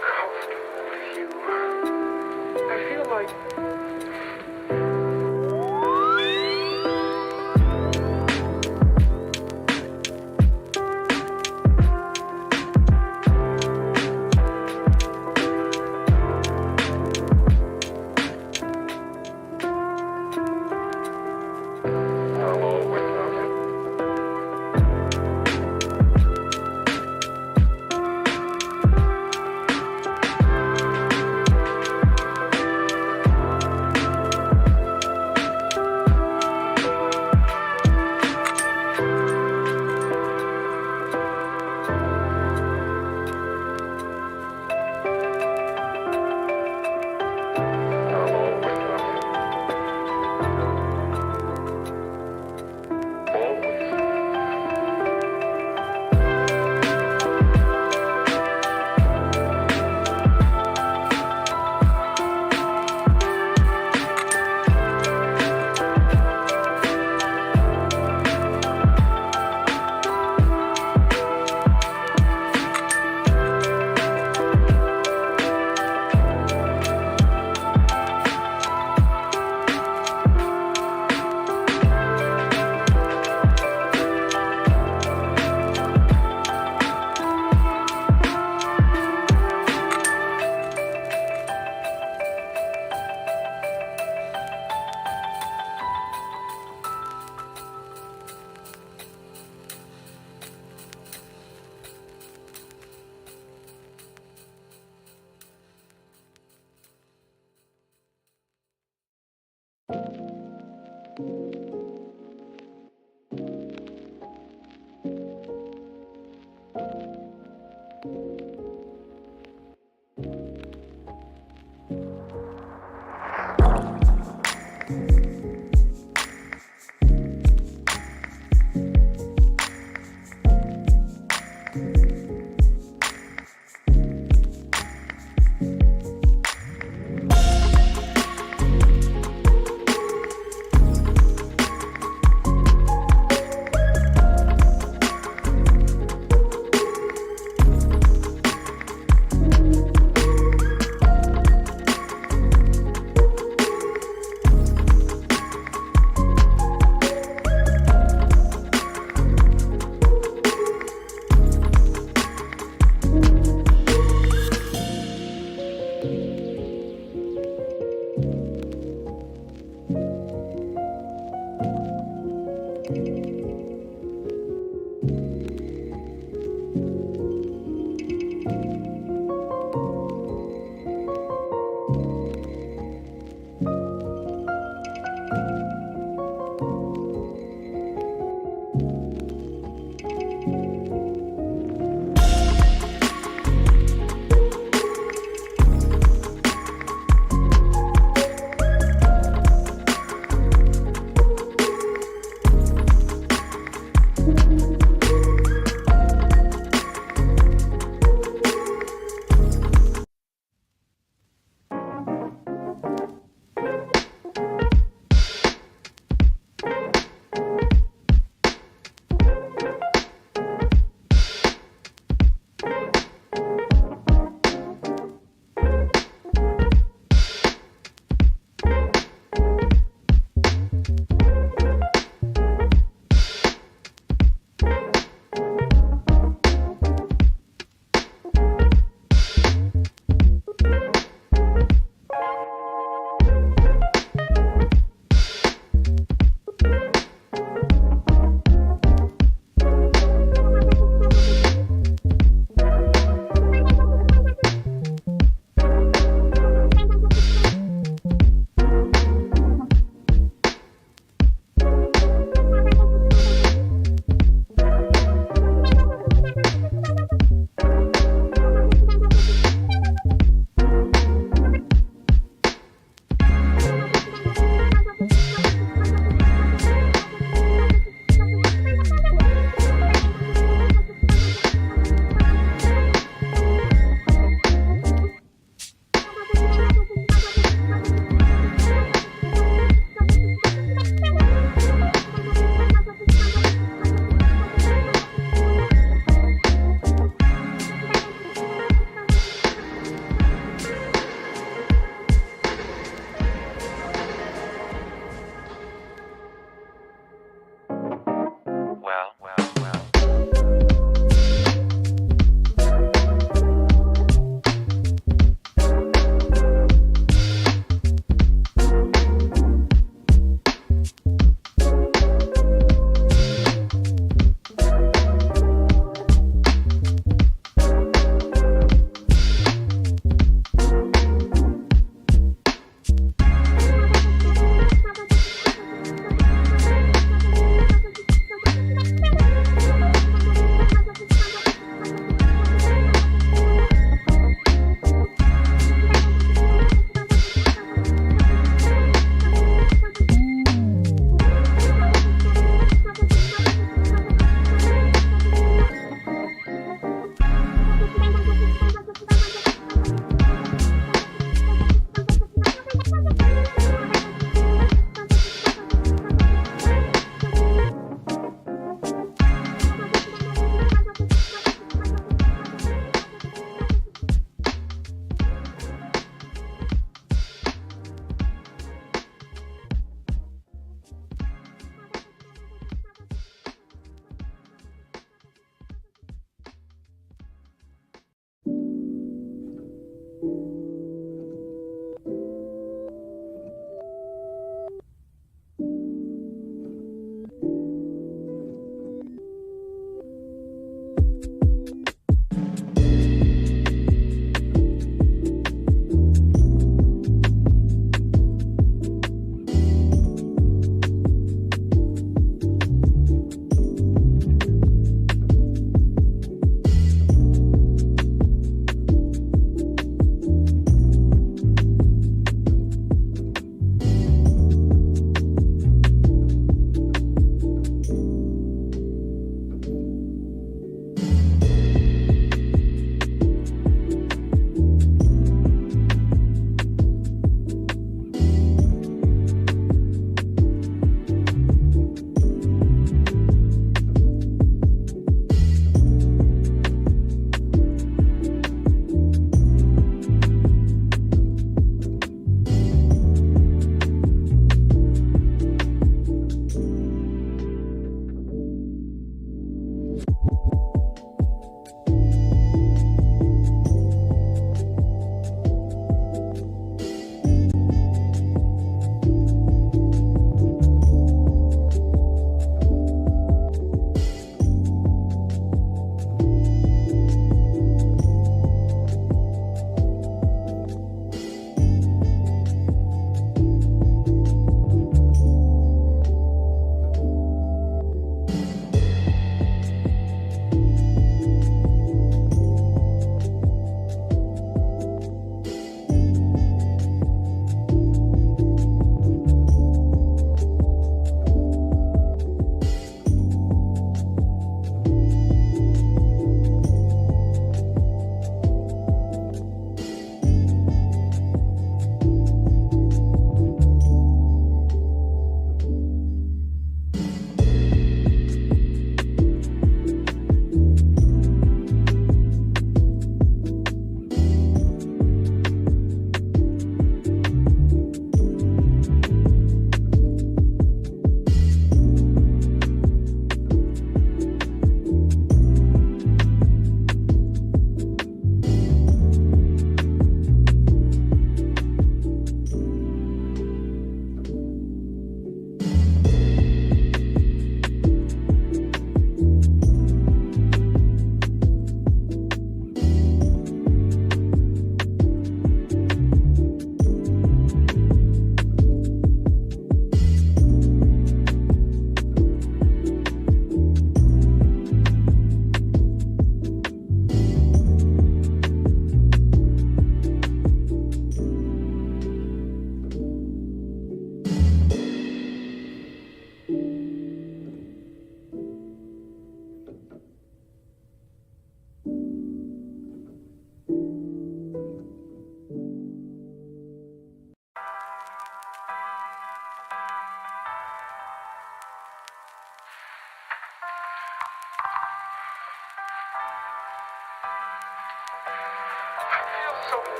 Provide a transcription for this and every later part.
comfortable with you. I feel like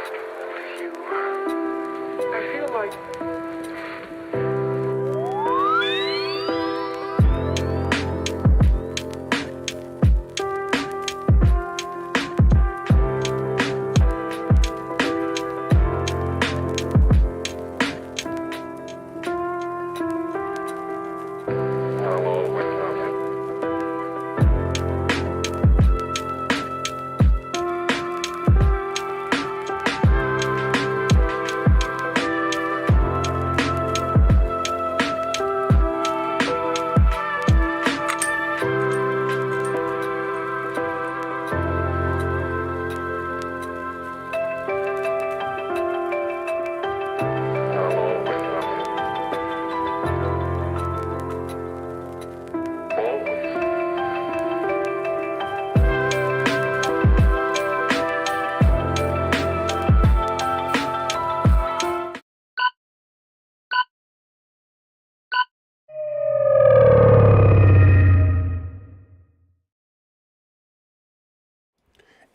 I feel like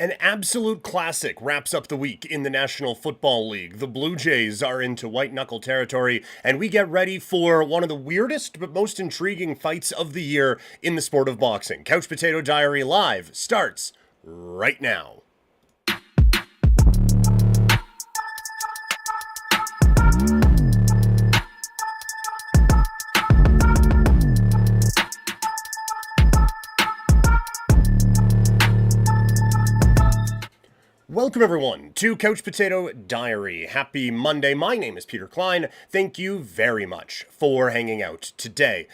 An absolute classic wraps up the week in the National Football League. The Blue Jays are into white knuckle territory, and we get ready for one of the weirdest but most intriguing fights of the year in the sport of boxing. Couch Potato Diary Live starts right now. Welcome, everyone, to Couch Potato Diary. Happy Monday. My name is Peter Klein. Thank you very much for hanging out today.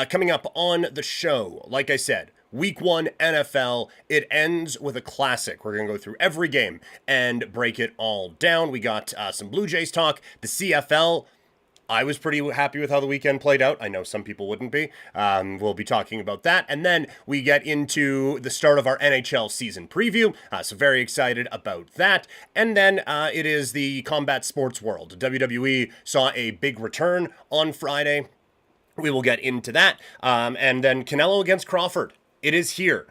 Coming up on the show, like I said, Week 1 NFL. It ends with a classic. We're going to go through every game and break it all down. We got some Blue Jays talk, the CFL. I was pretty happy with how the weekend played out. I know some people wouldn't be. We'll be talking about that. And then we get into the start of our NHL season preview. So very excited about that. And then it is the combat sports world. WWE saw a big return on Friday. We will get into that. And then Canelo against Crawford. It is here.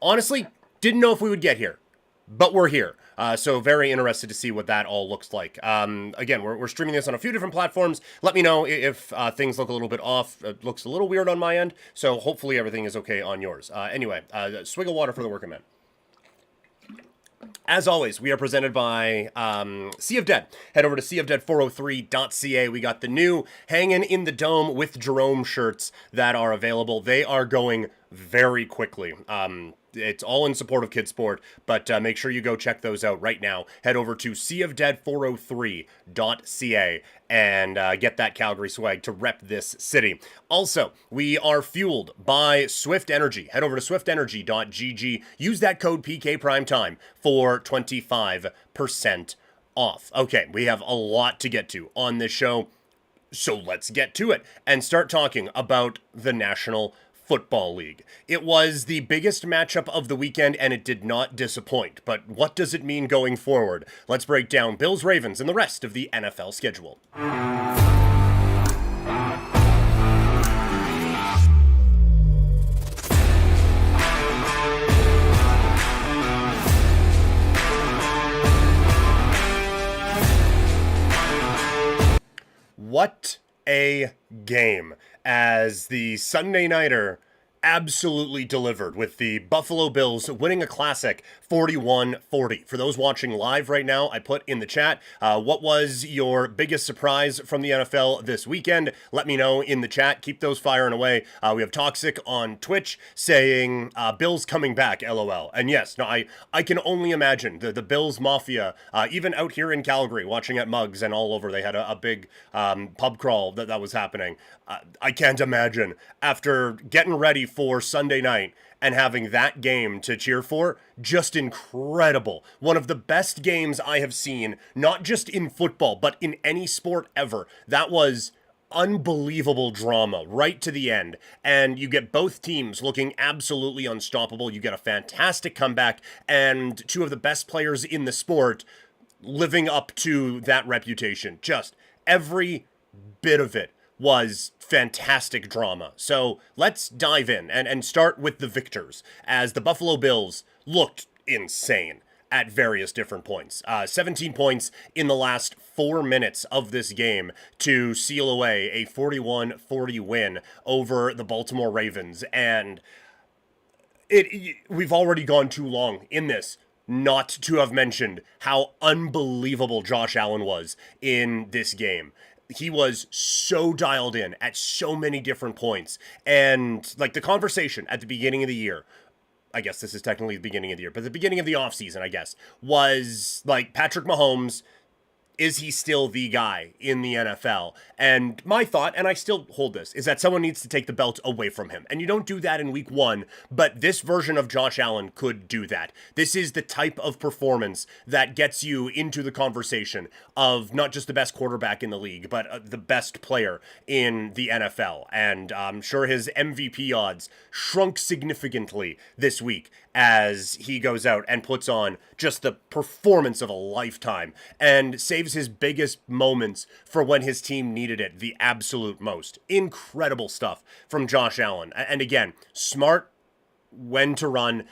Honestly, didn't know if we would get here, but we're here. So very interested to see what that all looks like. Again, we're streaming this on a few different platforms. Let me know if things look a little bit off. It looks a little weird on my end. So hopefully everything is okay on yours. Anyway, swig of water for the working man. As always, we are presented by Sea of Dead. Head over to seaofdead403.ca. We got the new Hanging in the Dome with Jerome shirts that are available. They are going very quickly. It's all in support of Kid Sport, but make sure you go check those out right now. Head over to seaofdead403.ca and get that Calgary swag to rep this city. Also, we are fueled by Swift Energy. Head over to swiftenergy.gg. Use that code PKPrimetime for 25% off. Okay, we have a lot to get to on this show, so let's get to it and start talking about the National Football League. It was the biggest matchup of the weekend, and it did not disappoint. But what does it mean going forward? Let's break down Bills, Ravens, and the rest of the NFL schedule. What a game, as the Sunday Nighter absolutely delivered, with the Buffalo Bills winning a classic 41-40. For those watching live right now, I put in the chat, what was your biggest surprise from the NFL this weekend? Let me know in the chat. Keep those firing away. We have Toxic on Twitch saying, Bills coming back, LOL. And yes, no, I can only imagine the Bills Mafia, even out here in Calgary, watching at Mugs and all over, they had a big pub crawl that was happening. I can't imagine, after getting ready for Sunday night and having that game to cheer for, just incredible. One of the best games I have seen, not just in football, but in any sport ever. That was unbelievable drama right to the end, and you get both teams looking absolutely unstoppable. You get a fantastic comeback, and two of the best players in the sport living up to that reputation. Just every bit of it was fantastic drama. So let's dive in and start with the victors, as the Buffalo Bills looked insane. at various different points. 17 points in the last 4 minutes of this game to seal away a 41-40 win over the Baltimore Ravens. And we've already gone too long in this not to have mentioned how unbelievable Josh Allen was in this game. He was so dialed in at so many different points. And like the conversation at the beginning of the year, I guess this is technically the beginning of the year, but the beginning of the offseason, I guess, was like Patrick Mahomes, is he still the guy in the NFL? And my thought, and I still hold this, is that someone needs to take the belt away from him. And you don't do that in week 1, but this version of Josh Allen could do that. This is the type of performance that gets you into the conversation of not just the best quarterback in the league, but the best player in the NFL. And I'm sure his MVP odds shrunk significantly this week as he goes out and puts on just the performance of a lifetime and saves his biggest moments for when his team needed it the absolute most. Incredible stuff from Josh Allen. And again, smart when to run,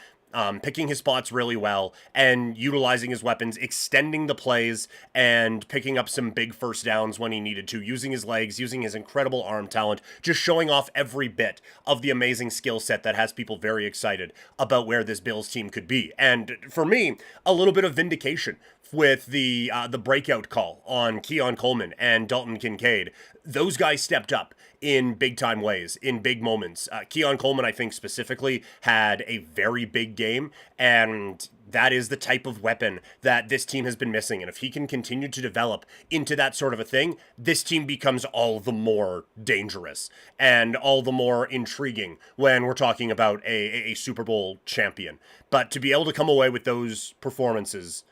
picking his spots really well and utilizing his weapons, extending the plays and picking up some big first downs when he needed to, using his legs, using his incredible arm talent, just showing off every bit of the amazing skill set that has people very excited about where this Bills team could be. And for me, a little bit of vindication with the breakout call on Keon Coleman and Dalton Kincaid. Those guys stepped up in big time ways, in big moments. Keon Coleman, I think specifically, had a very big game, and that is the type of weapon that this team has been missing. And if he can continue to develop into that sort of a thing, this team becomes all the more dangerous and all the more intriguing when we're talking about a Super Bowl champion. But to be able to come away with those performances,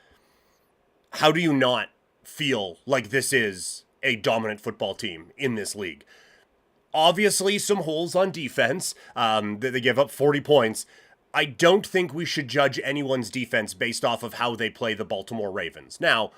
how do you not feel like this is a dominant football team in this league? Obviously, some holes on defense. They give up 40 points. I don't think we should judge anyone's defense based off of how they play the Baltimore Ravens. Now,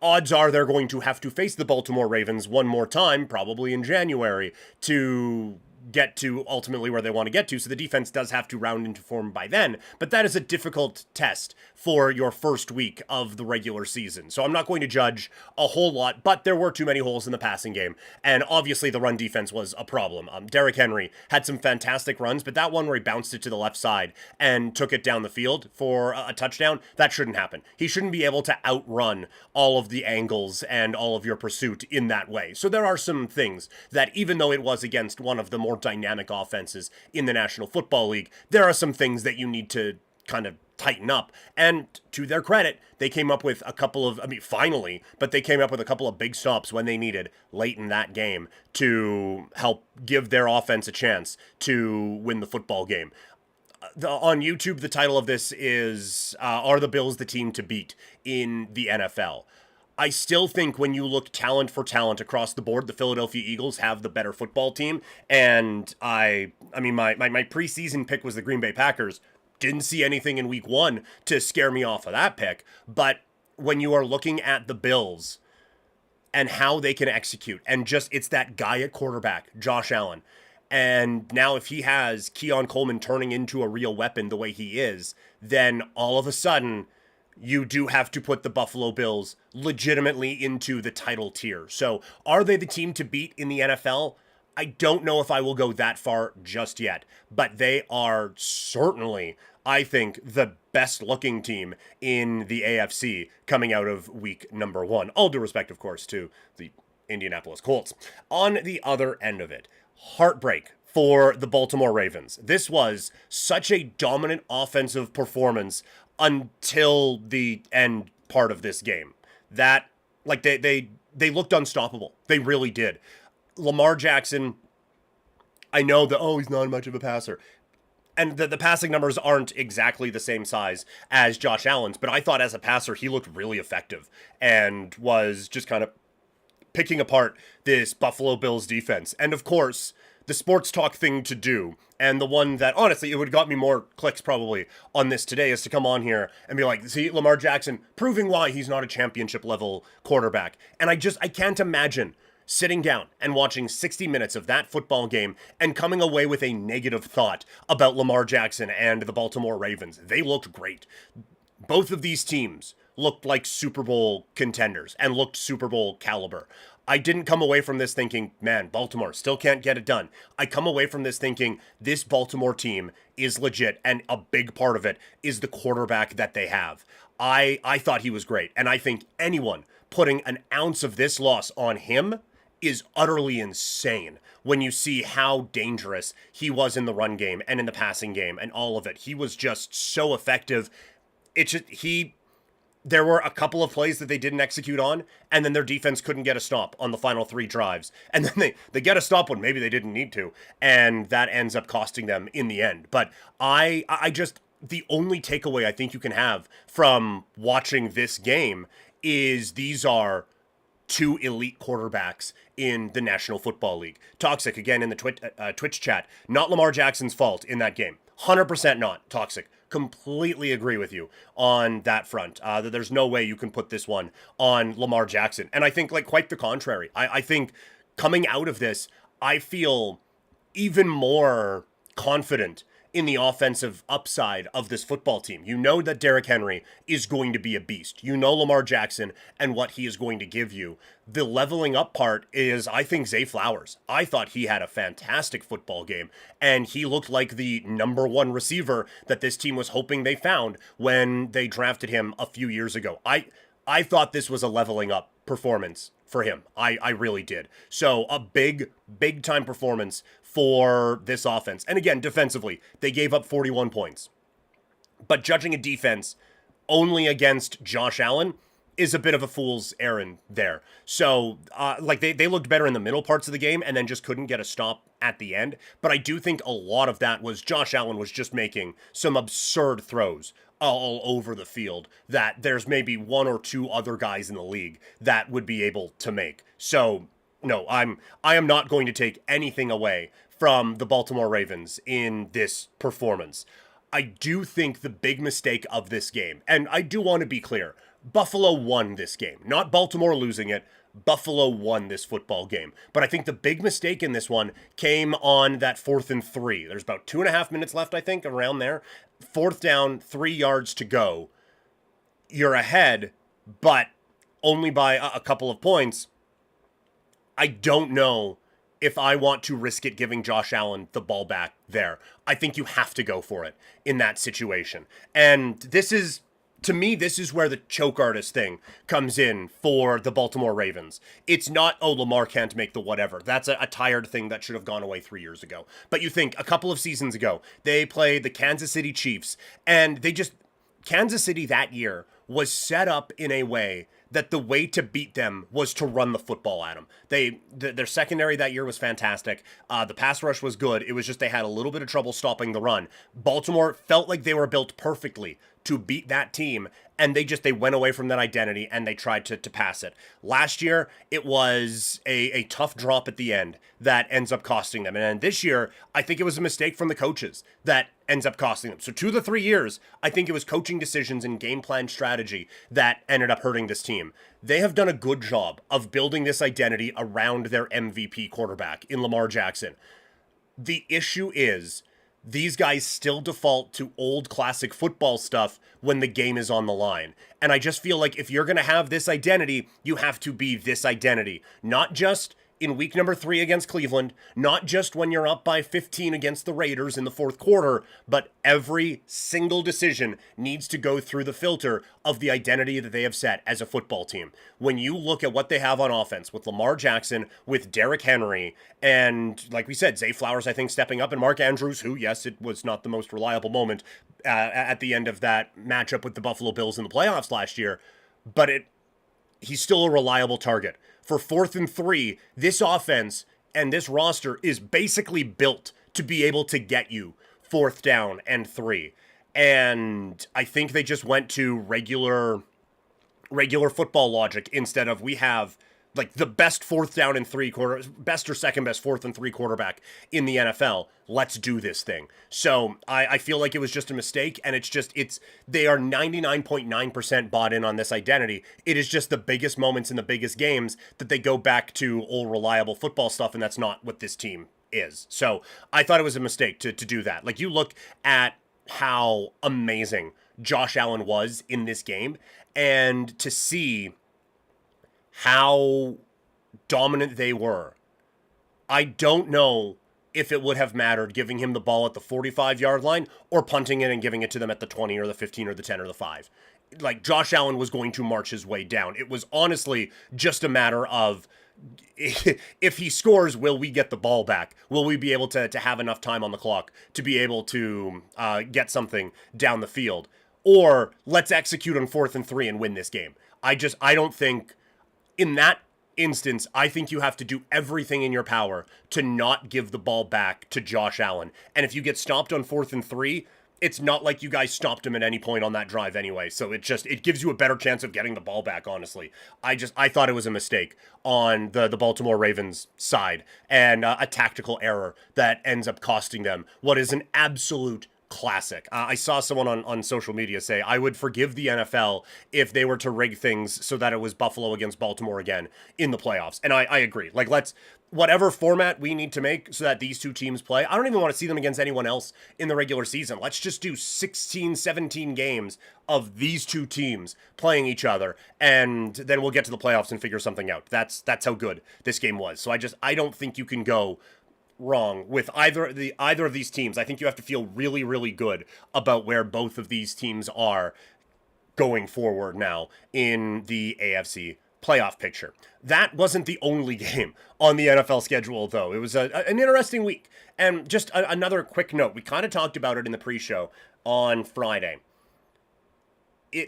odds are they're going to have to face the Baltimore Ravens one more time, probably in January, to get to ultimately where they want to get to, so the defense does have to round into form by then, but that is a difficult test for your first week of the regular season. So I'm not going to judge a whole lot, but there were too many holes in the passing game, and obviously the run defense was a problem. Derrick Henry had some fantastic runs, but that one where he bounced it to the left side and took it down the field for a touchdown, that shouldn't happen. He shouldn't be able to outrun all of the angles and all of your pursuit in that way. So there are some things that, even though it was against one of the more dynamic offenses in the National Football League, there are some things that you need to kind of tighten up. And to their credit, they came up with a couple of, finally, but they came up with a couple of big stops when they needed late in that game to help give their offense a chance to win the football game. On YouTube, the title of this is, Are the Bills the Team to Beat in the NFL? I still think when you look talent for talent across the board, the Philadelphia Eagles have the better football team. And my preseason pick was the Green Bay Packers. Didn't see anything in week 1 to scare me off of that pick. But when you are looking at the Bills and how they can execute, and just it's that guy at quarterback, Josh Allen. And now if he has Keon Coleman turning into a real weapon the way he is, then all of a sudden you do have to put the Buffalo Bills legitimately into the title tier. So are they the team to beat in the NFL? I don't know if I will go that far just yet, but they are certainly, I think, the best looking team in the AFC coming out of week number 1. All due respect, of course, to the Indianapolis Colts. On the other end of it, heartbreak for the Baltimore Ravens. This was such a dominant offensive performance until the end part of this game. That, like, they looked unstoppable. They really did. Lamar Jackson, I know that, he's not much of a passer. And the passing numbers aren't exactly the same size as Josh Allen's, but I thought as a passer, he looked really effective and was just kind of picking apart this Buffalo Bills defense. And of course, the sports talk thing to do, and the one that, honestly, it would have got me more clicks probably on this today, is to come on here and be like, see, Lamar Jackson proving why he's not a championship level quarterback. And I can't imagine sitting down and watching 60 minutes of that football game and coming away with a negative thought about Lamar Jackson and the Baltimore Ravens. They looked great. both of these teams looked like Super Bowl contenders and looked Super Bowl caliber. I didn't come away from this thinking, man, Baltimore still can't get it done. I come away from this thinking this Baltimore team is legit, and a big part of it is the quarterback that they have. I thought he was great, and I think anyone putting an ounce of this loss on him is utterly insane when you see how dangerous he was in the run game and in the passing game and all of it. He was just so effective. There were a couple of plays that they didn't execute on, and then their defense couldn't get a stop on the final 3 drives. And then they get a stop when maybe they didn't need to, and that ends up costing them in the end. But I just, the only takeaway I think you can have from watching this game is these are 2 elite quarterbacks in the National Football League. Toxic, again, in the Twitch chat, not Lamar Jackson's fault in that game. 100% not. Toxic. Completely agree with you on that front. That there's no way you can put this one on Lamar Jackson. And I think, like, quite the contrary. I think coming out of this, I feel even more confident in the offensive upside of this football team. You know that Derrick Henry is going to be a beast. You know Lamar Jackson and what he is going to give you. The leveling up part is, I think, Zay Flowers. I thought he had a fantastic football game, and he looked like the number 1 receiver that this team was hoping they found when they drafted him a few years ago. I thought this was a leveling up performance for him. I really did. So a big time performance for this offense. And again, defensively, they gave up 41 points. But judging a defense only against Josh Allen is a bit of a fool's errand there. So, they looked better in the middle parts of the game and then just couldn't get a stop at the end. But I do think a lot of that was Josh Allen was just making some absurd throws all over the field that there's maybe 1 or 2 other guys in the league that would be able to make. So, no, I am not going to take anything away from the Baltimore Ravens in this performance. I do think the big mistake of this game, and I do want to be clear, Buffalo won this game, not Baltimore losing it. Buffalo won this football game. But I think the big mistake in this one came on that 4th and 3. There's about 2.5 minutes left, I think, around there. 4th down, 3 yards to go. You're ahead, but only by a couple of points. I don't know if I want to risk it giving Josh Allen the ball back there. I think you have to go for it in that situation. And this is, to me, this is where the choke artist thing comes in for the Baltimore Ravens. It's not, oh, Lamar can't make the whatever. That's a tired thing that should have gone away 3 years ago. But you think a couple of seasons ago, they played the Kansas City Chiefs, and Kansas City that year was set up in a way that the way to beat them was to run the football at them. Their secondary that year was fantastic. The pass rush was good. It was just they had a little bit of trouble stopping the run. Baltimore felt like they were built perfectly to beat that team, and they went away from that identity and they tried to pass it. Last year, it was a tough drop at the end that ends up costing them. And then this year, I think it was a mistake from the coaches that ends up costing them. So 2 of the 3 years, I think it was coaching decisions and game plan strategy that ended up hurting this team. They have done a good job of building this identity around their MVP quarterback in Lamar Jackson. The issue is these guys still default to old classic football stuff when the game is on the line. And I just feel like if you're going to have this identity, you have to be this identity. Not just in week number 3 against Cleveland, not just when you're up by 15 against the Raiders in the 4th quarter, but every single decision needs to go through the filter of the identity that they have set as a football team. When you look at what they have on offense with Lamar Jackson, with Derrick Henry, and like we said, Zay Flowers, I think, stepping up, and Mark Andrews, who, yes, it was not the most reliable moment at the end of that matchup with the Buffalo Bills in the playoffs last year, but he's still a reliable target. For 4th and 3, this offense and this roster is basically built to be able to get you 4th down and 3. And I think they just went to regular football logic instead of we have like the best 4th down and 3 best or second best 4th and 3 quarterback in the NFL. Let's do this thing. So I feel like it was just a mistake, and they are 99.9% bought in on this identity. It is just the biggest moments in the biggest games that they go back to old reliable football stuff, and that's not what this team is. So I thought it was a mistake to do that. Like, you look at how amazing Josh Allen was in this game, and to see how dominant they were. I don't know if it would have mattered giving him the ball at the 45-yard line or punting it and giving it to them at the 20 or the 15 or the 10 or the 5. Like, Josh Allen was going to march his way down. It was honestly just a matter of, if he scores, will we get the ball back? Will we be able to have enough time on the clock to be able to get something down the field? Or let's execute on 4th and 3 and win this game. I don't think in that instance, I think you have to do everything in your power to not give the ball back to Josh Allen. And if you get stopped on 4th and 3, it's not like you guys stopped him at any point on that drive anyway. So it gives you a better chance of getting the ball back, honestly. I thought it was a mistake on the Baltimore Ravens side, and a tactical error that ends up costing them what is an absolute classic. I saw someone on social media say, I would forgive the NFL if they were to rig things so that it was Buffalo against Baltimore again in the playoffs. And I agree. Like, whatever format we need to make so that these two teams play, I don't even want to see them against anyone else in the regular season. Let's just do 16, 17 games of these two teams playing each other, and then we'll get to the playoffs and figure something out. That's how good this game was. So I don't think you can go wrong with either of these teams. I think you have to feel really, really good about where both of these teams are going forward now in the AFC playoff picture. That wasn't the only game on the NFL schedule, though. It was an interesting week. And just another quick note, we kind of talked about it in the pre-show on Friday.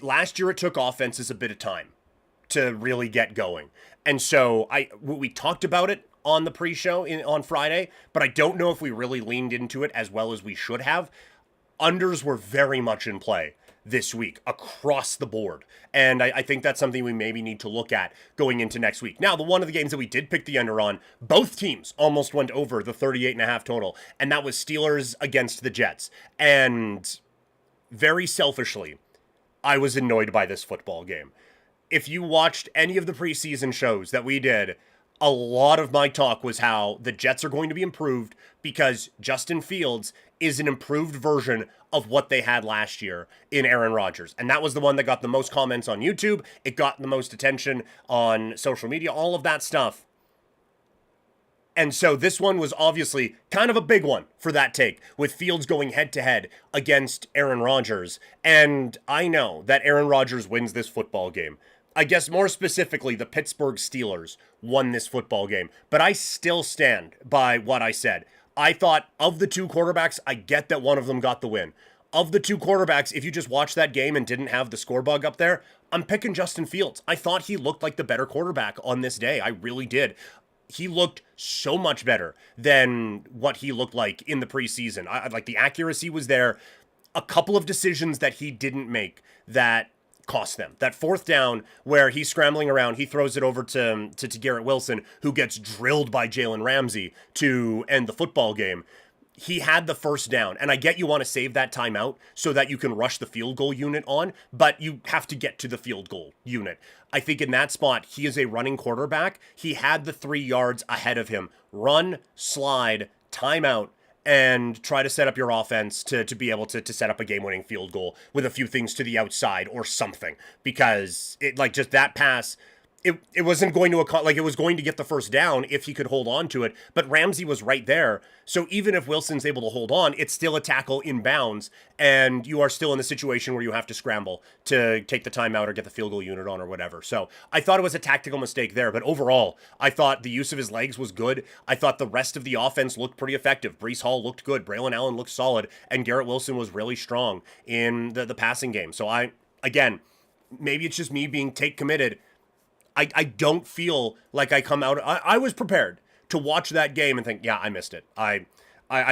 Last year it took offenses a bit of time to really get going. And so we talked about it on the pre-show on Friday, but I don't know if we really leaned into it as well as we should have. Unders were very much in play this week across the board, and I think that's something we maybe need to look at going into next week. Now, one of the games that we did pick the under on, both teams almost went over the 38.5 total, and that was Steelers against the Jets. And very selfishly, I was annoyed by this football game. If you watched any of the preseason shows that we did, a lot of my talk was how the Jets are going to be improved because Justin Fields is an improved version of what they had last year in Aaron Rodgers. And that was the one that got the most comments on YouTube. It got the most attention on social media, all of that stuff. And so this one was obviously kind of a big one for that take, with Fields going head-to-head against Aaron Rodgers. And I know that Aaron Rodgers wins this football game. I guess more specifically, the Pittsburgh Steelers won this football game. But I still stand by what I said. I thought of the two quarterbacks, I get that one of them got the win. Of the two quarterbacks, if you just watched that game and didn't have the score bug up there, I'm picking Justin Fields. I thought he looked like the better quarterback on this day. I really did. He looked so much better than what he looked like in the preseason. Like, the accuracy was there. A couple of decisions that he didn't make that cost them. That fourth down where he's scrambling around, he throws it over to Garrett Wilson, who gets drilled by Jalen Ramsey to end the football game. He had the first down, and I get you want to save that timeout so that you can rush the field goal unit on, but you have to get to the field goal unit. I think in that spot, he is a running quarterback. He had the 3 yards ahead of him. Run, slide, timeout, and try to set up your offense to be able to set up a game-winning field goal with a few things to the outside or something. Because just that pass, it wasn't going to, it was going to get the first down if he could hold on to it, but Ramsey was right there. So even if Wilson's able to hold on, it's still a tackle in bounds, and you are still in the situation where you have to scramble to take the timeout or get the field goal unit on or whatever. So I thought it was a tactical mistake there, but overall, I thought the use of his legs was good. I thought the rest of the offense looked pretty effective. Breece Hall looked good. Braylon Allen looked solid, and Garrett Wilson was really strong in the passing game. So again, maybe it's just me being take committed. I don't feel like I come out. I was prepared to watch that game and think, yeah, I missed it. I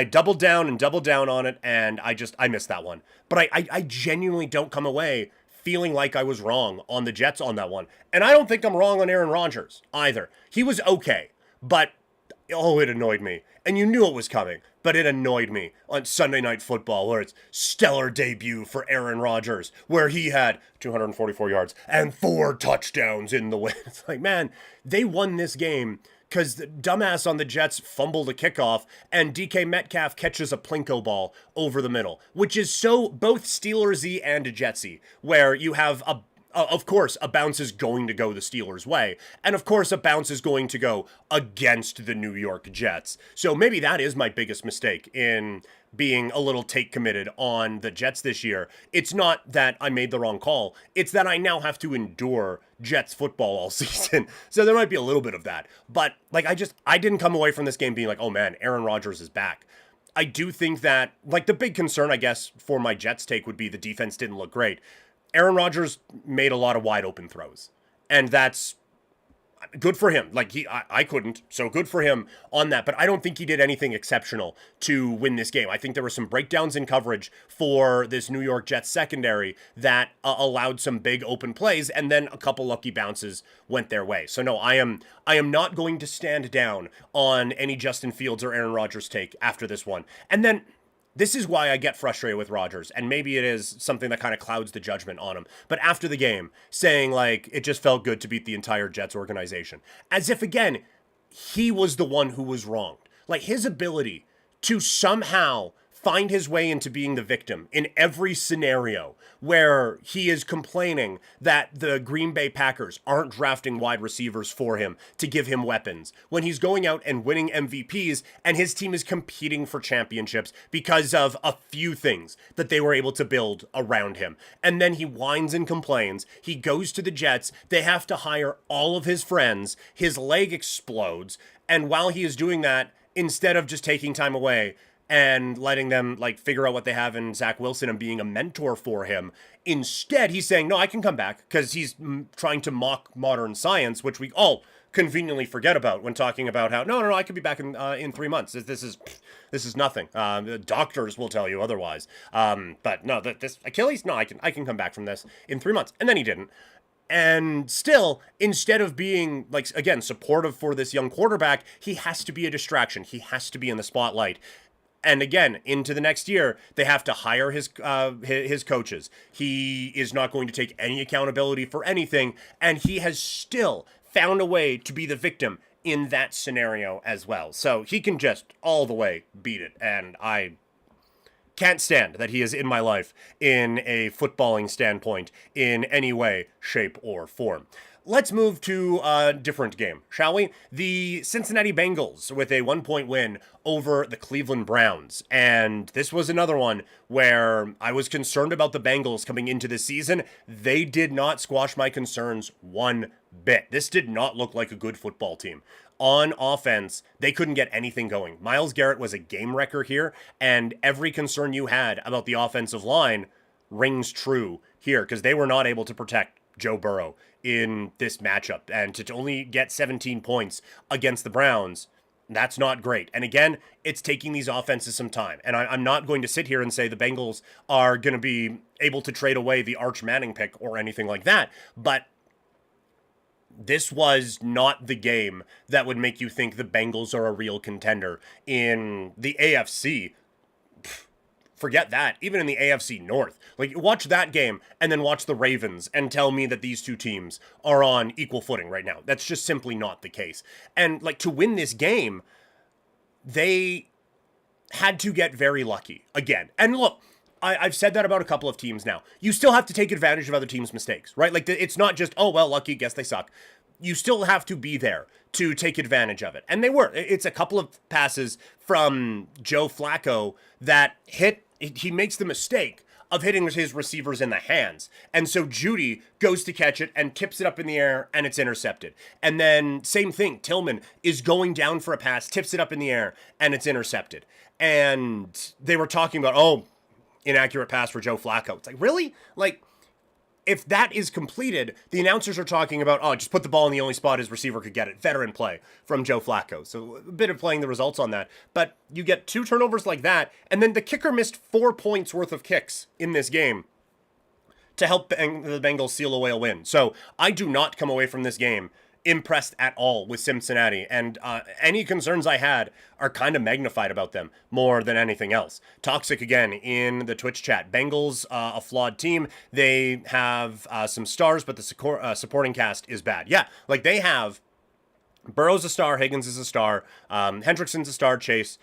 doubled down on it, and I missed that one. But I genuinely don't come away feeling like I was wrong on the Jets on that one. And I don't think I'm wrong on Aaron Rodgers either. He was okay, but it annoyed me. And you knew it was coming, but it annoyed me on Sunday Night Football, where it's stellar debut for Aaron Rodgers, where he had 244 yards and 4 touchdowns in the win. It's like, man, they won this game because the dumbass on the Jets fumbled a kickoff and DK Metcalf catches a Plinko ball over the middle, which is so both Steelersy and Jetsy, where you have of course, a bounce is going to go the Steelers' way. And of course, a bounce is going to go against the New York Jets. So maybe that is my biggest mistake in being a little take committed on the Jets this year. It's not that I made the wrong call. It's that I now have to endure Jets football all season. So there might be a little bit of that. But like, I didn't come away from this game being like, oh man, Aaron Rodgers is back. I do think that, like, the big concern, I guess, for my Jets take would be the defense didn't look great. Aaron Rodgers made a lot of wide open throws, and that's good for him. Like, I couldn't, so good for him on that. But I don't think he did anything exceptional to win this game. I think there were some breakdowns in coverage for this New York Jets secondary that allowed some big open plays, and then a couple lucky bounces went their way. So no, I am not going to stand down on any Justin Fields or Aaron Rodgers take after this one. And then this is why I get frustrated with Rodgers, and maybe it is something that kind of clouds the judgment on him. But after the game, saying, like, it just felt good to beat the entire Jets organization. As if, again, he was the one who was wronged. Like, his ability to somehow find his way into being the victim in every scenario where he is complaining that the Green Bay Packers aren't drafting wide receivers for him to give him weapons, when he's going out and winning MVPs and his team is competing for championships because of a few things that they were able to build around him. And then he whines and complains. He goes to the Jets. They have to hire all of his friends. His leg explodes. And while he is doing that, instead of just taking time away and letting them, like, figure out what they have in Zach Wilson and being a mentor for him, instead he's saying, no, I can come back, because he's trying to mock modern science, which we all conveniently forget about when talking about how, no, I could be back in 3 months. This is nothing. The doctors will tell you otherwise. But no, this Achilles, no, I can come back from this in 3 months. And then he didn't. And still, instead of being, like, again, supportive for this young quarterback, he has to be a distraction. He has to be in the spotlight. And again, into the next year, they have to hire his coaches. He is not going to take any accountability for anything, and he has still found a way to be the victim in that scenario as well. So he can just all the way beat it, and I can't stand that he is in my life in a footballing standpoint in any way, shape, or form. Let's move to a different game, shall we? The Cincinnati Bengals with a 1-point win over the Cleveland Browns. And this was another one where I was concerned about the Bengals coming into the season. They did not squash my concerns one bit. This did not look like a good football team. On offense, they couldn't get anything going. Myles Garrett was a game wrecker here, and every concern you had about the offensive line rings true here, because they were not able to protect Joe Burrow in this matchup. And to only get 17 points against the Browns, that's not great. And again, it's taking these offenses some time. And I'm not going to sit here and say the Bengals are going to be able to trade away the Arch Manning pick or anything like that. But this was not the game that would make you think the Bengals are a real contender in the AFC. Forget that. Even in the AFC North. Like, watch that game and then watch the Ravens and tell me that these two teams are on equal footing right now. That's just simply not the case. And, like, to win this game, they had to get very lucky again. And look, I've said that about a couple of teams now. You still have to take advantage of other teams' mistakes, right? Like, it's not just, oh, well, lucky, guess they suck. You still have to be there to take advantage of it. And they were. It's a couple of passes from Joe Flacco that he makes the mistake of hitting his receivers in the hands. And so Judy goes to catch it and tips it up in the air, and it's intercepted. And then same thing, Tillman is going down for a pass, tips it up in the air, and it's intercepted. And they were talking about, oh, inaccurate pass for Joe Flacco. It's like, really? Like, if that is completed, the announcers are talking about, oh, just put the ball in the only spot his receiver could get it. Veteran play from Joe Flacco. So a bit of playing the results on that. But you get 2 turnovers like that, and then the kicker missed 4 points worth of kicks in this game to help the Bengals seal away a win. So I do not come away from this game impressed at all with Cincinnati, and any concerns I had are kind of magnified about them more than anything else. Toxic again in the Twitch chat. Bengals, a flawed team. They have some stars, but the supporting cast is bad. Yeah, like they have Burrow's a star, Higgins is a star, Hendrickson's a star, Chase,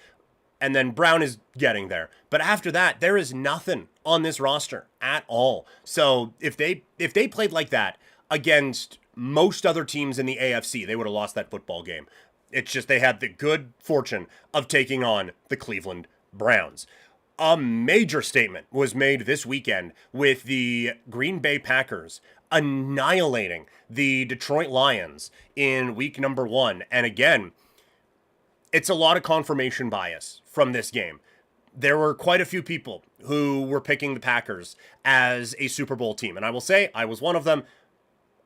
and then Brown is getting there. But after that, there is nothing on this roster at all. So if they played like that against most other teams in the AFC, they would have lost that football game. It's just they had the good fortune of taking on the Cleveland Browns. A major statement was made this weekend with the Green Bay Packers annihilating the Detroit Lions in week number 1. And again, it's a lot of confirmation bias from this game. There were quite a few people who were picking the Packers as a Super Bowl team. And I will say, I was one of them.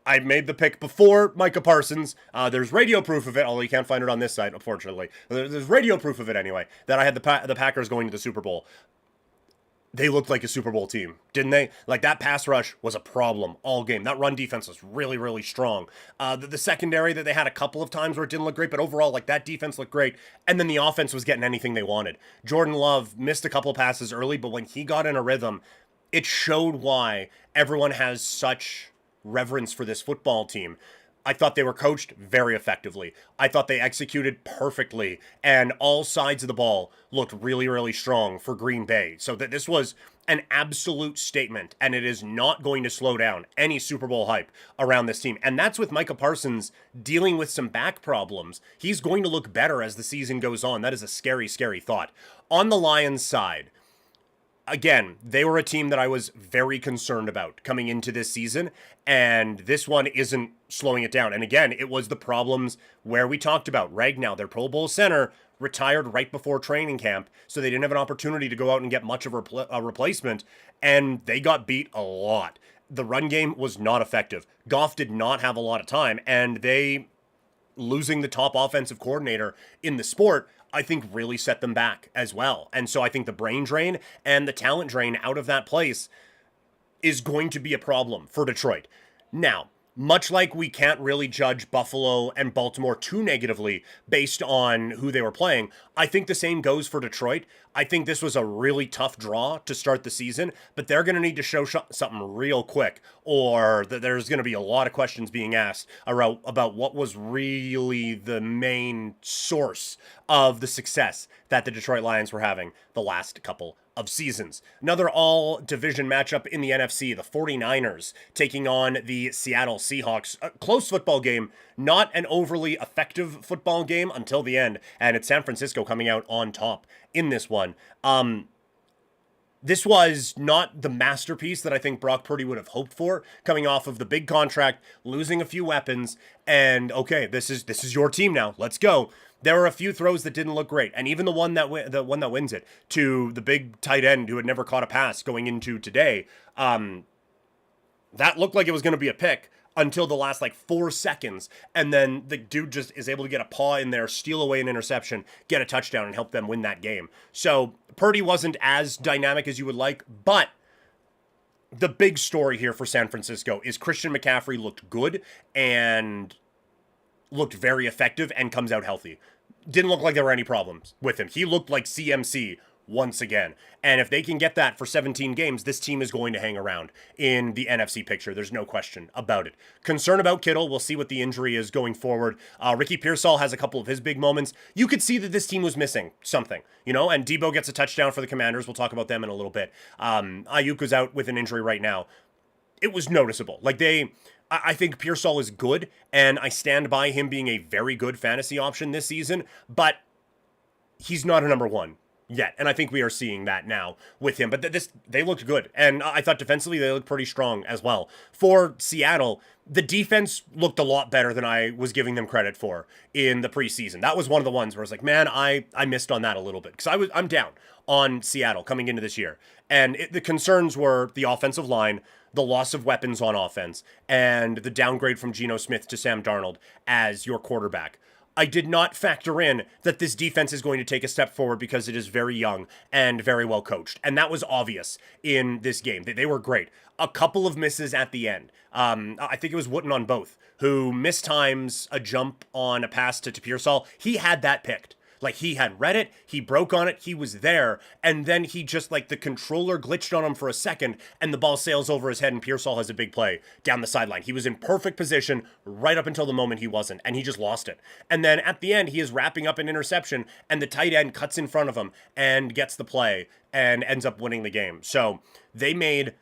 I made the pick before Micah Parsons. There's radio proof of it, although you can't find it on this site, unfortunately. There's radio proof of it anyway, that I had the Packers going to the Super Bowl. They looked like a Super Bowl team, didn't they? Like, that pass rush was a problem all game. That run defense was really, really strong. The secondary that they had a couple of times where it didn't look great, but overall, like, that defense looked great. And then the offense was getting anything they wanted. Jordan Love missed a couple of passes early, but when he got in a rhythm, it showed why everyone has such reverence for this football team. I thought they were coached very effectively. I thought they executed perfectly, and all sides of the ball looked really, really strong for Green Bay. So that this was an absolute statement, and it is not going to slow down any Super Bowl hype around this team. And that's with Micah Parsons dealing with some back problems. He's going to look better as the season goes on. That is a scary, scary thought. On the Lions side, again, they were a team that I was very concerned about coming into this season, and this one isn't slowing it down. And again, it was the problems where we talked about. Ragnow, their Pro Bowl center, retired right before training camp, so they didn't have an opportunity to go out and get much of a replacement, and they got beat a lot. The run game was not effective. Goff did not have a lot of time, and they, losing the top offensive coordinator in the sport, I think really set them back as well. And so I think the brain drain and the talent drain out of that place is going to be a problem for Detroit. Now, much like we can't really judge Buffalo and Baltimore too negatively based on who they were playing, I think the same goes for Detroit. I think this was a really tough draw to start the season, but they're going to need to show something real quick, or there's going to be a lot of questions being asked about what was really the main source of the success that the Detroit Lions were having the last couple of seasons. Another all-division matchup in the NFC, the 49ers taking on the Seattle Seahawks. A close football game, not an overly effective football game until the end, and it's San Francisco coming out on top in this one. This was not the masterpiece that I think Brock Purdy would have hoped for, coming off of the big contract, losing a few weapons, and okay, this is your team now. Let's go. There were a few throws that didn't look great, and even the one that wins it to the big tight end who had never caught a pass going into today, that looked like it was going to be a pick until the last 4 seconds, and then the dude just is able to get a paw in there, steal away an interception, get a touchdown, and help them win that game. So Purdy wasn't as dynamic as you would like, but the big story here for San Francisco is Christian McCaffrey looked good and looked very effective and comes out healthy. Didn't look like there were any problems with him. He looked like CMC once again. And if they can get that for 17 games, this team is going to hang around in the NFC picture. There's no question about it. Concern about Kittle. We'll see what the injury is going forward. Ricky Pearsall has a couple of his big moments. You could see that this team was missing something, and Debo gets a touchdown for the Commanders. We'll talk about them in a little bit. Ayuk is out with an injury right now. It was noticeable. I think Pearsall is good, and I stand by him being a very good fantasy option this season, but he's not a number one yet, and I think we are seeing that now with him. But they looked good, and I thought defensively they looked pretty strong as well. For Seattle, the defense looked a lot better than I was giving them credit for in the preseason. That was one of the ones where I was like, man, I missed on that a little bit, because I'm down on Seattle coming into this year, and the concerns were the offensive line, the loss of weapons on offense, and the downgrade from Geno Smith to Sam Darnold as your quarterback. I did not factor in that this defense is going to take a step forward because it is very young and very well coached. And that was obvious in this game. They were great. A couple of misses at the end. I think it was Wooten on both, who missed times a jump on a pass to Pearsall. He had that picked. Like, he had read it, he broke on it, he was there, and then he just, like, the controller glitched on him for a second, and the ball sails over his head, and Pearsall has a big play down the sideline. He was in perfect position right up until the moment he wasn't, and he just lost it. And then at the end, he is wrapping up an interception, and the tight end cuts in front of him and gets the play and ends up winning the game. So they made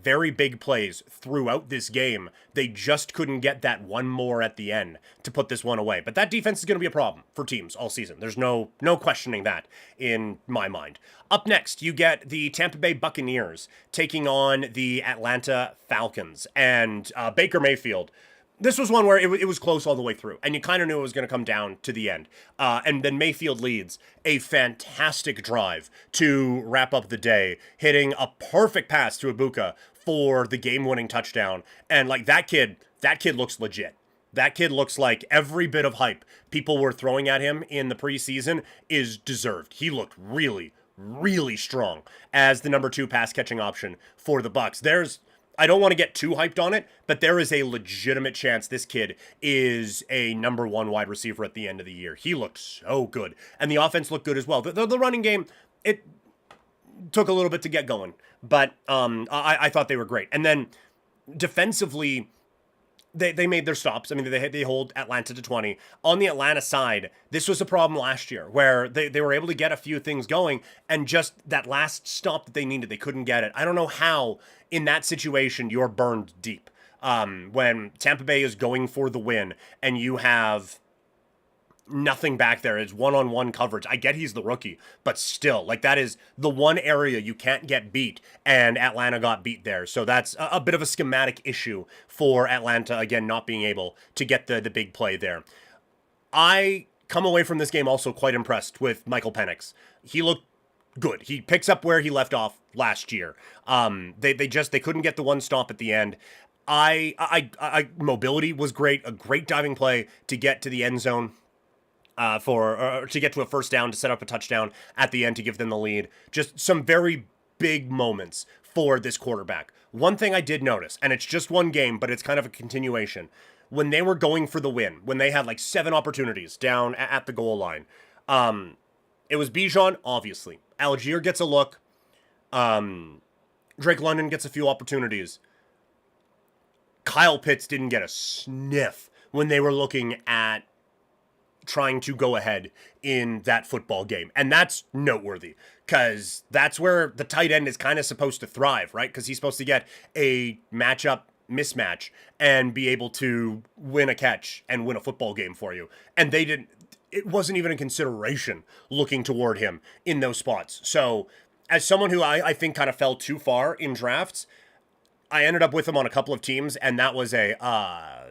very big plays throughout this game. They just couldn't get that one more at the end to put this one away. But that defense is going to be a problem for teams all season. There's no questioning that in my mind. Up next, you get the Tampa Bay Buccaneers taking on the Atlanta Falcons. And Baker Mayfield, this was one where it was close all the way through, and you kind of knew it was going to come down to the end. And then Mayfield leads a fantastic drive to wrap up the day, hitting a perfect pass to Ibuka for the game-winning touchdown. And like that kid looks legit. That kid looks like every bit of hype people were throwing at him in the preseason is deserved. He looked really, really strong as the number 2 pass-catching option for the Bucs. I don't want to get too hyped on it, but there is a legitimate chance this kid is a number 1 wide receiver at the end of the year. He looked so good. And the offense looked good as well. The running game, it took a little bit to get going, but I thought they were great. And then defensively, they made their stops. I mean, they hold Atlanta to 20. On the Atlanta side, this was a problem last year where they were able to get a few things going, and just that last stop that they needed, they couldn't get it. I don't know how in that situation you're burned deep. When Tampa Bay is going for the win and you have nothing back there, it's one-on-one coverage. I get he's the rookie, but still, like, that is the one area you can't get beat, and Atlanta got beat there. So that's a bit of a schematic issue for Atlanta, again, not being able to get the big play there. I come away from this game also quite impressed with Michael Penix. He looked good. He picks up where he left off last year. They couldn't get the one stop at the end. Mobility was great, a great diving play to get to the end zone. To get to a first down, to set up a touchdown at the end to give them the lead. Just some very big moments for this quarterback. One thing I did notice, and it's just one game, but it's kind of a continuation. When they were going for the win, when they had like 7 opportunities down at the goal line, it was Bijan, obviously. Algier gets a look. Drake London gets a few opportunities. Kyle Pitts didn't get a sniff when they were looking at trying to go ahead in that football game. And that's noteworthy because that's where the tight end is kind of supposed to thrive, right? Because he's supposed to get a mismatch and be able to win a catch and win a football game for you. And they didn't, it wasn't even a consideration looking toward him in those spots. So as someone who I think kind of fell too far in drafts, I ended up with him on a couple of teams, and that was a,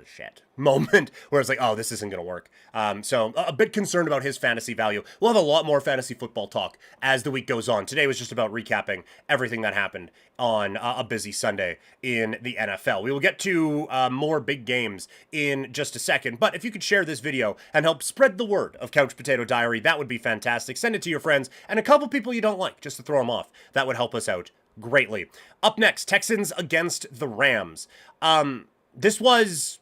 shit moment where it's like, oh, this isn't going to work. So a bit concerned about his fantasy value. We'll have a lot more fantasy football talk as the week goes on. Today was just about recapping everything that happened on a busy Sunday in the NFL. We will get to more big games in just a second, but if you could share this video and help spread the word of Couch Potato Diary, that would be fantastic. Send it to your friends and a couple people you don't like just to throw them off. That would help us out greatly. Up next, Texans against the Rams. This was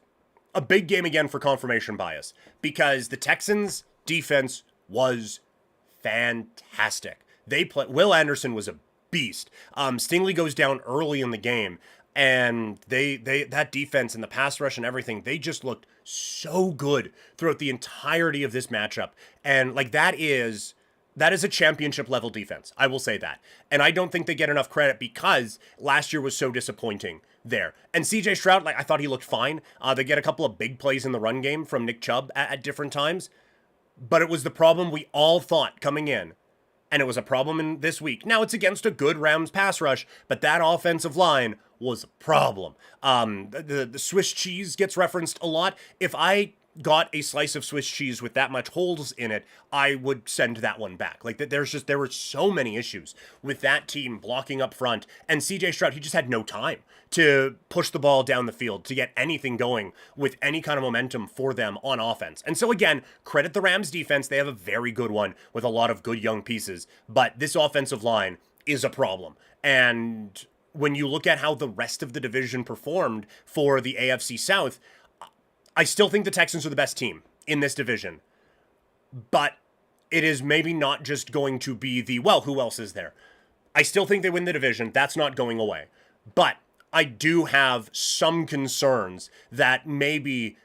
a big game again for confirmation bias because the Texans defense was fantastic. Will Anderson was a beast. Stingley goes down early in the game, and that defense and the pass rush and everything, they just looked so good throughout the entirety of this matchup. And like that is a championship level defense. I will say that. And I don't think they get enough credit because last year was so disappointing there. And CJ Stroud, like, I thought he looked fine. They get a couple of big plays in the run game from Nick Chubb at different times. But it was the problem we all thought coming in. And it was a problem in this week. Now it's against a good Rams pass rush, but that offensive line was a problem. The Swiss cheese gets referenced a lot. If I got a slice of Swiss cheese with that much holes in it, I would send that one back. Like, there were so many issues with that team blocking up front, and CJ Stroud, he just had no time to push the ball down the field, to get anything going with any kind of momentum for them on offense. And so again, credit the Rams defense. They have a very good one with a lot of good young pieces, but this offensive line is a problem. And when you look at how the rest of the division performed for the AFC South, I still think the Texans are the best team in this division, but it is maybe not just going to be well, who else is there? I still think they win the division. That's not going away. But I do have some concerns that maybe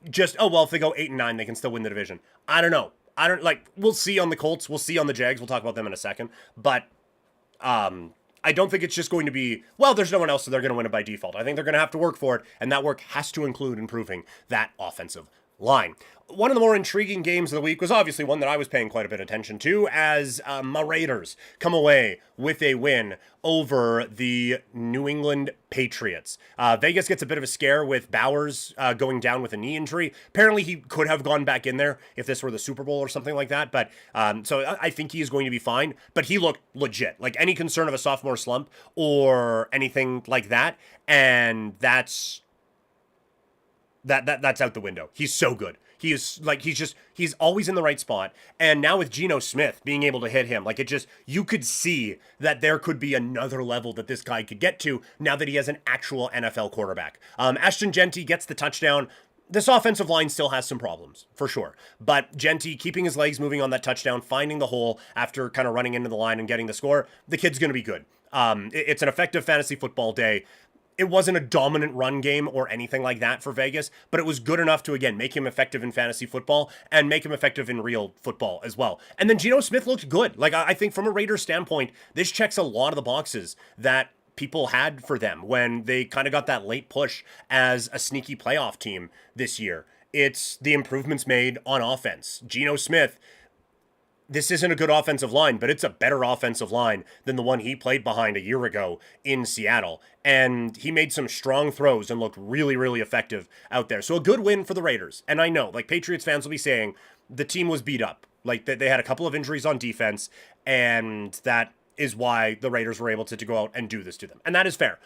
just, if they go 8-9, they can still win the division. I don't know. We'll see on the Colts. We'll see on the Jags. We'll talk about them in a second. But I don't think it's just going to be, there's no one else, so they're going to win it by default. I think they're going to have to work for it, and that work has to include improving that offensive line. One of the more intriguing games of the week was obviously one that I was paying quite a bit of attention to, as my Raiders come away with a win over the New England Patriots. Vegas gets a bit of a scare with Bowers going down with a knee injury. Apparently he could have gone back in there if this were the Super Bowl or something like that, but so I think he is going to be fine, but he looked legit. Like, any concern of a sophomore slump or anything like that, and that's out the window. He's so good. He is he's always in the right spot. And now with Geno Smith being able to hit him, you could see that there could be another level that this guy could get to now that he has an actual NFL quarterback. Ashton Genty gets the touchdown. This offensive line still has some problems, for sure. But Genty keeping his legs moving on that touchdown, finding the hole after kind of running into the line and getting the score, the kid's going to be good. It's an effective fantasy football day. It wasn't a dominant run game or anything like that for Vegas, but it was good enough to, again, make him effective in fantasy football and make him effective in real football as well. And then Geno Smith looked good. I think from a Raiders standpoint, this checks a lot of the boxes that people had for them when they kind of got that late push as a sneaky playoff team this year. It's the improvements made on offense. Geno Smith, this isn't a good offensive line, but it's a better offensive line than the one he played behind a year ago in Seattle. And he made some strong throws and looked really, really effective out there. So a good win for the Raiders. And I know, Patriots fans will be saying the team was beat up. They had a couple of injuries on defense, and that is why the Raiders were able to go out and do this to them. And that is fair.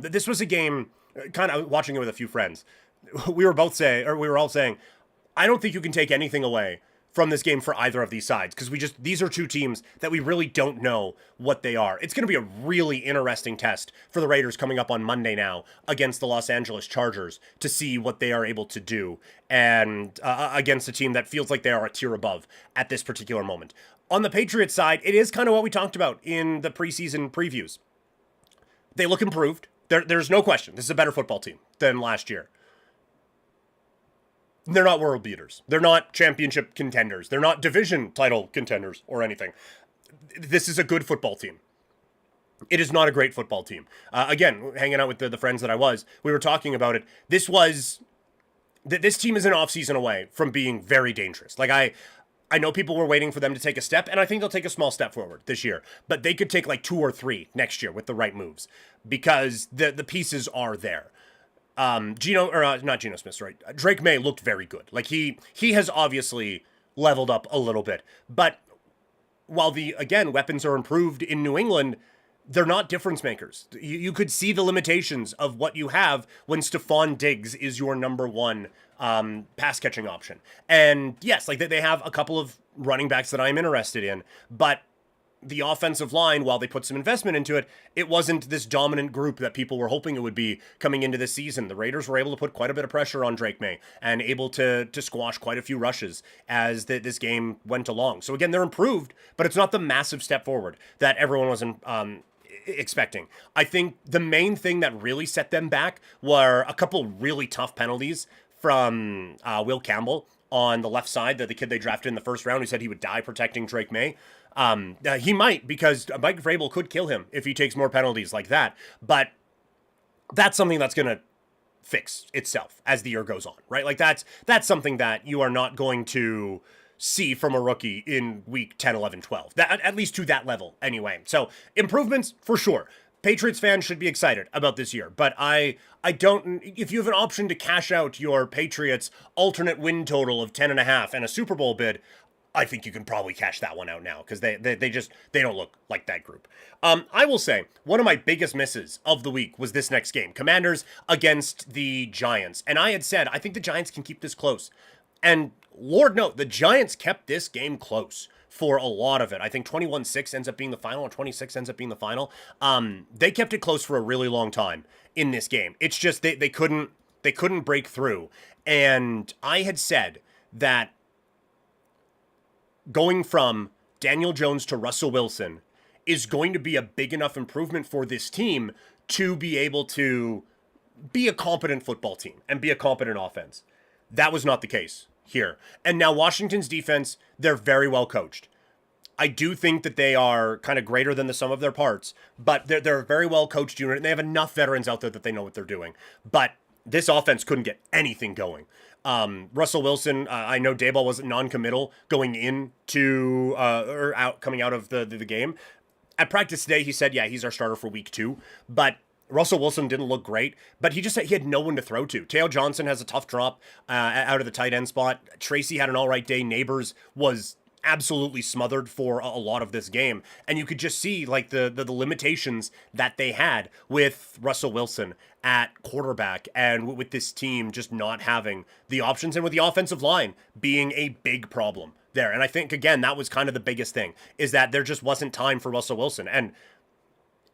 This was a game, kind of watching it with a few friends. We were all saying, I don't think you can take anything away from this game for either of these sides, because these are two teams that we really don't know what they are. It's going to be a really interesting test for the Raiders coming up on Monday now against the Los Angeles Chargers to see what they are able to do, and against a team that feels like they are a tier above at this particular moment. On the Patriots side, it is kind of what we talked about in the preseason previews. They look improved. There's no question. This is a better football team than last year. They're not world beaters. They're not championship contenders. They're not division title contenders or anything. This is a good football team. It is not a great football team. Again, hanging out with the friends that we were talking about it. This team is an offseason away from being very dangerous. I know people were waiting for them to take a step, and I think they'll take a small step forward this year. But they could take 2 or 3 next year with the right moves, because the pieces are there. Not Geno Smith, right? Drake May looked very good. He has obviously leveled up a little bit. But while weapons are improved in New England, they're not difference makers. You could see the limitations of what you have when Stephon Diggs is your number one pass catching option. And yes, they have a couple of running backs that I'm interested in, but the offensive line, while they put some investment into it, it wasn't this dominant group that people were hoping it would be coming into this season. The Raiders were able to put quite a bit of pressure on Drake May and able to squash quite a few rushes as this game went along. So again, they're improved, but it's not the massive step forward that everyone was expecting. I think the main thing that really set them back were a couple really tough penalties from Will Campbell on the left side, the kid they drafted in the first round who said he would die protecting Drake May. He might, because Mike Vrabel could kill him if he takes more penalties like that. But that's something that's going to fix itself as the year goes on, right? That's something that you are not going to see from a rookie in week 10, 11, 12. At least to that level anyway. So improvements for sure. Patriots fans should be excited about this year, but I don't. If you have an option to cash out your Patriots alternate win total of 10.5 and a Super Bowl bid, I think you can probably cash that one out now, because they don't look like that group. I will say one of my biggest misses of the week was this next game, Commanders against the Giants, and I had said I think the Giants can keep this close, and Lord no, the Giants kept this game close for a lot of it. I think 21-6 ends up being the final, or 26 ends up being the final. They kept it close for a really long time in this game. It's just they couldn't break through. And I had said that going from Daniel Jones to Russell Wilson is going to be a big enough improvement for this team to be able to be a competent football team and be a competent offense. That was not the case here. And now Washington's defense, they're very well coached. I do think that they are kind of greater than the sum of their parts, but they're a very well coached unit, and they have enough veterans out there that they know what they're doing. But this offense couldn't get anything going. Russell Wilson, I know Daboll wasn't non-committal going into or out coming out of the game. At practice today, he said, yeah, he's our starter for week 2, but Russell Wilson didn't look great, but he just said he had no one to throw to. Teo Johnson has a tough drop out of the tight end spot. Tracy had an all right day. Neighbors was absolutely smothered for a lot of this game, and you could just see like the limitations that they had with Russell Wilson at quarterback and with this team just not having the options, and with the offensive line being a big problem there. And I think again that was kind of the biggest thing, is that there just wasn't time for Russell Wilson. And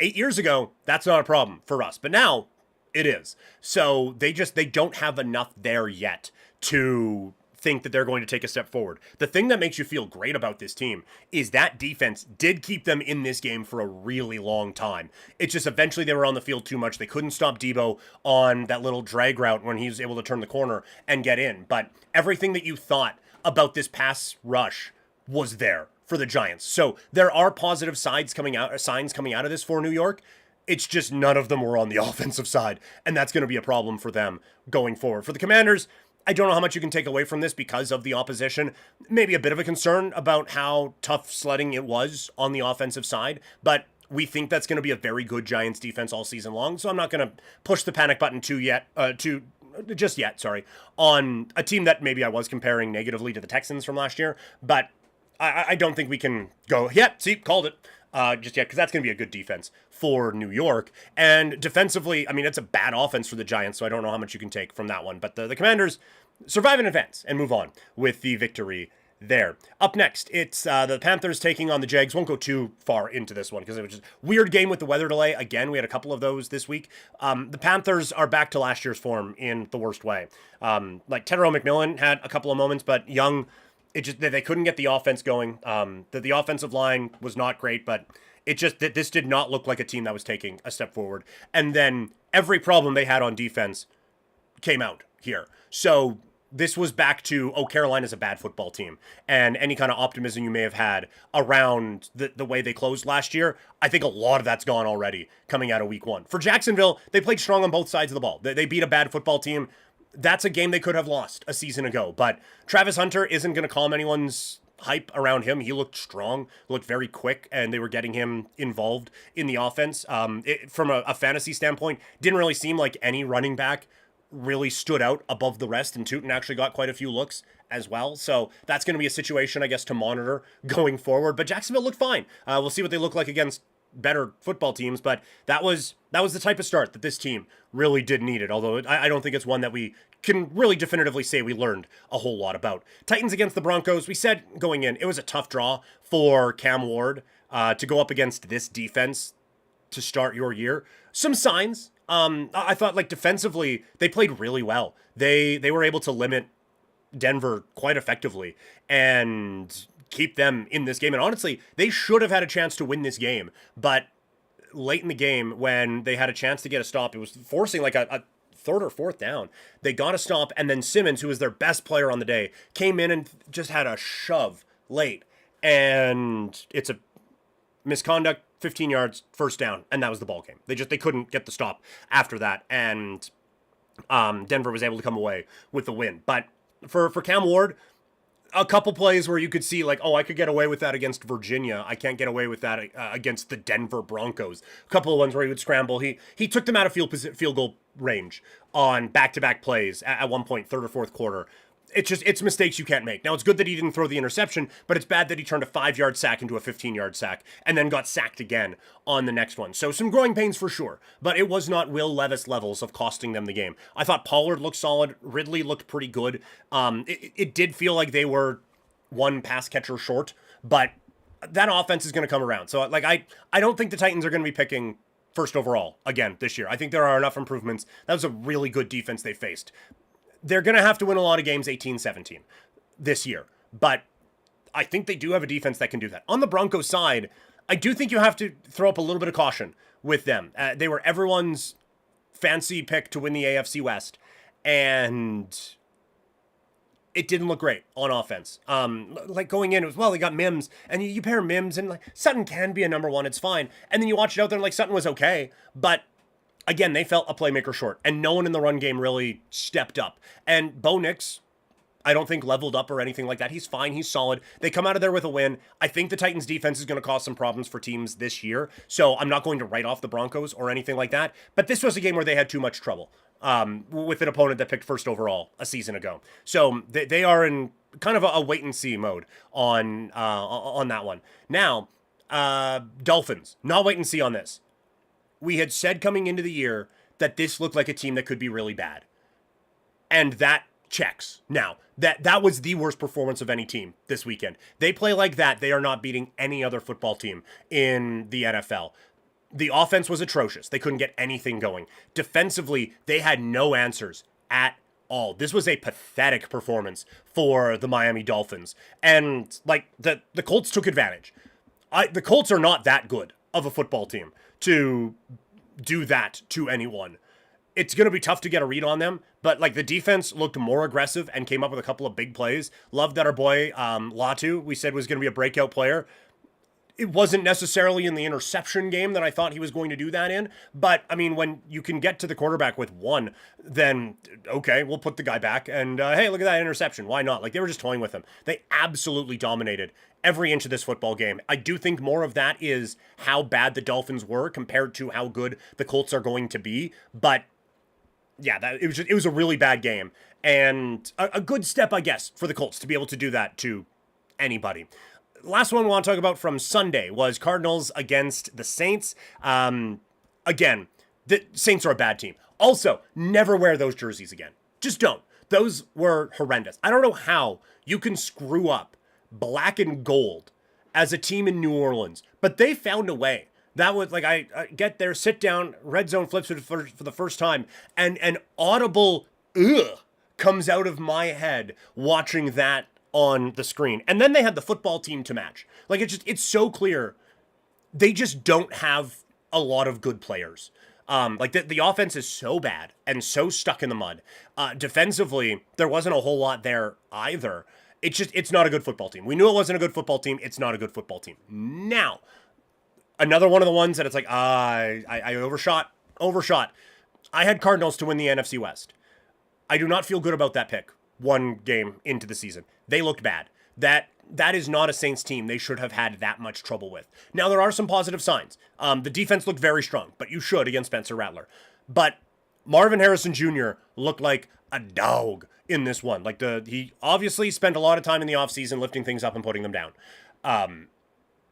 8 years ago, that's not a problem for us, but now it is. So they don't have enough there yet to think that they're going to take a step forward. The thing that makes you feel great about this team is that defense did keep them in this game for a really long time. It's just eventually they were on the field too much. They couldn't stop Debo on that little drag route when he was able to turn the corner and get in. But everything that you thought about this pass rush was there for the Giants. So there are positive signs coming out of this for New York. It's just none of them were on the offensive side, and that's going to be a problem for them going forward. For the Commanders, I don't know how much you can take away from this because of the opposition. Maybe a bit of a concern about how tough sledding it was on the offensive side, but we think that's going to be a very good Giants defense all season long, so I'm not going to push the panic button just yet, on a team that maybe I was comparing negatively to the Texans from last year, but I don't think we can go, called it, just yet, because that's going to be a good defense for New York. And defensively, I mean, it's a bad offense for the Giants, so I don't know how much you can take from that one. But the Commanders survive in advance and move on with the victory there. Up next, it's the Panthers taking on the Jags. Won't go too far into this one because it was just a weird game with the weather delay. Again, we had a couple of those this week. The Panthers are back to last year's form in the worst way. Like Tedero McMillan had a couple of moments, but Young, they couldn't get the offense going. The offensive line was not great, but this did not look like a team that was taking a step forward. And then every problem they had on defense came out here. So this was back to, Carolina's a bad football team. And any kind of optimism you may have had around the way they closed last year, I think a lot of that's gone already coming out of week 1. For Jacksonville, they played strong on both sides of the ball. They beat a bad football team. That's a game they could have lost a season ago. But Travis Hunter isn't going to calm anyone's hype around him. He looked strong, looked very quick, and they were getting him involved in the offense. From a fantasy standpoint, didn't really seem like any running back really stood out above the rest, and Tootin actually got quite a few looks as well. So that's going to be a situation, I guess, to monitor going forward. But Jacksonville looked fine. We'll see what they look like against better football teams, but that was the type of start that this team really did need it, although I don't think it's one that we can really definitively say we learned a whole lot about. Titans against the Broncos, we said going in, it was a tough draw for Cam Ward to go up against this defense to start your year. Some signs. I thought, like, defensively, they played really well. They were able to limit Denver quite effectively and keep them in this game. And honestly, they should have had a chance to win this game. But late in the game, when they had a chance to get a stop, it was forcing like a third or fourth down. They got a stop, and then Simmons, who was their best player on the day, came in and just had a shove late. And it's a misconduct, 15 yards, first down, and that was the ball game. They couldn't get the stop after that, and Denver was able to come away with the win. But for Cam Ward, a couple plays where you could see like, I could get away with that against Virginia. I can't get away with that against the Denver Broncos. A couple of ones where he would scramble. He took them out of field goal range on back-to-back plays at one point, third or fourth quarter. It's mistakes you can't make. Now, it's good that he didn't throw the interception, but it's bad that he turned a 5-yard sack into a 15-yard sack and then got sacked again on the next one. So some growing pains for sure, but it was not Will Levis levels of costing them the game. I thought Pollard looked solid. Ridley looked pretty good. It did feel like they were one pass catcher short, but that offense is going to come around. So, like, I don't think the Titans are going to be picking first overall again this year. I think there are enough improvements. That was a really good defense they faced. They're going to have to win a lot of games 18-17 this year. But I think they do have a defense that can do that. On the Broncos side, I do think you have to throw up a little bit of caution with them. They were everyone's fancy pick to win the AFC West, and it didn't look great on offense. Like going in, it was, well, they got Mims, and you pair Mims, and like Sutton can be a number one, it's fine. And then you watch it out there, and like Sutton was okay, but again, they felt a playmaker short, and no one in the run game really stepped up. And Bo Nix, I don't think leveled up or anything like that. He's fine. He's solid. They come out of there with a win. I think the Titans defense is going to cause some problems for teams this year. So I'm not going to write off the Broncos or anything like that. But this was a game where they had too much trouble with an opponent that picked first overall a season ago. So they are in kind of a wait and see mode on that one. Now, Dolphins, not wait and see on this. We had said coming into the year that this looked like a team that could be really bad. And that checks. Now, that was the worst performance of any team this weekend. They play like that, they are not beating any other football team in the NFL. The offense was atrocious. They couldn't get anything going. Defensively, they had no answers at all. This was a pathetic performance for the Miami Dolphins. And like the Colts took advantage. The Colts are not that good of a football team to do that to anyone. It's going to be tough to get a read on them, but like the defense looked more aggressive and came up with a couple of big plays. Loved that our boy Latu, we said was going to be a breakout player. It wasn't necessarily in the interception game that I thought he was going to do that in, but I mean, when you can get to the quarterback with one, then okay, we'll put the guy back and hey, look at that interception. Why not? Like they were just toying with him. They absolutely dominated every inch of this football game. I do think more of that is how bad the Dolphins were compared to how good the Colts are going to be, but yeah, it was a really bad game, and a good step, I guess, for the Colts to be able to do that to anybody. Last one we want to talk about from Sunday was Cardinals against the Saints. Again, the Saints are a bad team. Also, never wear those jerseys again. Just don't. Those were horrendous. I don't know how you can screw up black and gold as a team in New Orleans, but they found a way. That was like, I get there, sit down, red zone flips for the first time, and an audible ugh comes out of my head watching that on the screen. And then they had the football team to match. Like it's so clear they just don't have a lot of good players. Like the offense is so bad and so stuck in the mud. Defensively, there wasn't a whole lot there either. It's not a good football team. We knew it wasn't a good football team. It's not a good football team. Now, another one of the ones that it's like, I overshot. I had Cardinals to win the NFC West. I do not feel good about that pick one game into the season. They looked bad. That is not a Saints team they should have had that much trouble with. Now, there are some positive signs. The defense looked very strong, but you should against Spencer Rattler. But Marvin Harrison Jr. looked like a dog in this one. Like he obviously spent a lot of time in the offseason lifting things up and putting them down.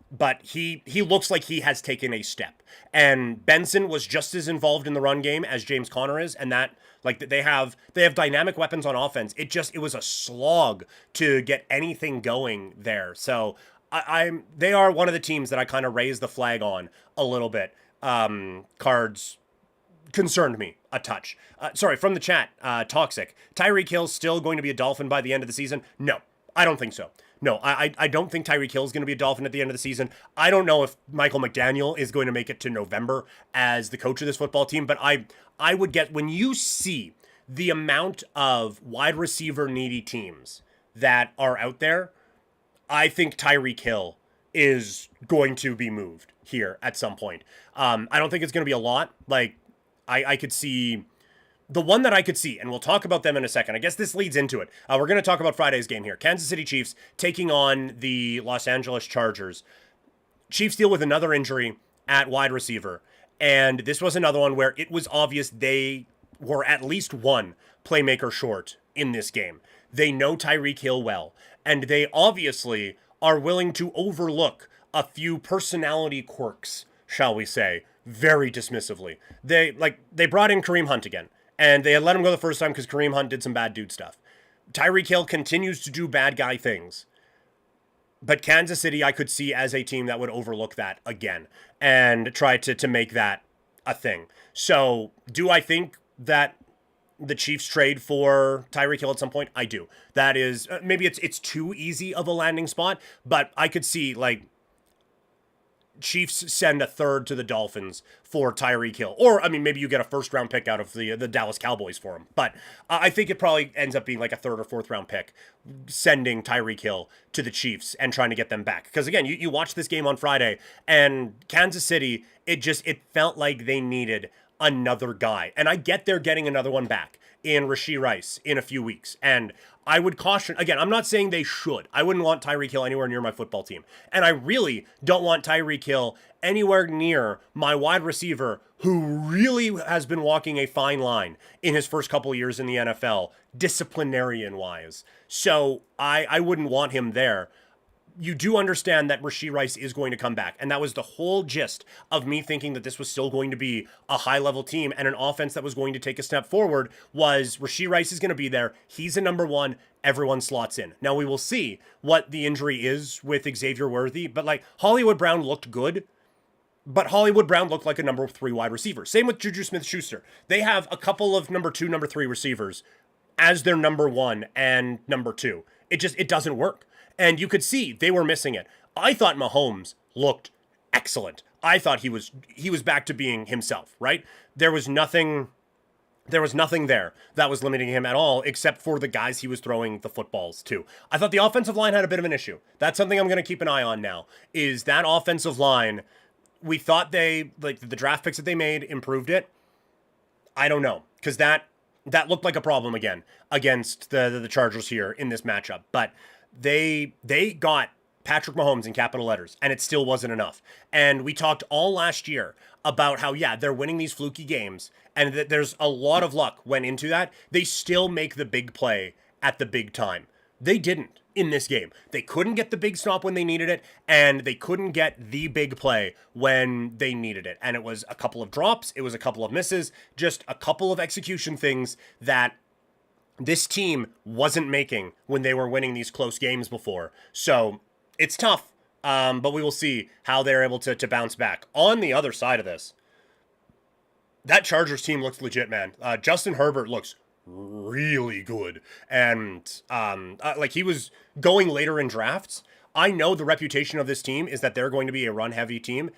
But he looks like he has taken a step. And Benson was just as involved in the run game as James Conner is, and that like they have dynamic weapons on offense. It was a slog to get anything going there. So they are one of the teams that I kind of raised the flag on a little bit. Cards concerned me a touch. Sorry, from the chat, Toxic. Tyreek Hill's still going to be a Dolphin by the end of the season? No, I don't think so. No, I don't think Tyreek Hill is going to be a Dolphin at the end of the season. I don't know if Michael McDaniel is going to make it to November as the coach of this football team, but I would get, when you see the amount of wide receiver needy teams that are out there, I think Tyreek Hill is going to be moved here at some point. I don't think it's going to be a lot. Like, I could see... The one that I could see, and we'll talk about them in a second. I guess this leads into it. We're going to talk about Friday's game here. Kansas City Chiefs taking on the Los Angeles Chargers. Chiefs deal with another injury at wide receiver. And this was another one where it was obvious they were at least one playmaker short in this game. They know Tyreek Hill well. And they obviously are willing to overlook a few personality quirks, shall we say, very dismissively. They brought in Kareem Hunt again. And they had let him go the first time because Kareem Hunt did some bad dude stuff. Tyreek Hill continues to do bad guy things. But Kansas City, I could see as a team that would overlook that again and try to make that a thing. So, do I think that the Chiefs trade for Tyreek Hill at some point? I do. That is, maybe it's too easy of a landing spot, but I could see, like, Chiefs send a third to the Dolphins for Tyreek Hill. Or, I mean, maybe you get a first-round pick out of the Dallas Cowboys for him. But I think it probably ends up being like a third or fourth-round pick, sending Tyreek Hill to the Chiefs and trying to get them back. Because, again, you watch this game on Friday, and Kansas City, it felt like they needed another guy. And I get they're getting another one back in Rashee Rice in a few weeks. And I would caution, again, I'm not saying they should. I wouldn't want Tyreek Hill anywhere near my football team. And I really don't want Tyreek Hill anywhere near my wide receiver who really has been walking a fine line in his first couple of years in the NFL, disciplinarian-wise. So I wouldn't want him there. You do understand that Rashee Rice is going to come back. And that was the whole gist of me thinking that this was still going to be a high-level team and an offense that was going to take a step forward was Rashee Rice is going to be there. He's a number one. Everyone slots in. Now, we will see what the injury is with Xavier Worthy. But, like, Hollywood Brown looked good. But Hollywood Brown looked like a number 3 wide receiver. Same with Juju Smith-Schuster. They have a couple of number 2, number 3 receivers as their number 1 and number 2. It doesn't work. And you could see they were missing it. I thought Mahomes looked excellent. I thought he was back to being himself, right? There was nothing there that was limiting him at all, except for the guys he was throwing the footballs to. I thought the offensive line had a bit of an issue. That's something I'm going to keep an eye on now, is that offensive line. We thought the draft picks that they made improved it. I don't know, because that looked like a problem again against the Chargers here in this matchup. But they got Patrick Mahomes in capital letters, and it still wasn't enough. And we talked all last year about how, yeah, they're winning these fluky games, and that there's a lot of luck went into that. They still make the big play at the big time. They didn't in this game. They couldn't get the big stop when they needed it, and they couldn't get the big play when they needed it. And it was a couple of drops, it was a couple of misses, just a couple of execution things that this team wasn't making when they were winning these close games before. So it's tough, but we will see how they're able to bounce back. On the other side of this, that Chargers team looks legit, man. Justin Herbert looks really good. And like he was going later in drafts. I know the reputation of this team is that they're going to be a run-heavy team.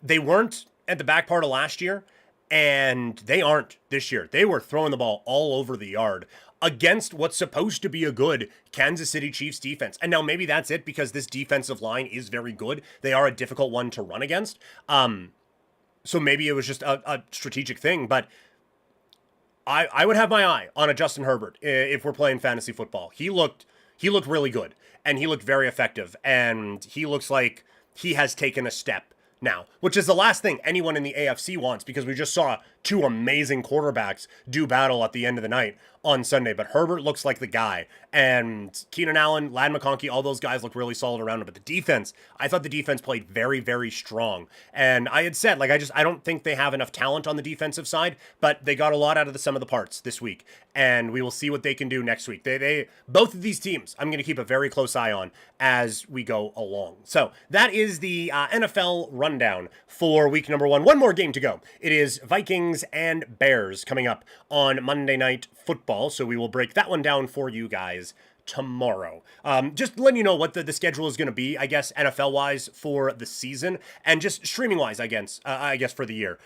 They weren't at the back part of last year, and they aren't this year. They were throwing the ball all over the yard against what's supposed to be a good Kansas City Chiefs defense. And now maybe that's it because this defensive line is very good. They are a difficult one to run against. So maybe it was just a strategic thing, but I would have my eye on a Justin Herbert if we're playing fantasy football. He looked really good, and he looked very effective, and he looks like he has taken a step now, which is the last thing anyone in the AFC wants, because we just saw two amazing quarterbacks do battle at the end of the night on Sunday. But Herbert looks like the guy, and Keenan Allen, Ladd McConkey, all those guys look really solid around him. But the defense, I thought the defense played very, very strong. And I had said, like, I don't think they have enough talent on the defensive side, but they got a lot out of the sum of the parts this week, and we will see what they can do next week. They both of these teams, I'm going to keep a very close eye on as we go along. So that is the NFL rundown for week number 1. One more game to go. It is Vikings and Bears coming up on Monday Night Football, so we will break that one down for you guys tomorrow. Just letting you know what the schedule is going to be, I guess, NFL-wise for the season, and just streaming-wise, I guess, for the year.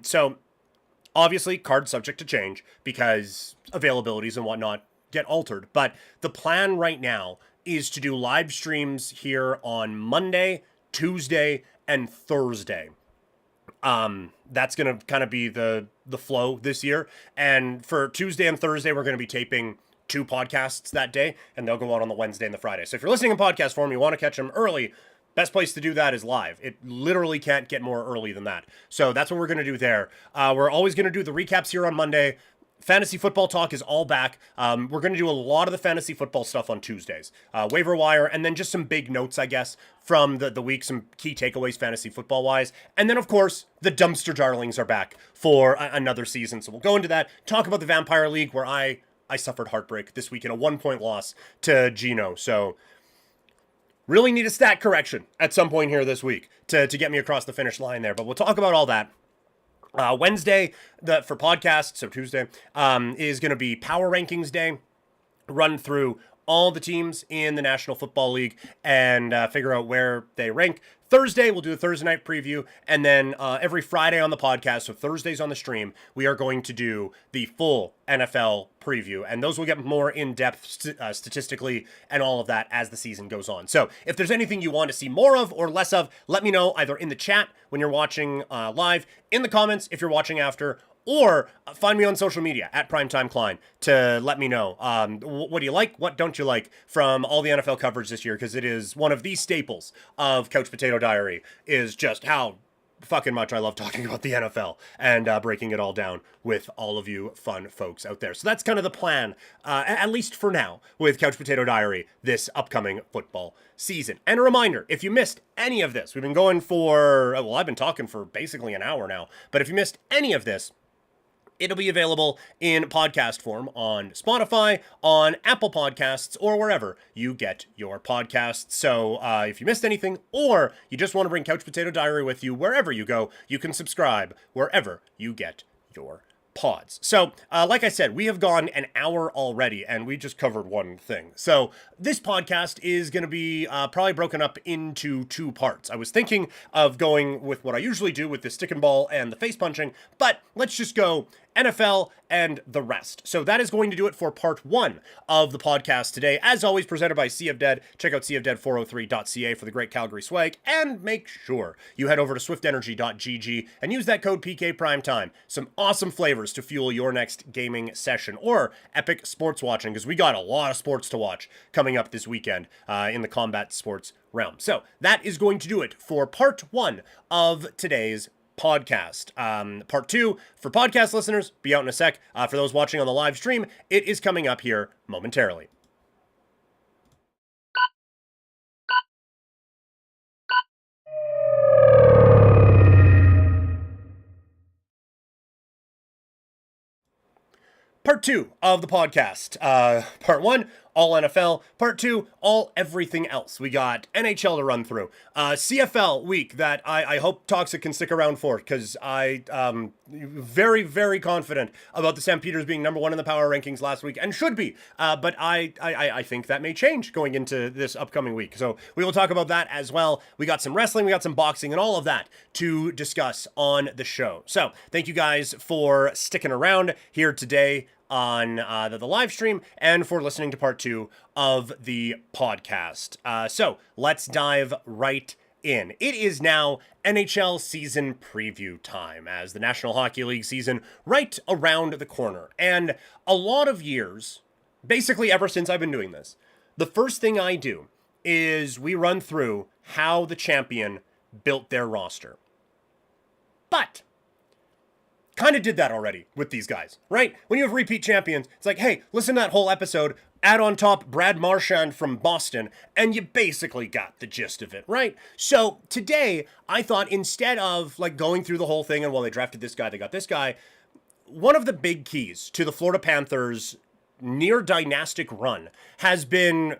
So obviously, cards subject to change because availabilities and whatnot get altered, but the plan right now is to do live streams here on Monday, Tuesday, and Thursday. That's going to kind of be the flow this year. And for Tuesday and Thursday, we're going to be taping 2 podcasts that day, and they'll go out on the Wednesday and the Friday. So if you're listening in podcast form, you want to catch them early, best place to do that is live. It literally can't get more early than that. So that's what we're going to do there. We're always going to do the recaps here on Monday. Fantasy football talk is all back. We're going to do a lot of the fantasy football stuff on Tuesdays. Waiver wire, and then just some big notes, I guess, from the week, some key takeaways fantasy football-wise. And then, of course, the dumpster darlings are back for another season. So we'll go into that, talk about the Vampire League, where I suffered heartbreak this week in a 1-point loss to Gino. So really need a stat correction at some point here this week to get me across the finish line there. But we'll talk about all that Wednesday, for podcasts, so Tuesday, is going to be Power Rankings Day. Run through all the teams in the National Football League and figure out where they rank. Thursday, we'll do a Thursday night preview. And then every Friday on the podcast, so Thursdays on the stream, we are going to do the full NFL preview. And those will get more in-depth statistically and all of that as the season goes on. So if there's anything you want to see more of or less of, let me know either in the chat when you're watching live, in the comments if you're watching after, or find me on social media at Primetime Klein to let me know what do you like, what don't you like from all the NFL coverage this year, because it is one of the staples of Couch Potato Diary, is just how fucking much I love talking about the NFL and breaking it all down with all of you fun folks out there. So that's kind of the plan, at least for now, with Couch Potato Diary this upcoming football season. And a reminder, if you missed any of this, we've been going for, well, I've been talking for basically an hour now, but if you missed any of this, it'll be available in podcast form on Spotify, on Apple Podcasts, or wherever you get your podcasts. So if you missed anything, or you just want to bring Couch Potato Diary with you wherever you go, you can subscribe wherever you get your pods. So, like I said, we have gone an hour already, and we just covered one thing. So, this podcast is going to be probably broken up into two parts. I was thinking of going with what I usually do with the stick and ball and the face punching, but let's just go NFL and the rest. So that is going to do it for part one of the podcast today. As always, presented by Sea of Dead. Check out seaofdead403.ca for the great Calgary swag, and make sure you head over to swiftenergy.gg and use that code PKPrimetime. Some awesome flavors to fuel your next gaming session or epic sports watching, because we got a lot of sports to watch coming up this weekend in the combat sports realm. So that is going to do it for part one of today's podcast. Part two for podcast listeners, be out in a sec. For those watching on the live stream, it is coming up here momentarily. Part two of the podcast. Part one, all NFL. Part two, all everything else. We got NHL to run through. CFL week that I hope Toxic can stick around for, because I very, very confident about the Stampeders being number one in the power rankings last week, and should be. But I think that may change going into this upcoming week. So we will talk about that as well. We got some wrestling, we got some boxing, and all of that to discuss on the show. So thank you guys for sticking around here today on the live stream, and for listening to part two of the podcast. So let's dive right in. It is now NHL season preview time, as the National Hockey League season right around the corner. And a lot of years, basically ever since I've been doing this, the first thing I do is we run through how the champion built their roster. But kind of did that already with these guys, right? When you have repeat champions, it's like, hey, listen to that whole episode, add on top Brad Marchand from Boston, and you basically got the gist of it, right? So today, I thought instead of like going through the whole thing and, well, they drafted this guy, they got this guy, one of the big keys to the Florida Panthers' near dynastic run has been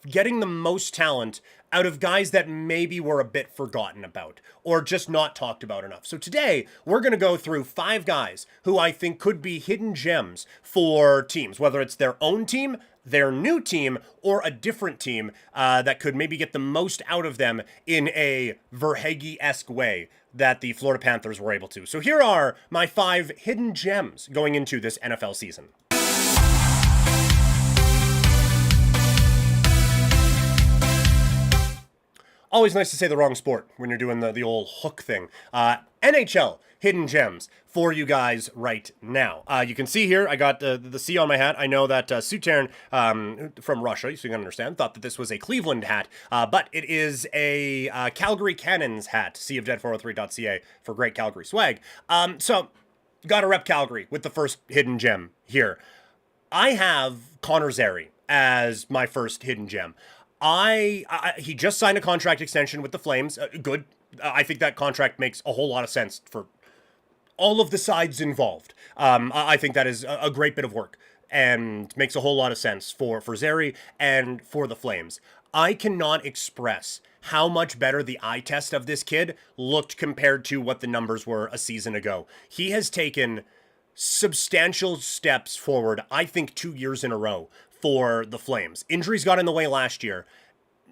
getting the most talent out of guys that maybe were a bit forgotten about or just not talked about enough. So today, we're going to go through 5 guys who I think could be hidden gems for teams, whether it's their own team, their new team, or a different team that could maybe get the most out of them in a Verhage-esque way that the Florida Panthers were able to. So here are my 5 hidden gems going into this NFL season. Always nice to say the wrong sport when you're doing the old hook thing. NHL hidden gems for you guys right now. You can see here, I got the C on my hat. I know that Suterin from Russia, so you can understand, thought that this was a Cleveland hat, but it is a Calgary Cannons hat, seaofdead403.ca for great Calgary swag. So, gotta rep Calgary with the first hidden gem here. I have Connor Zary as my first hidden gem. He just signed a contract extension with the Flames. Good. I think that contract makes a whole lot of sense for all of the sides involved. I think that is a great bit of work and makes a whole lot of sense for Zary and for the Flames. I cannot express how much better the eye test of this kid looked compared to what the numbers were a season ago. He has taken substantial steps forward, I think 2 years in a row for the Flames. Injuries got in the way last year,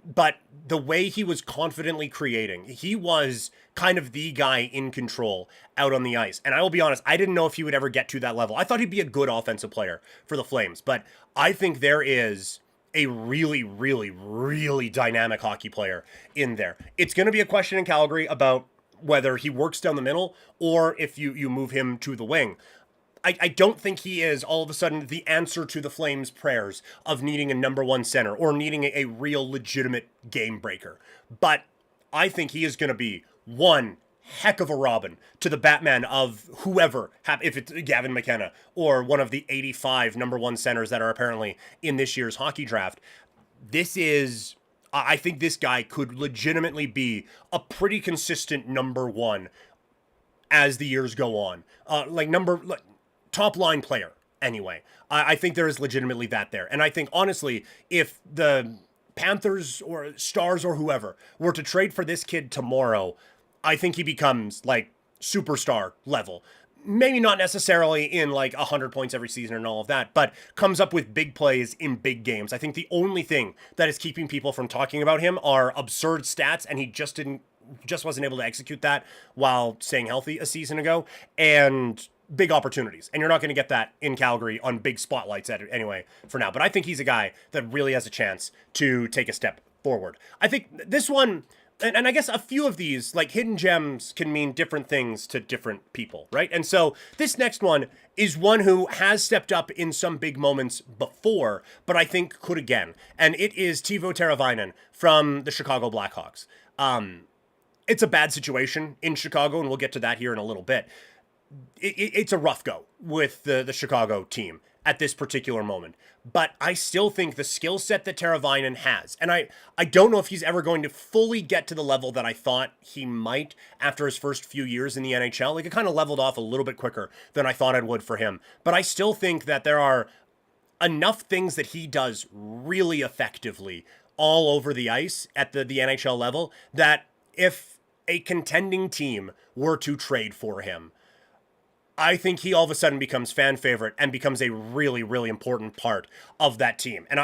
but the way he was confidently creating, he was kind of the guy in control out on the ice. And I will be honest, I didn't know if he would ever get to that level. I thought he'd be a good offensive player for the Flames, but I think there is a really, really, really dynamic hockey player in there. It's going to be a question in Calgary about whether he works down the middle or if you move him to the wing. I don't think he is all of a sudden the answer to the Flames' prayers of needing a number one center or needing a real legitimate game breaker. But I think he is going to be one heck of a Robin to the Batman of whoever, if it's Gavin McKenna or one of the 85 number one centers that are apparently in this year's hockey draft. I think this guy could legitimately be a pretty consistent number one as the years go on. Top line player, anyway. I think there is legitimately that there. And I think, honestly, if the Panthers or Stars or whoever were to trade for this kid tomorrow, I think he becomes, like, superstar level. Maybe not necessarily in, like, 100 points every season and all of that, but comes up with big plays in big games. I think the only thing that is keeping people from talking about him are absurd stats, and he just wasn't able to execute that while staying healthy a season ago. And big opportunities, and you're not going to get that in Calgary on big spotlights anyway for now. But I think he's a guy that really has a chance to take a step forward. I think this one, and I guess a few of these, like hidden gems, can mean different things to different people, right? And so this next one is one who has stepped up in some big moments before, but I think could again. And it is Teuvo Teravainen from the Chicago Blackhawks. It's a bad situation in Chicago, and we'll get to that here in a little bit. It's a rough go with the Chicago team at this particular moment. But I still think the skill set that Teravainen has, and I don't know if he's ever going to fully get to the level that I thought he might after his first few years in the NHL. Like, it kind of leveled off a little bit quicker than I thought it would for him. But I still think that there are enough things that he does really effectively all over the ice at the NHL level that if a contending team were to trade for him, I think he all of a sudden becomes fan favorite and becomes a really, really important part of that team. And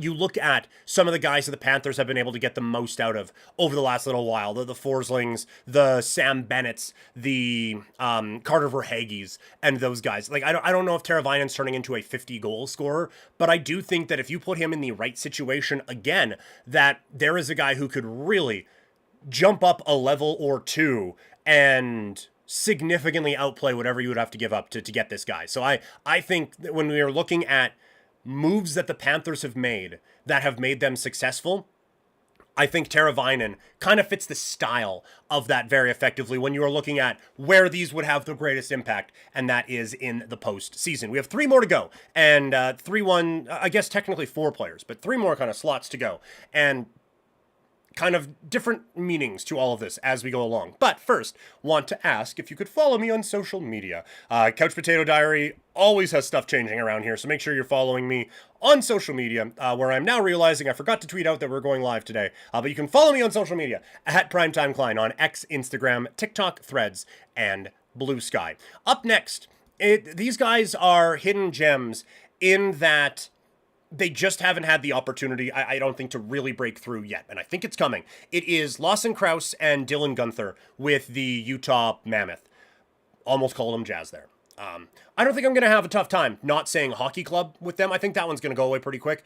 you look at some of the guys that the Panthers have been able to get the most out of over the last little while, the Forslings, the Sam Bennetts, the Carter Verhaeghes, and those guys. Like, I don't know if Teravainen's turning into a 50-goal scorer, but I do think that if you put him in the right situation again, that there is a guy who could really jump up a level or two and significantly outplay whatever you would have to give up to get this guy. So I think that when we are looking at moves that the Panthers have made that have made them successful, I think Teravainen kind of fits the style of that very effectively when you are looking at where these would have the greatest impact, and that is in the postseason. We have 3 more to go, and 3-1, I guess technically 4 players, but 3 more kind of slots to go. And kind of different meanings to all of this as we go along. But first, want to ask if you could follow me on social media. Couch Potato Diary always has stuff changing around here, so make sure you're following me on social media, where I'm now realizing I forgot to tweet out that we're going live today. But you can follow me on social media at Primetime Klein on X, Instagram, TikTok, Threads, and Blue Sky. Up next, these guys are hidden gems in that they just haven't had the opportunity, I don't think, to really break through yet. And I think it's coming. It is Lawson Crouse and Dylan Guenther with the Utah Mammoth. Almost called them Jazz there. I don't think I'm going to have a tough time not saying hockey club with them. I think that one's going to go away pretty quick.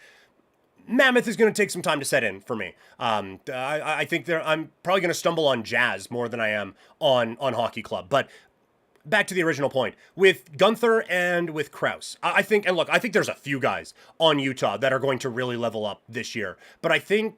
Mammoth is going to take some time to set in for me. I think I'm probably going to stumble on Jazz more than I am on hockey club. But back to the original point, with Guenther and with Crouse, I think there's a few guys on Utah that are going to really level up this year. But I think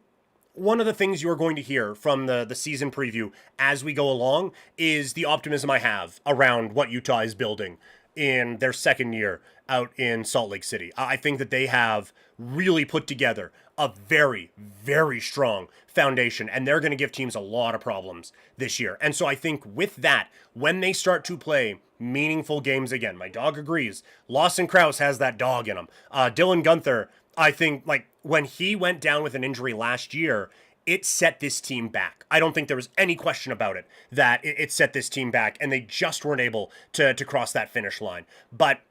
one of the things you're going to hear from the season preview as we go along is the optimism I have around what Utah is building in their second year out in Salt Lake City. I think that they have really put together a very, very strong foundation, and they're going to give teams a lot of problems this year. And so I think with that, when they start to play meaningful games again, my dog agrees, Lawson Crouse has that dog in him. Dylan Guenther, I think, like, when he went down with an injury last year, it set this team back. I don't think there was any question about it that it set this team back, and they just weren't able to cross that finish line. But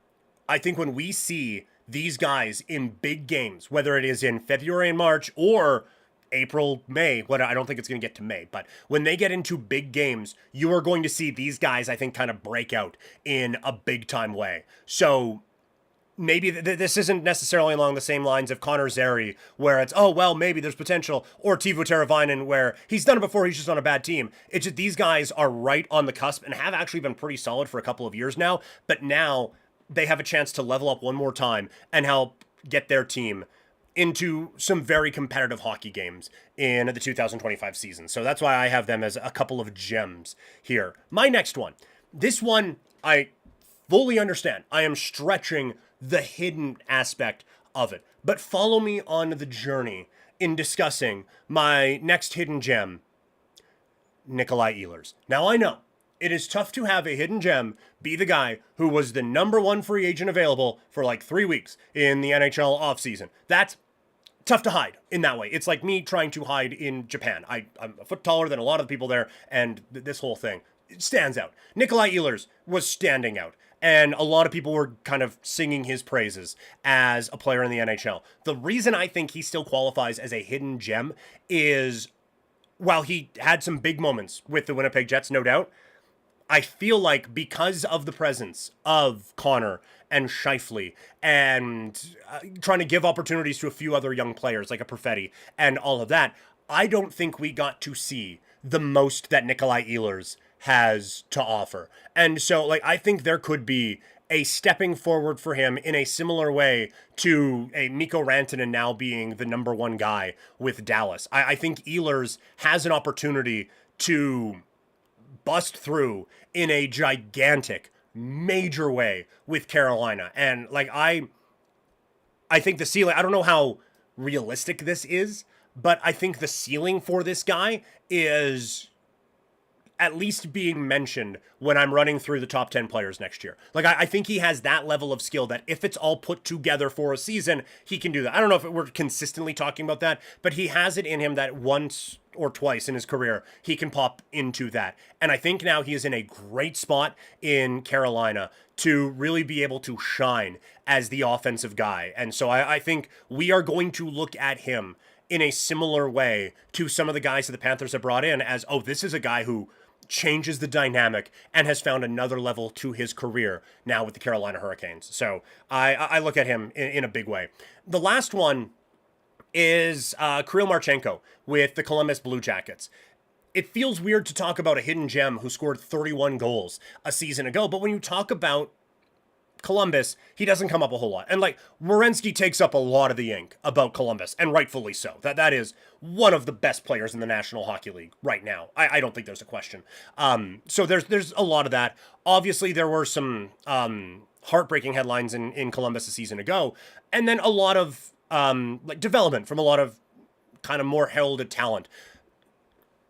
I think when we see these guys in big games, whether it is in February and March or April, May, what I don't think it's going to get to May, but when they get into big games, you are going to see these guys, I think, kind of break out in a big time way. So maybe this isn't necessarily along the same lines of Connor Zary, where it's, oh, well, maybe there's potential, or Teuvo Teravainen, where he's done it before, he's just on a bad team. It's just these guys are right on the cusp and have actually been pretty solid for a couple of years now, but now they have a chance to level up one more time and help get their team into some very competitive hockey games in the 2025 season. So that's why I have them as a couple of gems here. My next one. This one, I fully understand. I am stretching the hidden aspect of it. But follow me on the journey in discussing my next hidden gem, Nikolai Ehlers. Now, I know it is tough to have a hidden gem be the guy who was the number one free agent available for like 3 weeks in the NHL offseason. That's tough to hide in that way. It's like me trying to hide in Japan. I'm a foot taller than a lot of the people there, and this whole thing, it stands out. Nikolai Ehlers was standing out, and a lot of people were kind of singing his praises as a player in the NHL. The reason I think he still qualifies as a hidden gem is, while he had some big moments with the Winnipeg Jets, no doubt, I feel like because of the presence of Connor and Scheifele and trying to give opportunities to a few other young players like a Perfetti and all of that, I don't think we got to see the most that Nikolai Ehlers has to offer. And so, like, I think there could be a stepping forward for him in a similar way to a Mikko Rantanen now being the number one guy with Dallas. I think Ehlers has an opportunity to bust through in a gigantic, major way with Carolina. And like I think the ceiling, I don't know how realistic this is, but I think the ceiling for this guy is at least being mentioned when I'm running through the top 10 players next year. Like, I think he has that level of skill that if it's all put together for a season, he can do that. I don't know if we're consistently talking about that, but he has it in him that once or twice in his career, he can pop into that. And I think now he is in a great spot in Carolina to really be able to shine as the offensive guy. And so I think we are going to look at him in a similar way to some of the guys that the Panthers have brought in as, oh, this is a guy who changes the dynamic and has found another level to his career now with the Carolina Hurricanes. So I look at him in a big way. The last one is Kirill Marchenko with the Columbus Blue Jackets. It feels weird to talk about a hidden gem who scored 31 goals a season ago, but when you talk about Columbus, he doesn't come up a whole lot. And like, Werenski takes up a lot of the ink about Columbus, and rightfully so. That is one of the best players in the National Hockey League right now. I don't think there's a question. So there's a lot of that. Obviously, there were some heartbreaking headlines in Columbus a season ago, and then a lot of like development from a lot of kind of more heralded talent.